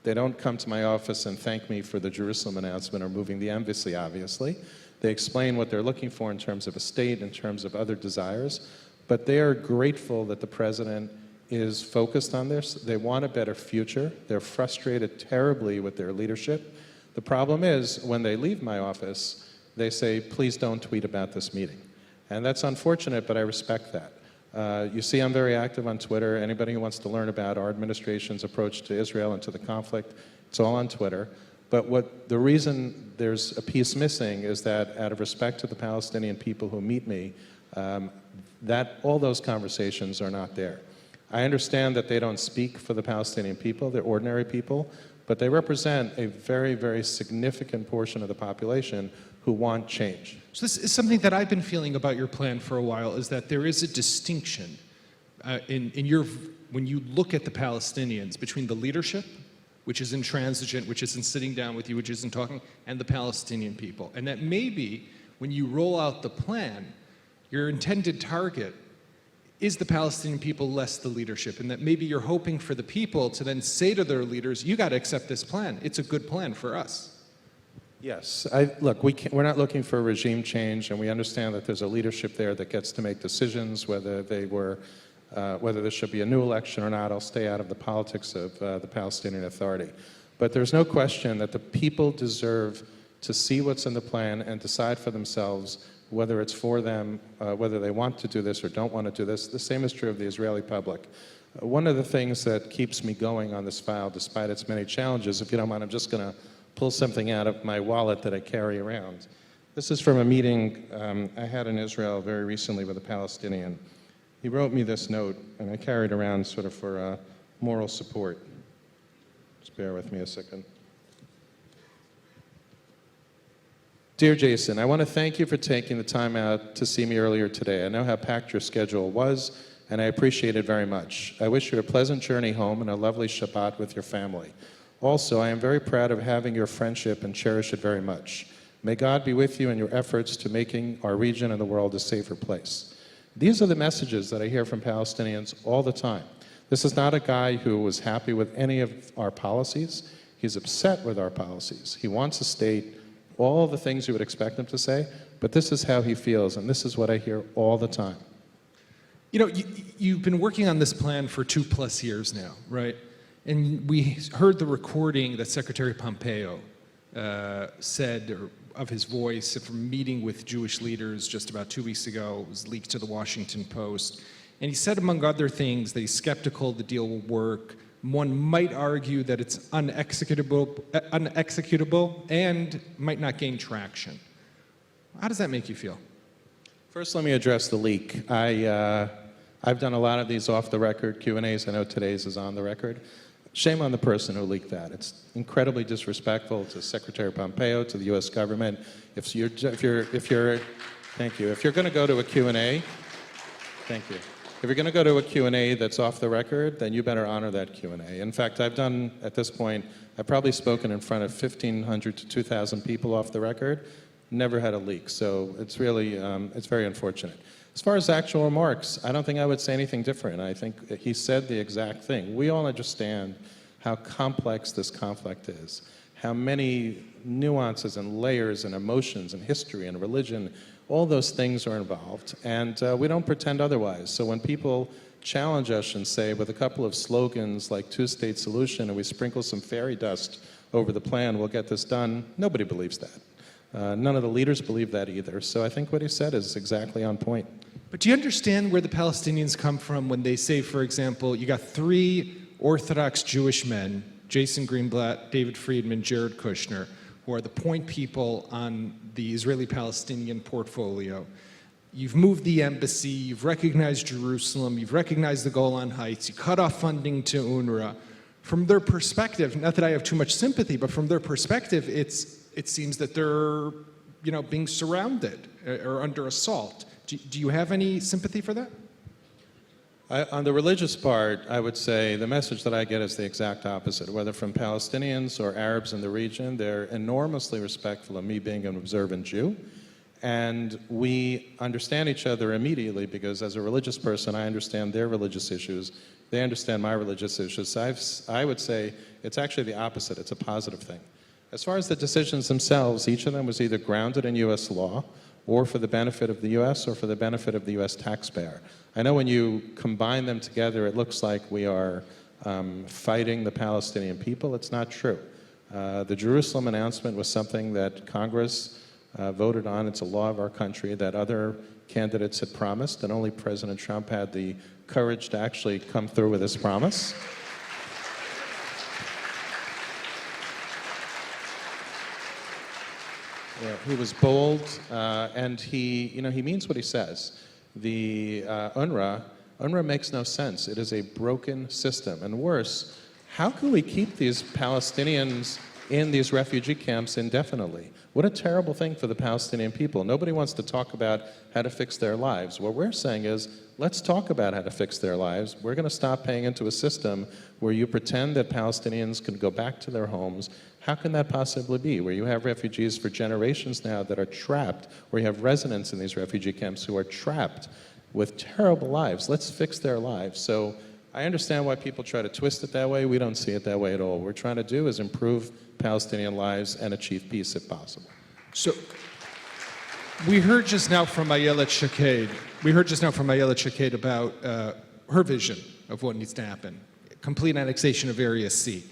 They don't come to my office and thank me for the Jerusalem announcement or moving the embassy, obviously. They explain what they're looking for in terms of a state, in terms of other desires, but they are grateful that the president is focused on this. They want a better future. They're frustrated terribly with their leadership. The problem is, when they leave my office, they say, please don't tweet about this meeting. And that's unfortunate, but I respect that. You see I'm very active on Twitter. Anybody who wants to learn about our administration's approach to Israel and to the conflict, it's all on Twitter. But the reason there's a piece missing is that out of respect to the Palestinian people who meet me, all those conversations are not there. I understand that they don't speak for the Palestinian people, they're ordinary people, but they represent a very, very significant portion of the population who want change. So this is something that I've been feeling about your plan for a while, is that there is a distinction when you look at the Palestinians between the leadership, which is intransigent, which isn't sitting down with you, which isn't talking, and the Palestinian people. And that maybe when you roll out the plan, your intended target is the Palestinian people less the leadership, and that maybe you're hoping for the people to then say to their leaders, you got to accept this plan. It's a good plan for us. Yes, look, we're not looking for a regime change, and we understand that there's a leadership there that gets to make decisions whether there should be a new election or not. I'll stay out of the politics of the Palestinian Authority. But there's no question that the people deserve to see what's in the plan and decide for themselves whether it's for them, whether they want to do this or don't want to do this. The same is true of the Israeli public. One of the things that keeps me going on this file, despite its many challenges, if you don't mind, I'm just going to pull something out of my wallet that I carry around. This is from a meeting I had in Israel very recently with a Palestinian. He wrote me this note, and I carried around sort of for moral support. Just bear with me a second. Dear Jason, I want to thank you for taking the time out to see me earlier today. I know how packed your schedule was, and I appreciate it very much. I wish you a pleasant journey home and a lovely Shabbat with your family. Also, I am very proud of having your friendship and cherish it very much. May God be with you in your efforts to making our region and the world a safer place. These are the messages that I hear from Palestinians all the time. This is not a guy who was happy with any of our policies. He's upset with our policies. He wants to state all the things you would expect him to say, but this is how he feels, and this is what I hear all the time. You know, you've been working on this plan for 2+ years now, right? And we heard the recording that Secretary Pompeo said of his voice from a meeting with Jewish leaders just about 2 weeks ago. It was leaked to the Washington Post. And he said, among other things, that he's skeptical the deal will work. One might argue that it's unexecutable and might not gain traction. How does that make you feel? First, let me address the leak. I've done a lot of these off-the-record Q&As. I know today's is on the record. Shame on the person who leaked that. It's incredibly disrespectful to Secretary Pompeo, to the U.S. government. If you're going to go to a Q&A, thank you. If you're going to go to a Q&A that's off the record, then you better honor that Q&A. In fact, I've done, at this point, I've probably spoken in front of 1,500 to 2,000 people off the record. Never had a leak, so it's really, it's very unfortunate. As far as actual remarks, I don't think I would say anything different. I think he said the exact thing. We all understand how complex this conflict is, how many nuances and layers and emotions and history and religion, all those things are involved, and we don't pretend otherwise. So when people challenge us and say, with a couple of slogans like two-state solution, and we sprinkle some fairy dust over the plan, we'll get this done, nobody believes that. None of the leaders believe that either. So I think what he said is exactly on point. But do you understand where the Palestinians come from when they say, for example, you got 3 Orthodox Jewish men, Jason Greenblatt, David Friedman, Jared Kushner, who are the point people on the Israeli-Palestinian portfolio. You've moved the embassy, you've recognized Jerusalem, you've recognized the Golan Heights, you cut off funding to UNRWA. From their perspective, not that I have too much sympathy, but from their perspective, it seems that they're, being surrounded or under assault. Do you have any sympathy for that? On the religious part, I would say the message that I get is the exact opposite. Whether from Palestinians or Arabs in the region, they're enormously respectful of me being an observant Jew. And we understand each other immediately because as a religious person, I understand their religious issues. They understand my religious issues. So I would say it's actually the opposite. It's a positive thing. As far as the decisions themselves, each of them was either grounded in U.S. law or for the benefit of the U.S. or for the benefit of the U.S. taxpayer. I know when you combine them together, it looks like we are fighting the Palestinian people. It's not true. The Jerusalem announcement was something that Congress voted on. It's a law of our country that other candidates had promised, and only President Trump had the courage to actually come through with his promise. Yeah, he was bold, and he means what he says. The UNRWA makes no sense. It is a broken system, and worse, how can we keep these Palestinians in these refugee camps indefinitely? What a terrible thing for the Palestinian people. Nobody wants to talk about how to fix their lives. What we're saying is, let's talk about how to fix their lives. We're going to stop paying into a system where you pretend that Palestinians can go back to their homes. How can that possibly be? Where you have refugees for generations now that are trapped, where you have residents in these refugee camps who are trapped with terrible lives. Let's fix their lives. So I understand why people try to twist it that way. We don't see it that way at all. What we're trying to do is improve Palestinian lives and achieve peace if possible. So we heard just now from Ayelet Shaked about her vision of what needs to happen. Complete annexation of Area C.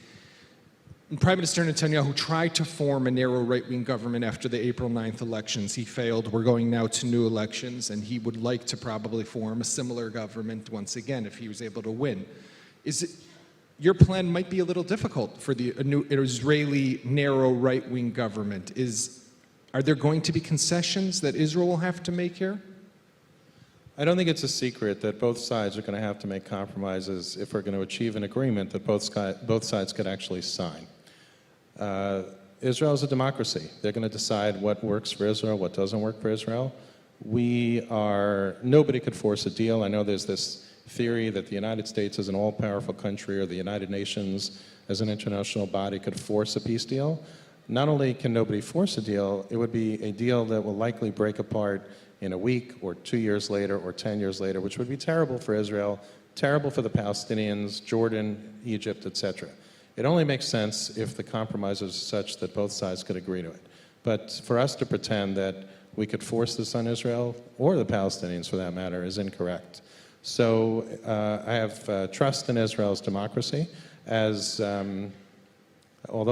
And Prime Minister Netanyahu tried to form a narrow right-wing government after the April 9th elections. He failed. We're going now to new elections, and he would like to probably form a similar government once again if he was able to win. Your plan might be a little difficult for the new Israeli narrow right-wing government. Are there going to be concessions that Israel will have to make here? I don't think it's a secret that both sides are going to have to make compromises if we're going to achieve an agreement that both sides could actually sign. Israel is a democracy. They're going to decide what works for Israel, what doesn't work for Israel. Nobody could force a deal. I know there's this theory that the United States as an all-powerful country or the United Nations as an international body could force a peace deal. Not only can nobody force a deal, it would be a deal that will likely break apart in a week or 2 years later or 10 years later, which would be terrible for Israel, terrible for the Palestinians, Jordan, Egypt, etc. It only makes sense if the compromises are such that both sides could agree to it. But for us to pretend that we could force this on Israel, or the Palestinians for that matter, is incorrect. So I have trust in Israel's democracy, although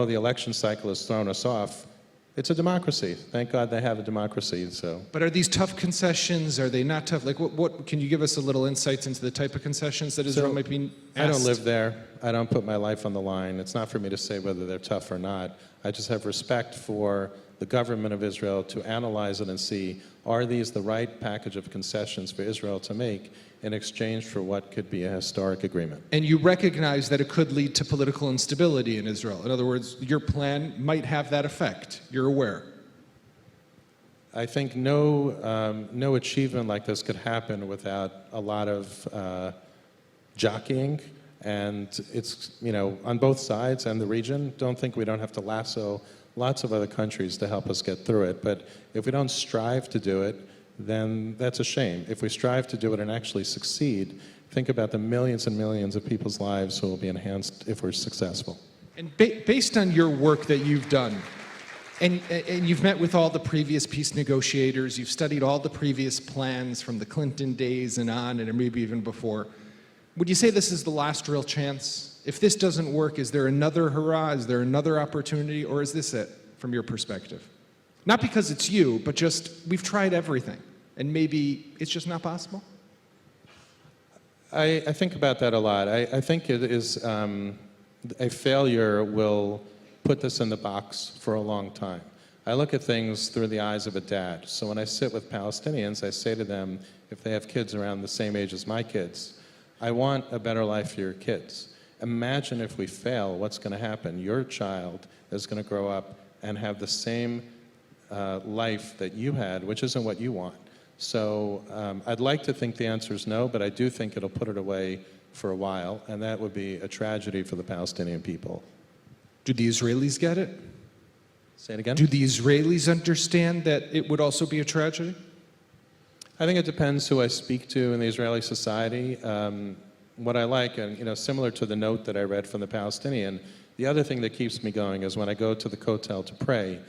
the election cycle has thrown us off, it's a democracy. Thank God they have a democracy. So. But are these tough concessions? Are they not tough? Like, what can you give us a little insights into the type of concessions that Israel might be asked? I don't live there. I don't put my life on the line. It's not for me to say whether they're tough or not. I just have respect for the government of Israel to analyze it and see, are these the right package of concessions for Israel to make in exchange for what could be a historic agreement? And you recognize that it could lead to political instability in Israel. In other words, your plan might have that effect. You're aware. I think no achievement like this could happen without a lot of jockeying, and it's, on both sides and the region. We don't have to lasso lots of other countries to help us get through it, but if we don't strive to do it, then that's a shame. If we strive to do it and actually succeed, think about the millions and millions of people's lives who will be enhanced if we're successful. And based on your work that you've done, and you've met with all the previous peace negotiators, you've studied all the previous plans from the Clinton days and on, and maybe even before, would you say this is the last real chance? If this doesn't work, is there another hurrah? Is there another opportunity? Or is this it, from your perspective? Not because it's you, but just we've tried everything, and maybe it's just not possible? I think about that a lot. I think it is a failure will put this in the box for a long time. I look at things through the eyes of a dad. So when I sit with Palestinians, I say to them, if they have kids around the same age as my kids, I want a better life for your kids. Imagine if we fail, what's going to happen? Your child is going to grow up and have the same life that you had, which isn't what you want. So I'd like to think the answer is no, but I do think it'll put it away for a while, and that would be a tragedy for the Palestinian people. Do the Israelis get it? Say it again? Do the Israelis understand that it would also be a tragedy? I think it depends who I speak to in the Israeli society. What I like, and similar to the note that I read from the Palestinian, the other thing that keeps me going is when I go to the Kotel to pray,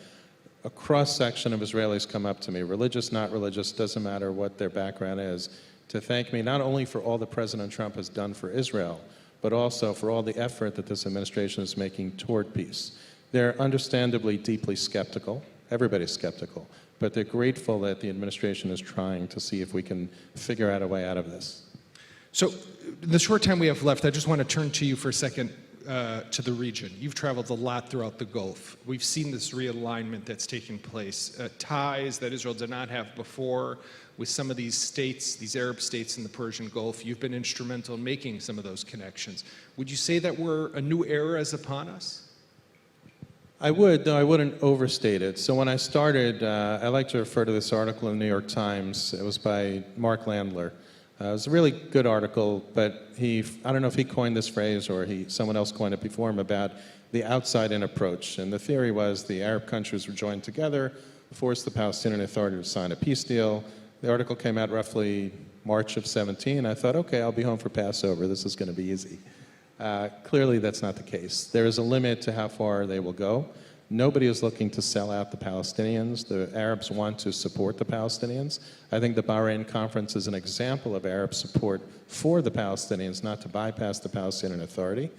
a cross-section of Israelis come up to me, religious, not religious, doesn't matter what their background is, to thank me not only for all that President Trump has done for Israel, but also for all the effort that this administration is making toward peace. They're understandably deeply skeptical. Everybody's skeptical. But they're grateful that the administration is trying to see if we can figure out a way out of this. So, in the short time we have left, I just want to turn to you for a second to the region. You've traveled a lot throughout the Gulf. We've seen this realignment that's taking place, ties that Israel did not have before with some of these states, these Arab states in the Persian Gulf. You've been instrumental in making some of those connections. Would you say that a new era is upon us? I would, though I wouldn't overstate it. So when I started, I like to refer to this article in the New York Times. It was by Mark Landler. It was a really good article, but I don't know if he coined this phrase or someone else coined it before him, about the outside-in approach. And the theory was the Arab countries were joined together, forced the Palestinian Authority to sign a peace deal. The article came out roughly March of 17. I thought, okay, I'll be home for Passover. This is going to be easy. Clearly, that's not the case. There is a limit to how far they will go. Nobody is looking to sell out the Palestinians. The Arabs want to support the Palestinians. I think the Bahrain conference is an example of Arab support for the Palestinians, not to bypass the Palestinian Authority.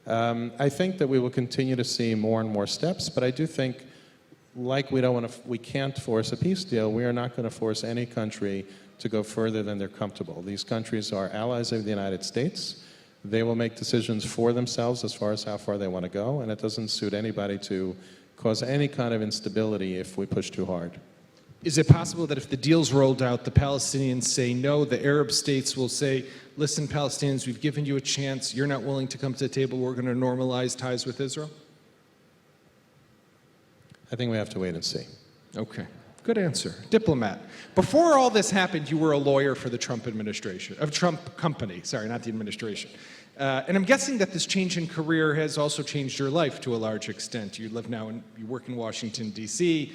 I think that we will continue to see more and more steps, but I do think, like we can't force a peace deal, we are not going to force any country to go further than they're comfortable. These countries are allies of the United States. They will make decisions for themselves as far as how far they want to go, and it doesn't suit anybody to cause any kind of instability if we push too hard. Is it possible that if the deal's rolled out, the Palestinians say no, the Arab states will say, listen, Palestinians, we've given you a chance, you're not willing to come to the table, we're going to normalize ties with Israel? I think we have to wait and see. Okay. Good answer. Diplomat. Before all this happened, you were a lawyer for the Trump administration, of Trump company, sorry, not the administration. And I'm guessing that this change in career has also changed your life to a large extent. You work in Washington, D.C.,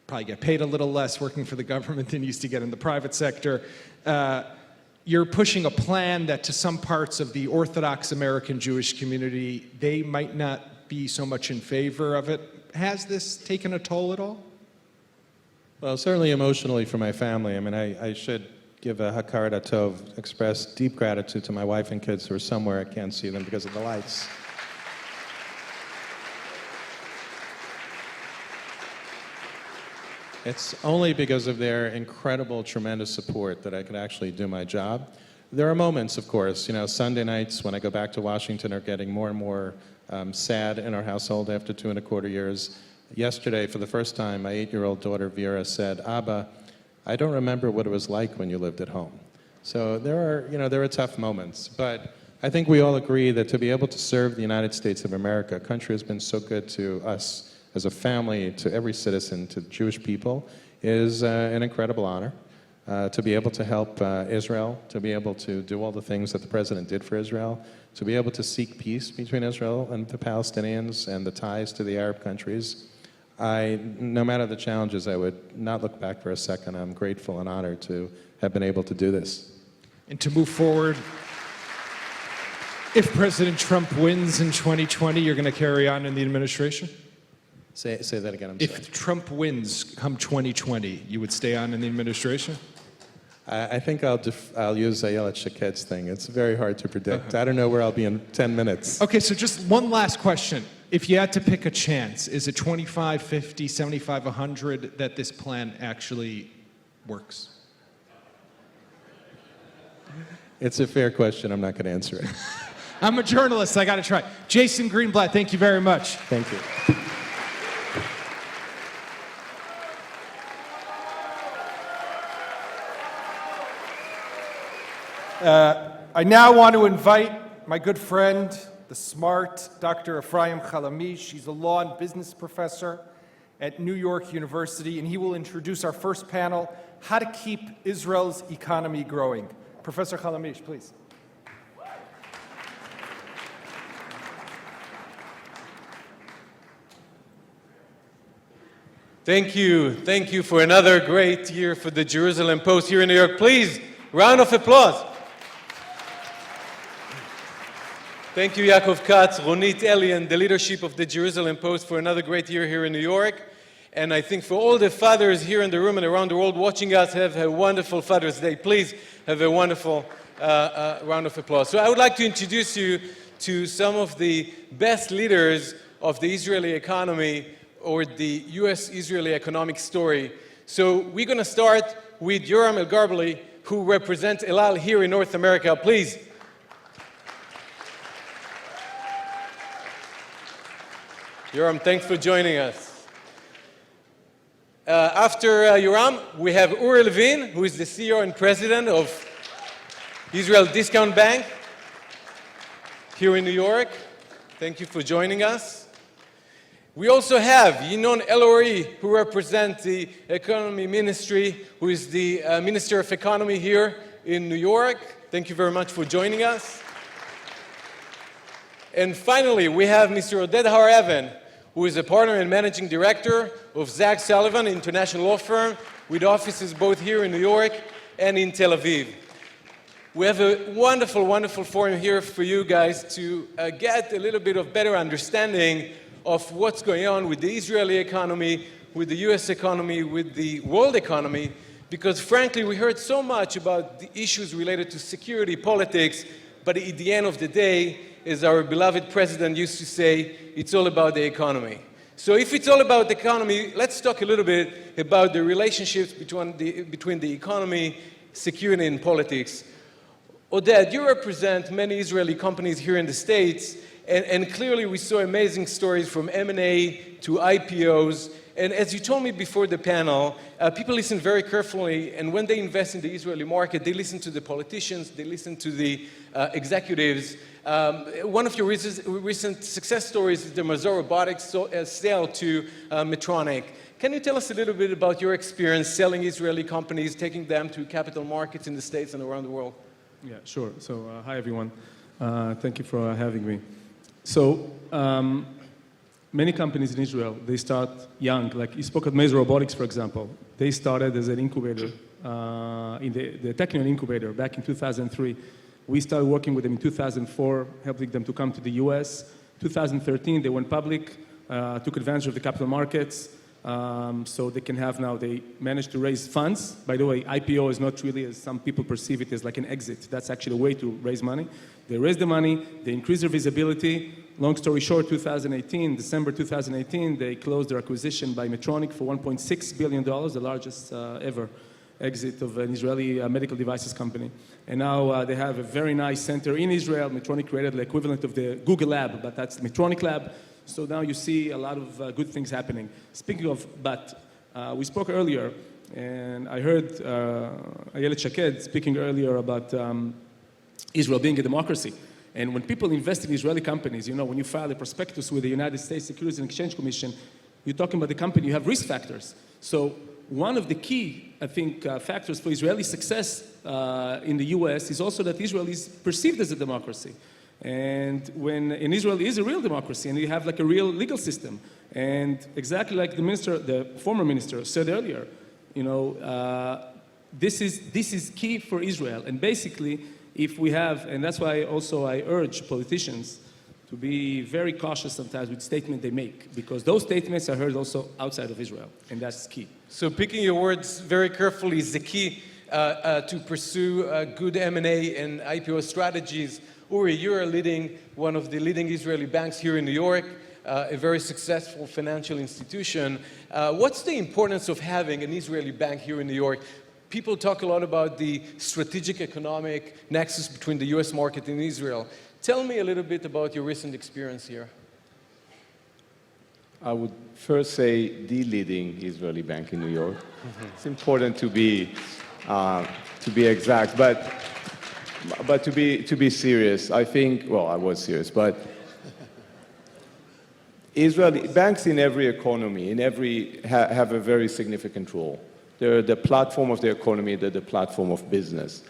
probably get paid a little less working for the government than you used to get in the private sector. You're pushing a plan that to some parts of the Orthodox American Jewish community, they might not be so much in favor of it. Has this taken a toll at all? Well, certainly emotionally for my family. I mean, I should give a hakarat hatov, express deep gratitude to my wife and kids who are somewhere. I can't see them because of the lights. It's only because of their incredible, tremendous support that I can actually do my job. There are moments, of course, Sunday nights when I go back to Washington are getting more and more sad in our household after 2.25 years. Yesterday, for the first time, my 8-year-old daughter Vera said, "Abba, I don't remember what it was like when you lived at home." So there are tough moments, but I think we all agree that to be able to serve the United States of America, a country has been so good to us as a family, to every citizen, to the Jewish people, is an incredible honor. To be able to help Israel, to be able to do all the things that the president did for Israel, to be able to seek peace between Israel and the Palestinians and the ties to the Arab countries. No matter the challenges, I would not look back for a second. I'm grateful and honored to have been able to do this. And to move forward, if President Trump wins in 2020, you're going to carry on in the administration? Say that again, I'm sorry. If Trump wins come 2020, you would stay on in the administration? I think I'll use Ayelet Shaked's thing. It's very hard to predict. I don't know where I'll be in 10 minutes. Okay, so just one last question. If you had to pick a chance, is it 25, 50, 75, 100 that this plan actually works? It's a fair question. I'm not going to answer it. I'm a journalist. I got to try. Jason Greenblatt, thank you very much. Thank you. I now want to invite my good friend, the smart Dr. Ephraim Chalamish. He's a law and business professor at New York University, and he will introduce our first panel, How to Keep Israel's Economy Growing. Professor Chalamish, please. Thank you. Thank you for another great year for the Jerusalem Post here in New York. Please, round of applause. Thank you, Yaakov Katz, Ronit Eli, and the leadership of the Jerusalem Post for another great year here in New York. And I think for all the fathers here in the room and around the world watching us, have a wonderful Father's Day. Please have a wonderful round of applause. So I would like to introduce you to some of the best leaders of the Israeli economy or the U.S.-Israeli economic story. So we're going to start with Yoram El-Garbali, who represents El Al here in North America. Please. Yoram, thanks for joining us. After Yoram, we have Uri Levin, who is the CEO and president of Israel Discount Bank here in New York. Thank you for joining us. We also have Yinon Elori, who represents the Economy Ministry, who is the Minister of Economy here in New York. Thank you very much for joining us. And finally, we have Mr. Oded Har-Evan, who is a partner and managing director of Zach Sullivan International Law Firm, with offices both here in New York and in Tel Aviv. We have a wonderful, wonderful forum here for you guys to get a little bit of better understanding of what's going on with the Israeli economy, with the US economy, with the world economy, because frankly, we heard so much about the issues related to security, politics, but at the end of the day, as our beloved president used to say, it's all about the economy. So if it's all about the economy, let's talk a little bit about the relationships between the economy, security, and politics. Oded, you represent many Israeli companies here in the States, and clearly we saw amazing stories from M&A to IPOs. And as you told me before the panel, people listen very carefully, and when they invest in the Israeli market, they listen to the politicians, they listen to the executives. One of your recent success stories is the Mazor Robotics sale to Medtronic. Can you tell us a little bit about your experience selling Israeli companies, taking them to capital markets in the States and around the world? Yeah, sure. So, hi, everyone. Thank you for having me. So, many companies in Israel, they start young. Like you spoke of Mazor Robotics, for example. They started as an incubator, in the Technion incubator back in 2003. We started working with them in 2004, helping them to come to the US. 2013, they went public, took advantage of the capital markets, so they can have now, they managed to raise funds. By the way, IPO is not really as some people perceive it as like an exit. That's actually a way to raise money. They raised the money, they increased their visibility. Long story short, December 2018, they closed their acquisition by Medtronic for $1.6 billion, the largest ever exit of an Israeli medical devices company. And now they have a very nice center in Israel. Medtronic created the equivalent of the Google Lab, but that's the Medtronic Lab. So now you see a lot of good things happening. Speaking of but, we spoke earlier, and I heard Ayelet Shaked speaking earlier about Israel being a democracy. And when people invest in Israeli companies, you know, when you file a prospectus with the United States Securities and Exchange Commission, you're talking about the company, you have risk factors. So one of the key, I think, factors for Israeli success in the US is also that Israel is perceived as a democracy. And when in Israel is a real democracy, and you have like a real legal system. And exactly like the former minister said earlier, you know, this is key for Israel. And basically, if we have, and that's why also I urge politicians to be very cautious sometimes with statements they make, because those statements are heard also outside of Israel, and that's key. So picking your words very carefully is the key to pursue good M&A and IPO strategies. Uri, you're leading one of the leading Israeli banks here in New York, a very successful financial institution. What's the importance of having an Israeli bank here in New York? People talk a lot about the strategic economic nexus between the US market and Israel. Tell me a little bit about your recent experience here. I would first say the leading Israeli bank in New York. It's important to be exact, but to be serious, I think, well, I was serious, but Israeli banks in every economy, have a very significant role. They're the platform of the economy, they're the platform of business.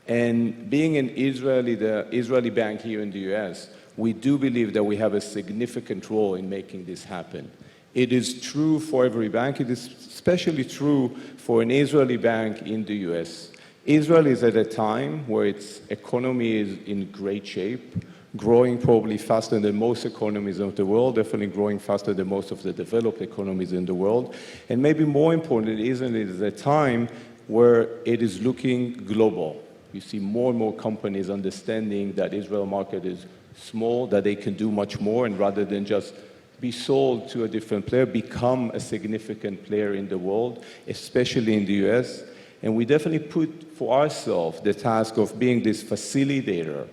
And being the Israeli bank here in the US, we do believe that we have a significant role in making this happen. It is true for every bank, it is especially true for an Israeli bank in the US. Israel is at a time where its economy is in great shape, growing probably faster than most economies of the world, definitely growing faster than most of the developed economies in the world. And maybe more importantly, Israel is a time where it is looking global. You see more and more companies understanding that Israel market is small, that they can do much more, and rather than just be sold to a different player, become a significant player in the world, especially in the US. And we definitely put for ourselves the task of being this facilitator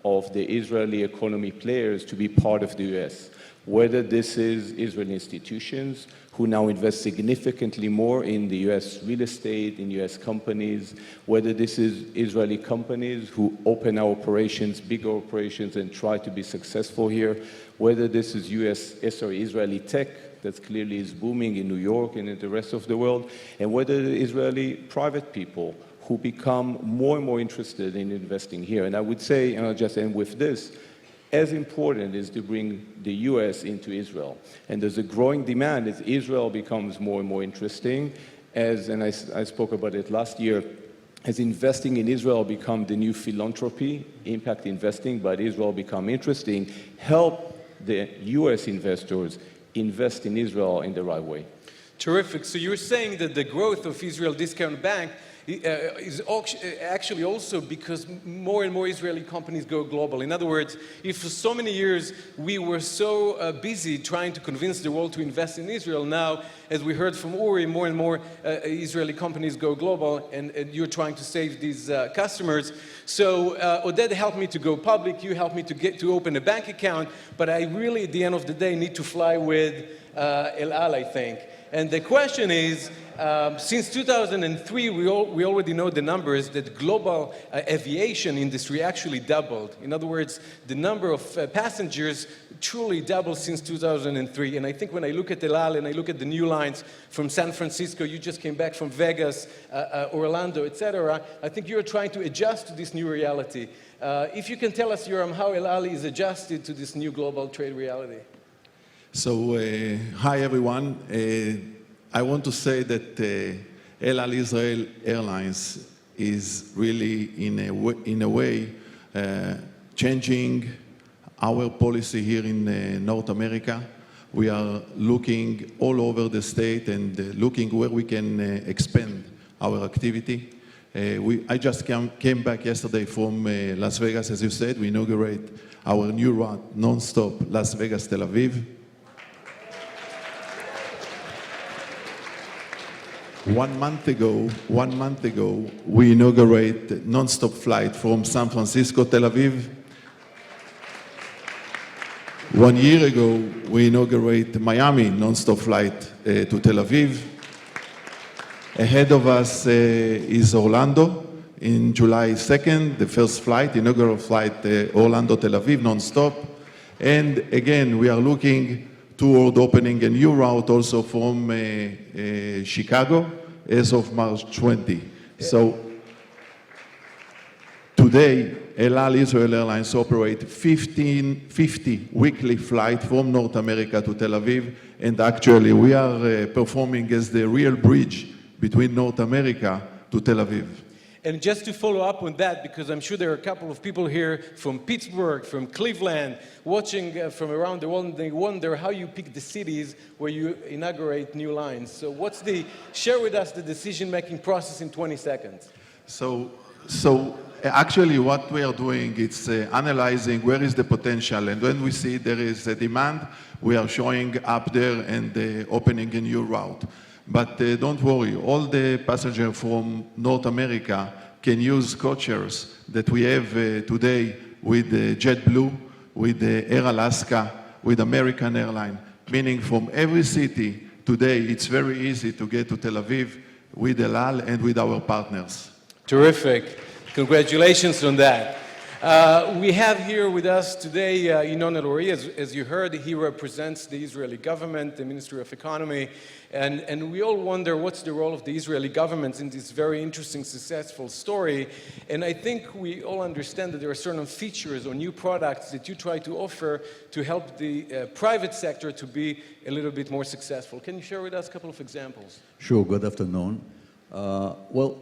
of the Israeli economy players to be part of the US. Whether this is Israeli institutions who now invest significantly more in the US real estate, in US companies, whether this is Israeli companies who open our operations, bigger operations, and try to be successful here, whether this is Israeli tech that clearly is booming in New York and in the rest of the world, and whether the Israeli private people who become more and more interested in investing here. And I would say, and I'll just end with this, as important is to bring the US into Israel. And there's a growing demand as Israel becomes more and more interesting, and I spoke about it last year, as investing in Israel become the new philanthropy, impact investing, but Israel become interesting, help the US investors invest in Israel in the right way. Terrific. So you're saying that the growth of Israel Discount Bank is actually also because more and more Israeli companies go global. In other words, if for so many years we were so busy trying to convince the world to invest in Israel, now, as we heard from Uri, more and more Israeli companies go global, and you're trying to save these customers. So Oded helped me to go public, you helped me to open a bank account, but I really, at the end of the day, need to fly with El Al, I think. And the question is, since 2003, we already know the numbers that global aviation industry actually doubled. In other words, the number of passengers truly doubled since 2003. And I think when I look at El Al and I look at the new lines from San Francisco, you just came back from Vegas, Orlando, etc., I think you're trying to adjust to this new reality. If you can tell us, Yoram, how El Al is adjusted to this new global trade reality. So, hi everyone. I want to say that El Al Israel Airlines is really, in a way, changing our policy here in North America. We are looking all over the state and looking where we can expand our activity. I just came back yesterday from Las Vegas, as you said. We inaugurate our new route, non-stop Las Vegas-Tel Aviv. 1 month ago, we inaugurated non-stop flight from San Francisco, Tel Aviv. 1 year ago, we inaugurated Miami non-stop flight to Tel Aviv. Ahead of us is Orlando in July 2nd, the first flight, inaugural flight, Orlando-Tel Aviv non-stop. And again, we are looking toward opening a new route also from Chicago as of March 20. So today, El Al Israel Airlines operate 50 weekly flights from North America to Tel Aviv, and actually we are performing as the real bridge between North America to Tel Aviv. And just to follow up on that, because I'm sure there are a couple of people here from Pittsburgh, from Cleveland, watching from around the world, and they wonder how you pick the cities where you inaugurate new lines. So share with us the decision-making process in 20 seconds. So actually what we are doing is analyzing where is the potential, and when we see there is a demand, we are showing up there and opening a new route. But don't worry, all the passengers from North America can use codeshares that we have today with JetBlue, with Air Alaska, with American Airlines, meaning from every city today it's very easy to get to Tel Aviv with El Al and with our partners. Terrific. Congratulations on that. We have here with us today Ynnon Elori. As you heard, he represents the Israeli government, the Ministry of Economy, and we all wonder what's the role of the Israeli government in this very interesting, successful story. And I think we all understand that there are certain features or new products that you try to offer to help the private sector to be a little bit more successful. Can you share with us a couple of examples? Sure, good afternoon. Well,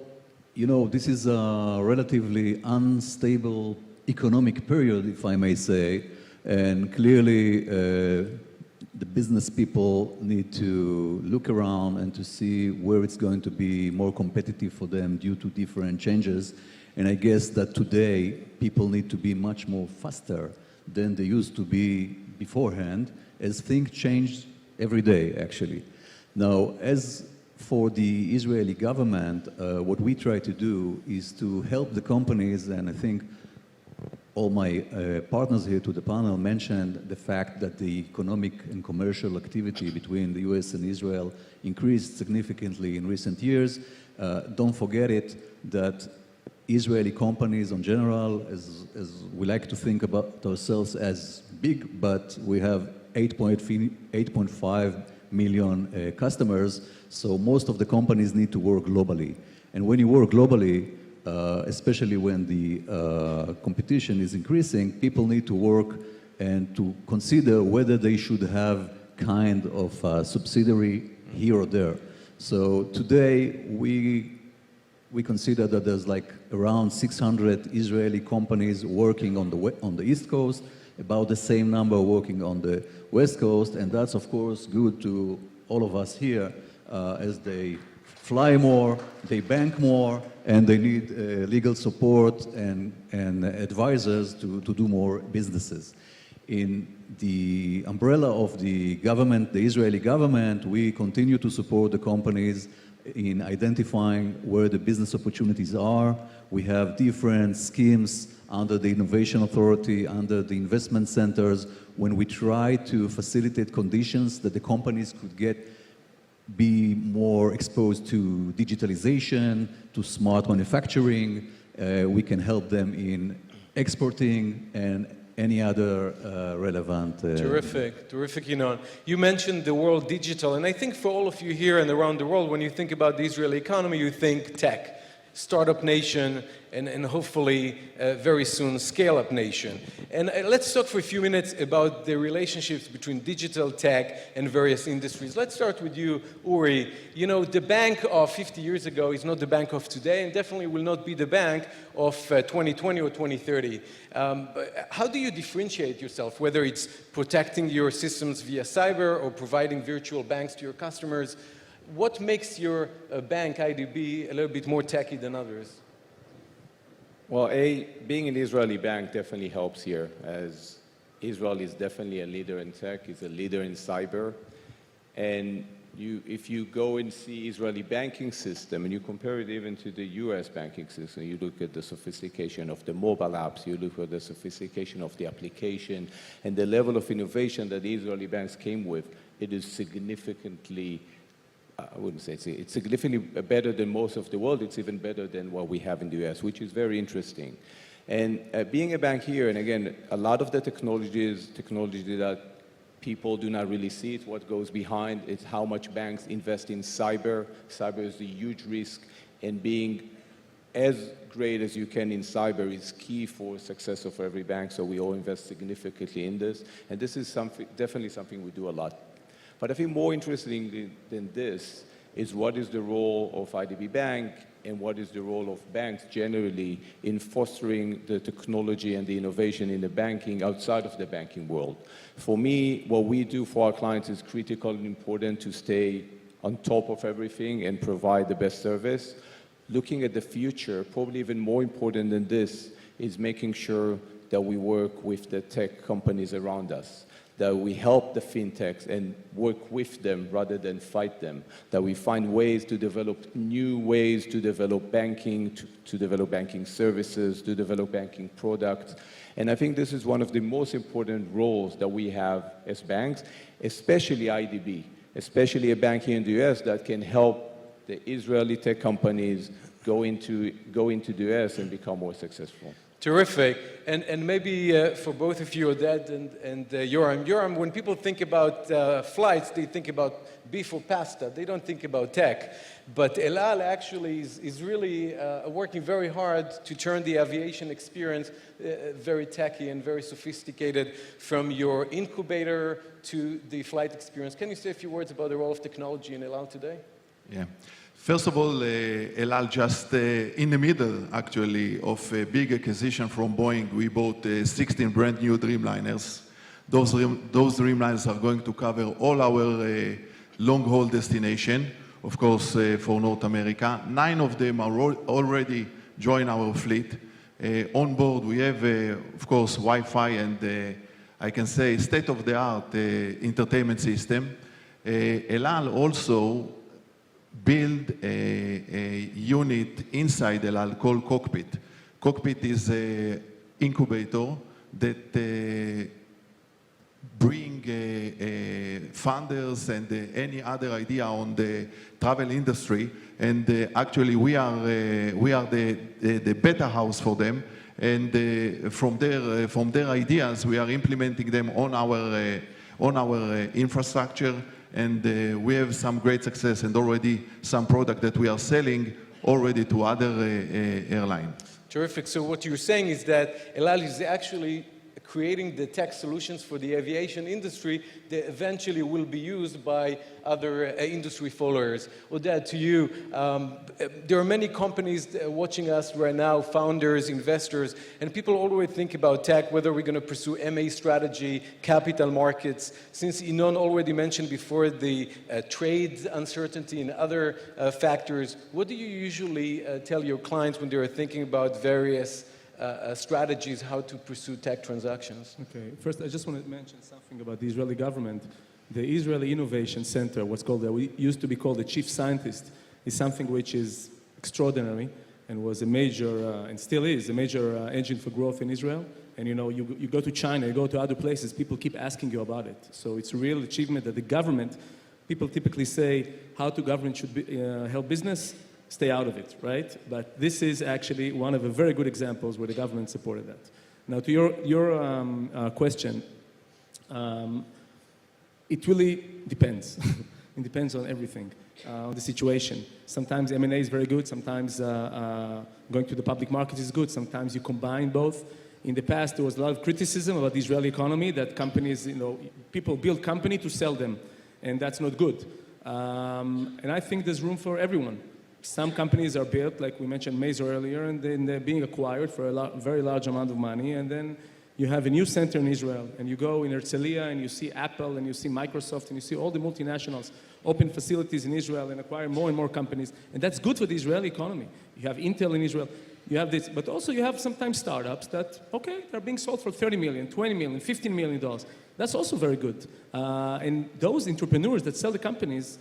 you know, this is a relatively unstable economic period, if I may say, and clearly the business people need to look around and to see where it's going to be more competitive for them due to different changes. And I guess that today people need to be much more faster than they used to be beforehand, as things change every day, actually. Now, as for the Israeli government, what we try to do is to help the companies, and I think all my partners here to the panel mentioned the fact that the economic and commercial activity between the US and Israel increased significantly in recent years. Don't forget it, that Israeli companies in general, as we like to think about ourselves as big, but we have 8.5 million customers, so most of the companies need to work globally. And when you work globally, especially when the competition is increasing, people need to work and to consider whether they should have kind of a subsidiary here or there. So today we consider that there's like around 600 Israeli companies working on the East Coast, about the same number working on the West Coast, and that's of course good to all of us here as they fly more, they bank more, and they need legal support and advisors to do more businesses. In the umbrella of the government, the Israeli government, we continue to support the companies in identifying where the business opportunities are. We have different schemes under the Innovation Authority, under the investment centers, when we try to facilitate conditions that the companies could be more exposed to digitalization, to smart manufacturing. We can help them in exporting and any other relevant... Terrific, Ynnon. You mentioned the world digital, and I think for all of you here and around the world, when you think about the Israeli economy, you think tech, startup nation, and hopefully very soon scale-up nation. And let's talk for a few minutes about the relationships between digital tech and various industries. Let's start with you, Uri. You know, the bank of 50 years ago is not the bank of today, and definitely will not be the bank of 2020 or 2030. How do you differentiate yourself, whether it's protecting your systems via cyber or providing virtual banks to your customers? What makes your bank, IDB, a little bit more techy than others? Well, being an Israeli bank definitely helps here, as Israel is definitely a leader in tech, is a leader in cyber. And if you go and see Israeli banking system and you compare it even to the US banking system, you look at the sophistication of the mobile apps, you look at the sophistication of the application and the level of innovation that the Israeli banks came with, it is significantly, I wouldn't say it's significantly better than most of the world. It's even better than what we have in the US, which is very interesting. And being a bank here, and again, a lot of the technology that people do not really see. It's what goes behind. It's how much banks invest in cyber. Cyber is a huge risk, and being as great as you can in cyber is key for success of every bank, so we all invest significantly in this. And this is definitely something we do a lot. But I think more interesting than this is what is the role of IDB Bank and what is the role of banks generally in fostering the technology and the innovation in the banking outside of the banking world. For me, what we do for our clients is critical and important to stay on top of everything and provide the best service. Looking at the future, probably even more important than this, is making sure that we work with the tech companies around us, that we help the fintechs and work with them rather than fight them, that we find ways to develop new ways to develop banking, to develop banking services, to develop banking products. And I think this is one of the most important roles that we have as banks, especially IDB, especially a bank here in the US that can help the Israeli tech companies go into the US and become more successful. Terrific. And maybe for both of you, Oded and Yoram, when people think about flights, they think about beef or pasta. They don't think about tech. But El Al actually is really working very hard to turn the aviation experience very techy and very sophisticated, from your incubator to the flight experience. Can you say a few words about the role of technology in El Al today? Yeah. First of all, El Al just in the middle, actually, of a big acquisition from Boeing. We bought 16 brand new Dreamliners. Those Dreamliners are going to cover all our long-haul destination, of course, for North America. 9 of them are already joined our fleet. On board, we have, of course, Wi-Fi and I can say state-of-the-art entertainment system. El Al also build a unit inside El Al called Cockpit. Cockpit is an incubator that bring funders and any other idea on the travel industry. And actually, we are the beta house for them. And from their ideas, we are implementing them on our infrastructure. And we have some great success and already some product that we are selling already to other airlines. Terrific. So what you're saying is that El Al is actually creating the tech solutions for the aviation industry that eventually will be used by other industry followers. Oded, to you, there are many companies watching us right now, founders, investors, and people always think about tech, whether we're going to pursue MA strategy, capital markets. Since Inon already mentioned before the trade uncertainty and other factors, what do you usually tell your clients when they're thinking about various strategies how to pursue tech transactions? Okay, first I just want to mention something about the Israeli government. The Israeli Innovation Center, what's called, we used to be called the chief scientist, is something which is extraordinary and was a major, and still is, a major engine for growth in Israel. And you know, you go to China, you go to other places, people keep asking you about it. So it's a real achievement that the government, people typically say, how to government should be, help business? Stay out of it, right? But this is actually one of the very good examples where the government supported that. Now, to your question, it really depends. It depends on everything, on the situation. Sometimes M&A is very good. Sometimes going to the public market is good. Sometimes you combine both. In the past, there was a lot of criticism about the Israeli economy, that companies, you know, people build company to sell them, and that's not good. And I think there's room for everyone. Some companies are built, like we mentioned Mazer earlier, and then they're being acquired for a very large amount of money, and then you have a new center in Israel, and you go in Herzliya, and you see Apple, and you see Microsoft, and you see all the multinationals open facilities in Israel and acquire more and more companies, and that's good for the Israeli economy. You have Intel in Israel, you have this, but also you have sometimes startups that, okay, they're being sold for $30 million, $20 million, $15 million. That's also very good. And those entrepreneurs that sell the companies,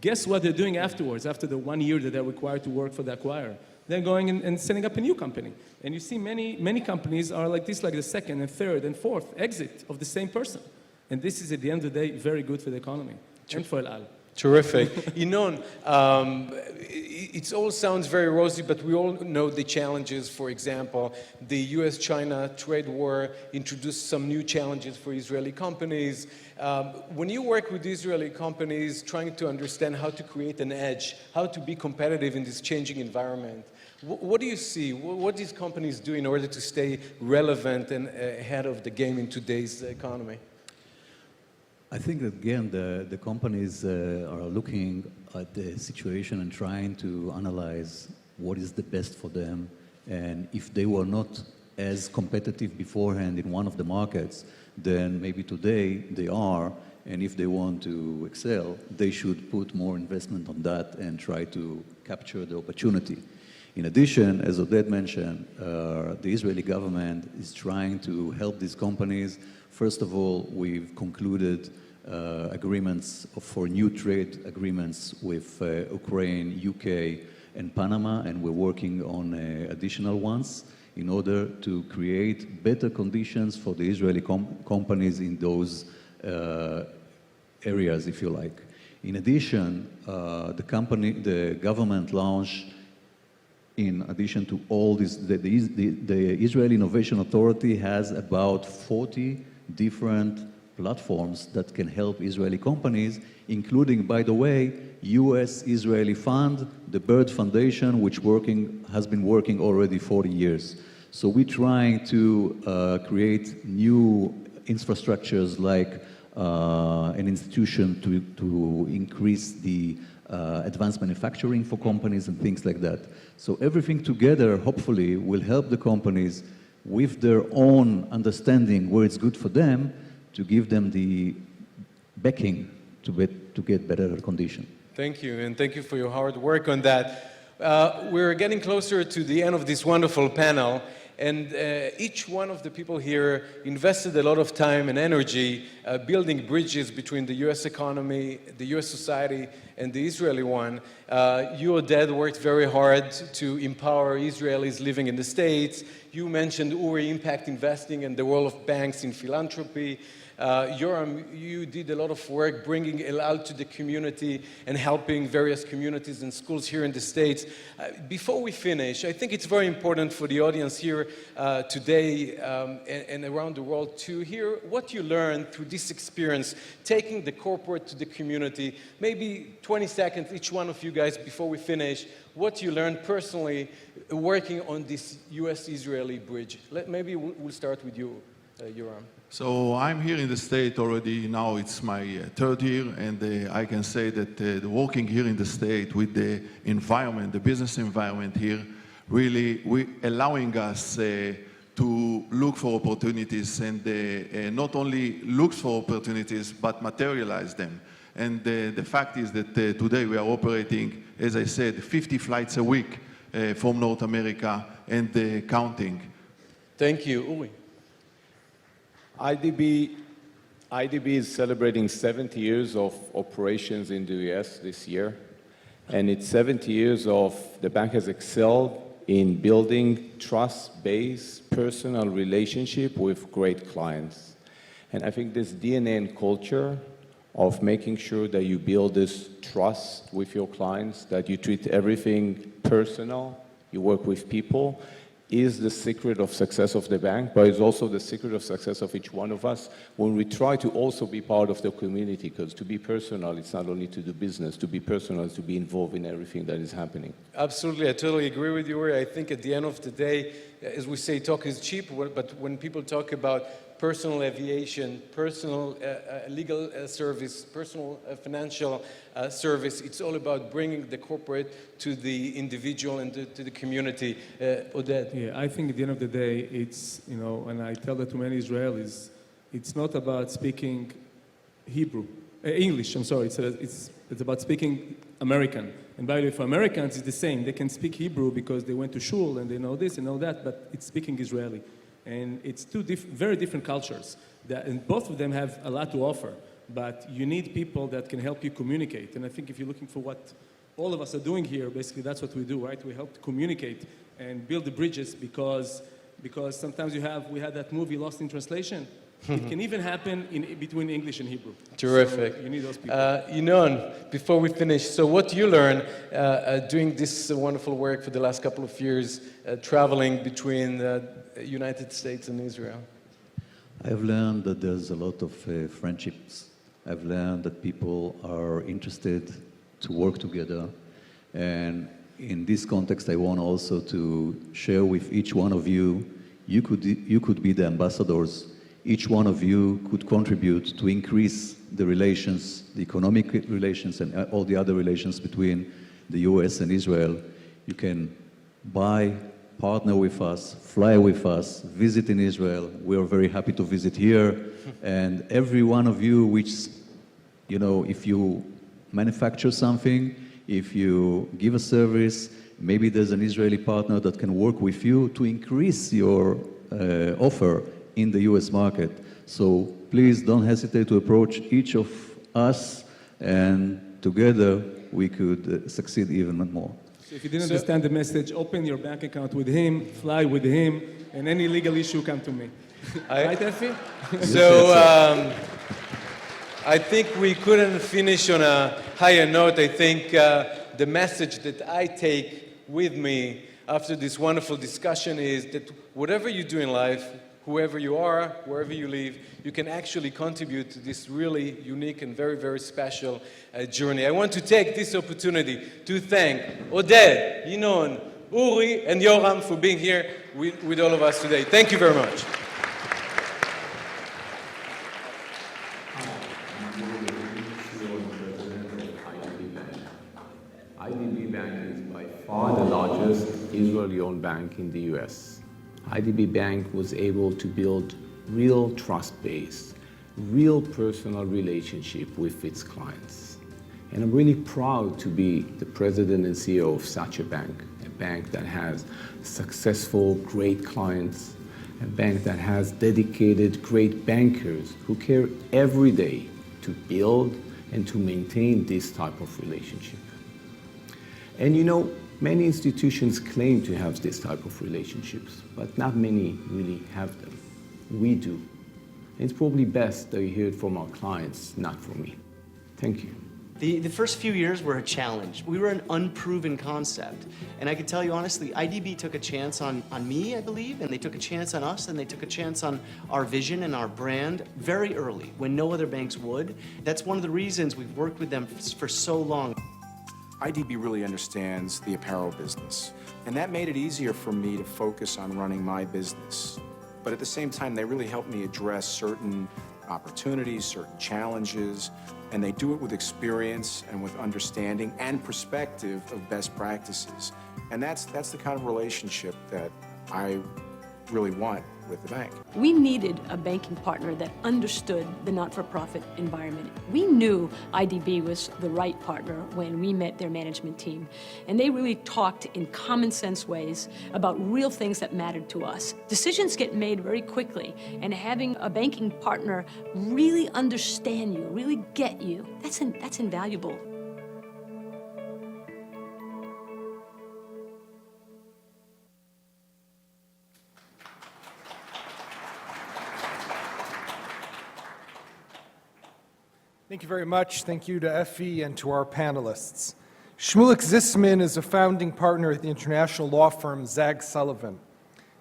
Guess what they're doing afterwards, after the 1 year that they're required to work for the acquirer? They're going and setting up a new company. And you see many companies are like this, like the second and third and fourth exit of the same person. And this is, at the end of the day, very good for the economy and for El Al. Terrific. Yinon, it all sounds very rosy, but we all know the challenges. For example, the US-China trade war introduced some new challenges for Israeli companies. When you work with Israeli companies trying to understand how to create an edge, how to be competitive in this changing environment, what do you see? What these companies do in order to stay relevant and ahead of the game in today's economy? I think that, again, the companies are looking at the situation and trying to analyze what is the best for them. And if they were not as competitive beforehand in one of the markets, then maybe today they are. And if they want to excel, they should put more investment on that and try to capture the opportunity. In addition, as Oded mentioned, the Israeli government is trying to help these companies. First of all, we've concluded agreements for new trade agreements with Ukraine, UK, and Panama, and we're working on additional ones in order to create better conditions for the Israeli companies in those areas, if you like. In addition, the government launched, in addition to all this, the Israeli Innovation Authority has about 40 different platforms that can help Israeli companies, including, by the way, US-Israeli Fund, the Bird Foundation, which has been working already 40 years. So we're trying to create new infrastructures like an institution to increase the advanced manufacturing for companies and things like that. So everything together, hopefully, will help the companies with their own understanding where it's good for them to give them the backing to get better condition. Thank you, and thank you for your hard work on that. We're getting closer to the end of this wonderful panel, and each one of the people here invested a lot of time and energy building bridges between the US economy, the US society, and the Israeli one. You, Oded, worked very hard to empower Israelis living in the States. You mentioned Uri impact investing and the role of banks in philanthropy. Yoram, you did a lot of work bringing El Al to the community and helping various communities and schools here in the States. Before we finish, I think it's very important for the audience here today and around the world to hear what you learned through this experience, taking the corporate to the community. Maybe 20 seconds, each one of you guys, before we finish, what you learned personally working on this US-Israeli bridge. Maybe we'll start with you, Yoram. So I'm here in the state already, now it's my third year, and I can say that working here in the state with the environment, the business environment here, really allowing us to look for opportunities and not only look for opportunities, but materialize them. And the fact is that today we are operating, as I said, 50 flights a week from North America and counting. Thank you. Uri. IDB is celebrating 70 years of operations in the US this year, and it's 70 years of the bank has excelled in building trust-based personal relationship with great clients. And I think this DNA and culture of making sure that you build this trust with your clients, that you treat everything personal, you work with people, is the secret of success of the bank, but it's also the secret of success of each one of us when we try to also be part of the community, because to be personal, it's not only to do business. To be personal is to be involved in everything that is happening. Absolutely, I totally agree with you, Uri. I think at the end of the day, as we say, talk is cheap, but when people talk about personal aviation, personal legal service, personal financial service, it's all about bringing the corporate to the individual and to the community. Oded? Yeah, I think at the end of the day, it's, and I tell that to many Israelis, it's not about speaking English, I'm sorry, it's about speaking American. And by the way, for Americans, it's the same. They can speak Hebrew because they went to shul and they know this and know that, but it's speaking Israeli. And it's two very different cultures, and both of them have a lot to offer. but you need people that can help you communicate. And I think if you're looking for what all of us are doing here, basically that's what we do, right? We help to communicate and build the bridges because sometimes we had that movie Lost in Translation. It can even happen between English and Hebrew. Terrific. So you need those people. Yinon, before we finish, so what do you learn doing this wonderful work for the last couple of years, traveling between the United States and Israel? I've learned that there's a lot of friendships. I've learned that people are interested to work together. And in this context, I want also to share with each one of you, you could be the ambassadors. Each one of you could contribute to increase the relations, the economic relations and all the other relations between the US and Israel. You can buy, partner with us, fly with us, visit in Israel. We are very happy to visit here. And every one of you, which, you know, if you manufacture something, if you give a service, maybe there's an Israeli partner that can work with you to increase your offer in the US market. So please don't hesitate to approach each of us, and together we could succeed even more. So if you didn't understand the message, open your bank account with him, fly with him, and any legal issue, come to me. Right, Effie? So I think we couldn't finish on a higher note. I think the message that I take with me after this wonderful discussion is that whatever you do in life, whoever you are, wherever you live, you can actually contribute to this really unique and very, very special journey. I want to take this opportunity to thank Oded, Yinon, Uri, and Yoram for being here with all of us today. Thank you very much. IDB Bank is by far the largest Israeli-owned bank in the US. IDB Bank was able to build real trust-based, real personal relationship with its clients. And I'm really proud to be the president and CEO of such a bank that has successful, great clients, a bank that has dedicated, great bankers who care every day to build and to maintain this type of relationship. And you know, many institutions claim to have this type of relationships, but not many really have them. We do. And it's probably best that you hear it from our clients, not from me. Thank you. The first few years were a challenge. We were an unproven concept. And I can tell you honestly, IDB took a chance on me, I believe, and they took a chance on us, and they took a chance on our vision and our brand very early, when no other banks would. That's one of the reasons we've worked with them for so long. IDB really understands the apparel business, and that made it easier for me to focus on running my business. But at the same time, they really helped me address certain opportunities, certain challenges, and they do it with experience and with understanding and perspective of best practices. And that's the kind of relationship that I really want with the bank. We needed a banking partner that understood the not-for-profit environment. We knew IDB was the right partner when we met their management team, and they really talked in common sense ways about real things that mattered to us. Decisions get made very quickly, and having a banking partner really understand you, really get you, that's invaluable. Thank you very much. Thank you to Effie and to our panelists. Shmulik Zisman is a founding partner at the international law firm Zag Sullivan. And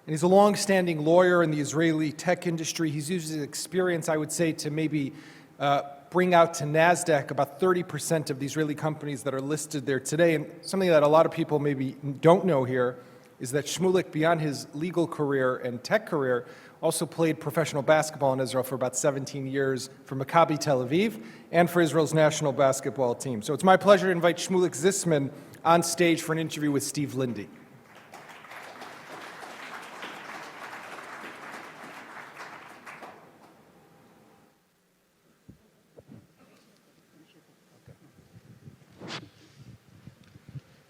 he's a long-standing lawyer in the Israeli tech industry. He's used his experience, I would say, to maybe bring out to NASDAQ about 30% of the Israeli companies that are listed there today. And something that a lot of people maybe don't know here is that Shmulik, beyond his legal career and tech career, also played professional basketball in Israel for about 17 years for Maccabi Tel Aviv and for Israel's national basketball team. So it's my pleasure to invite Shmulik Zisman on stage for an interview with Steve Lindy.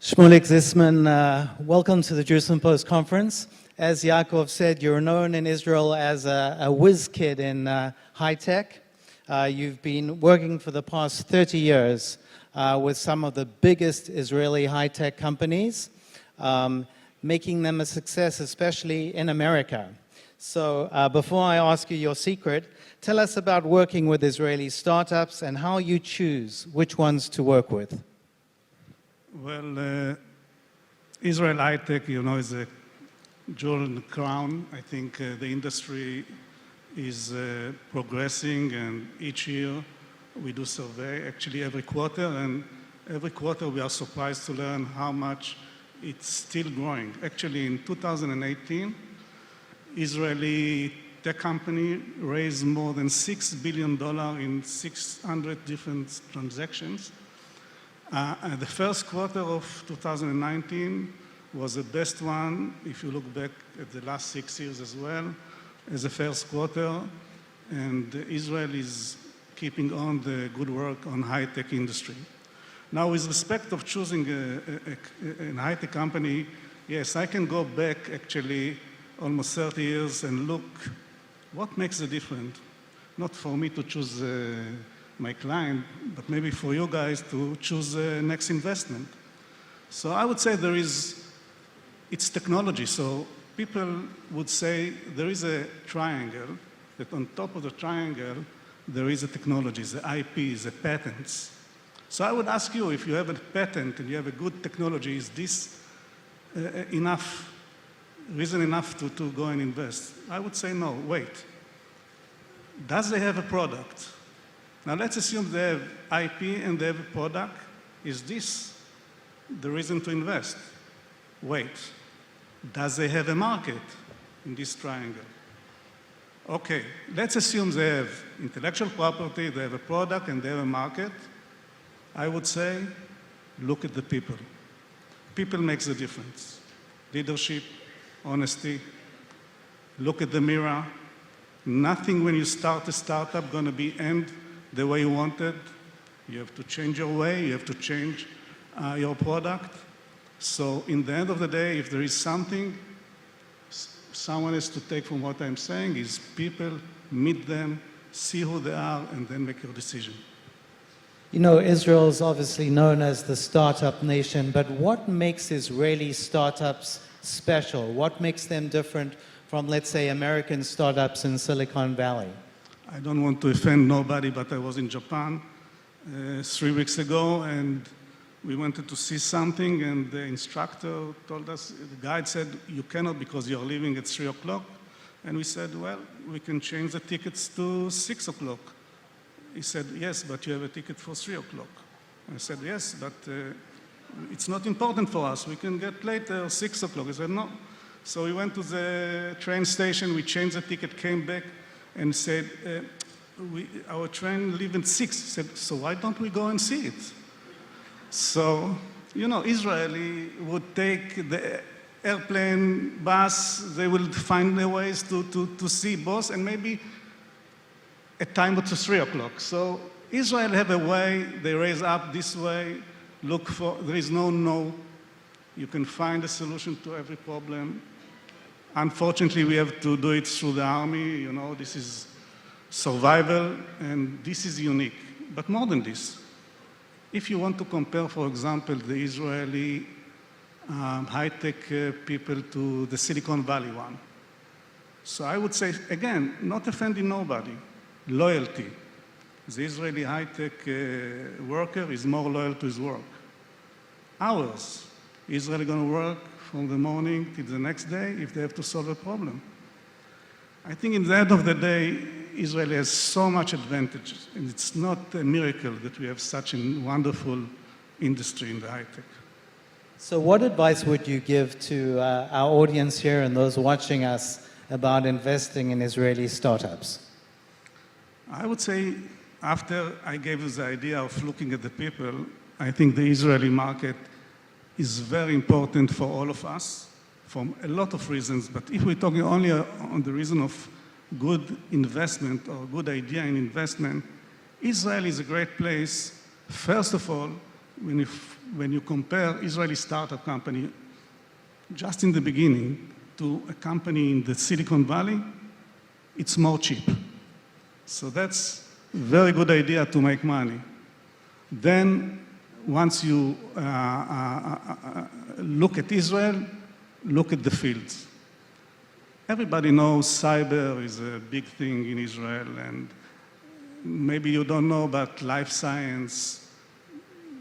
Shmulik Zisman, welcome to the Jerusalem Post Conference. As Yaakov said, you're known in Israel as a whiz kid in high tech. you've been working for the past 30 years with some of the biggest Israeli high-tech companies, making them a success, especially in America. So before I ask you your secret, tell us about working with Israeli startups and how you choose which ones to work with. Well, Israel high-tech, is a jewel in the crown. I think the industry is progressing, and each year we do survey, actually every quarter, and every quarter we are surprised to learn how much it's still growing. Actually, in 2018, Israeli tech company raised more than $6 billion in 600 different transactions. And the first quarter of 2019 was the best one, if you look back at the last 6 years as well, as the first quarter. And Israel is keeping on the good work on high-tech industry. Now, with respect of choosing a high-tech company, yes, I can go back actually almost 30 years and look what makes the difference. Not for me to choose my client, but maybe for you guys to choose the next investment. So I would say it's technology. So people would say there is a triangle, that on top of the triangle, there is a technology, the IP, the patents. So I would ask you, if you have a patent and you have a good technology, is this reason enough to go and invest? I would say no, wait. Does they have a product? Now let's assume they have IP and they have a product. Is this the reason to invest? Wait. Does they have a market in this triangle? Okay, let's assume they have intellectual property, they have a product, and they have a market. I would say, look at the people. People makes the difference. Leadership, honesty, look at the mirror. Nothing when you start a startup going to be end the way you wanted. You have to change your way, you have to change your product. So in the end of the day, if there is something someone has to take from what I'm saying, is people, meet them, see who they are, and then make your decision. You know, Israel is obviously known as the startup nation, but what makes Israeli startups special? What makes them different from, let's say, American startups in Silicon Valley? I don't want to offend nobody, but I was in Japan 3 weeks ago, and we wanted to see something, and the instructor told us, the guide said, you cannot because you're leaving at 3 o'clock. And we said, well, we can change the tickets to 6 o'clock. He said, yes, but you have a ticket for 3 o'clock. I said, yes, but it's not important for us. We can get later, 6 o'clock. He said, no. So we went to the train station, we changed the ticket, came back, and said, our train leaves at 6. He said, so why don't we go and see it? So, Israeli would take the airplane, bus, they will find their ways to see both, and maybe a time to 3 o'clock. So Israel have a way, they raise up this way, look for, there is no. You can find a solution to every problem. Unfortunately, we have to do it through the army, this is survival, and this is unique. But more than this, if you want to compare, for example, the Israeli high-tech people to the Silicon Valley one. So I would say, again, not offending nobody, loyalty. The Israeli high-tech worker is more loyal to his work. Ours, Israel is going to work from the morning till the next day if they have to solve a problem. I think in the end of the day, Israel has so much advantage, and it's not a miracle that we have such a wonderful industry in the high-tech. So what advice would you give to our audience here and those watching us about investing in Israeli startups? I would say, after I gave you the idea of looking at the people, I think the Israeli market is very important for all of us, for a lot of reasons. But if we're talking only on the reason of good investment or good idea in investment, Israel is a great place. First of all, when you compare Israeli startup company, just in the beginning, to a company in the Silicon Valley, it's more cheap. So that's very good idea to make money. Then, once you look at Israel, look at the fields. Everybody knows cyber is a big thing in Israel, and maybe you don't know, but life science,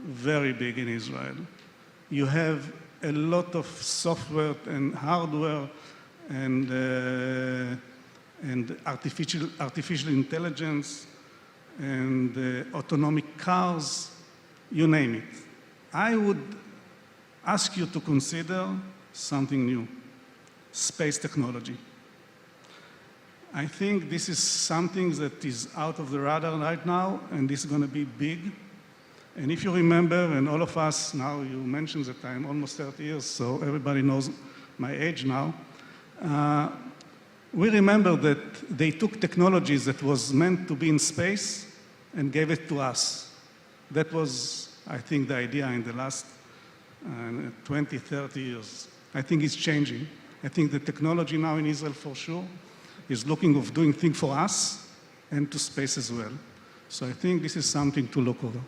very big in Israel. You have a lot of software and hardware and artificial intelligence and autonomic cars, you name it. I would ask you to consider something new, space technology. I think this is something that is out of the radar right now, and this is going to be big. And if you remember, and all of us now, you mentioned that I'm almost 30 years, so everybody knows my age now. We remember that they took technologies that was meant to be in space and gave it to us. That was, I think, the idea in the last 20, 30 years. I think it's changing. I think the technology now in Israel, for sure, is looking of doing things for us and to space as well. So I think this is something to look over.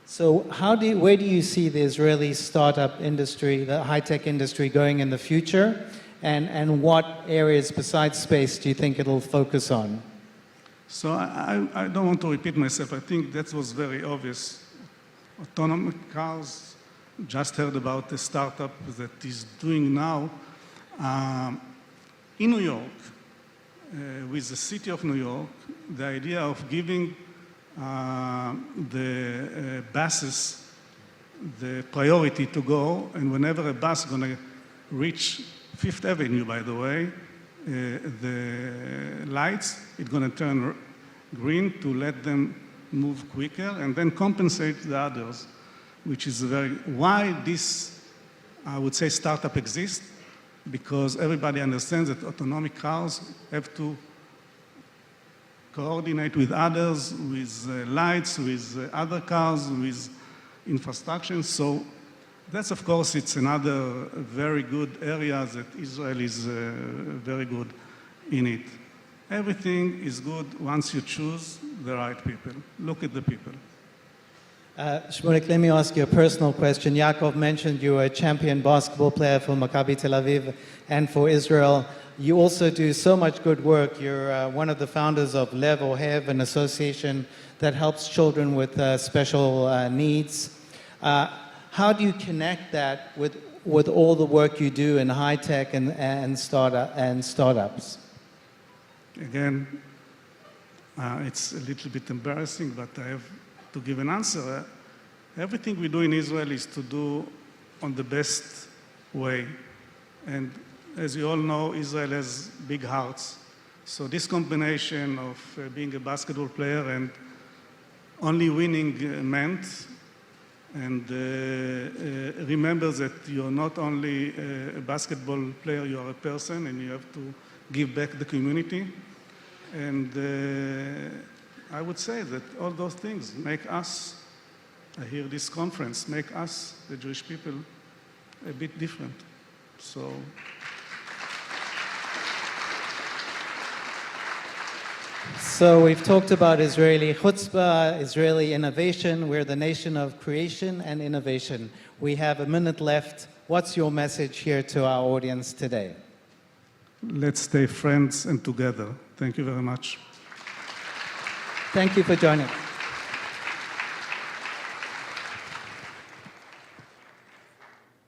So where do you see the Israeli startup industry, the high-tech industry going in the future? And what areas besides space do you think it'll focus on? So I don't want to repeat myself. I think that was very obvious. Autonomous cars, just heard about the startup that is doing now in New York, with the city of New York, the idea of giving the buses the priority to go, and whenever a bus is going to reach Fifth Avenue, by the way, the lights, it's going to turn green to let them move quicker and then compensate the others, which is why this, I would say, startup exists, because everybody understands that autonomic cars have to coordinate with others, with lights, with other cars, with infrastructure. So that's, of course, it's another very good area that Israel is very good in it. Everything is good once you choose the right people. Look at the people. Shmulik, let me ask you a personal question. Yaakov mentioned you were a champion basketball player for Maccabi Tel Aviv and for Israel. You also do so much good work. You're one of the founders of Lev Ohev, an association that helps children with special needs. How do you connect that with all the work you do in high tech and startups? Again, it's a little bit embarrassing, but I have to give an answer. Everything we do in Israel is to do on the best way. And as you all know, Israel has big hearts. So this combination of being a basketball player and only winning meant, and remember that you're not only a basketball player, you are a person, and you have to give back the community. And I would say that all those things make us, I hear this conference, make us, the Jewish people, a bit different. So. So we've talked about Israeli chutzpah, Israeli innovation. We're the nation of creation and innovation. We have a minute left. What's your message here to our audience today? Let's stay friends and together. Thank you very much. Thank you for joining.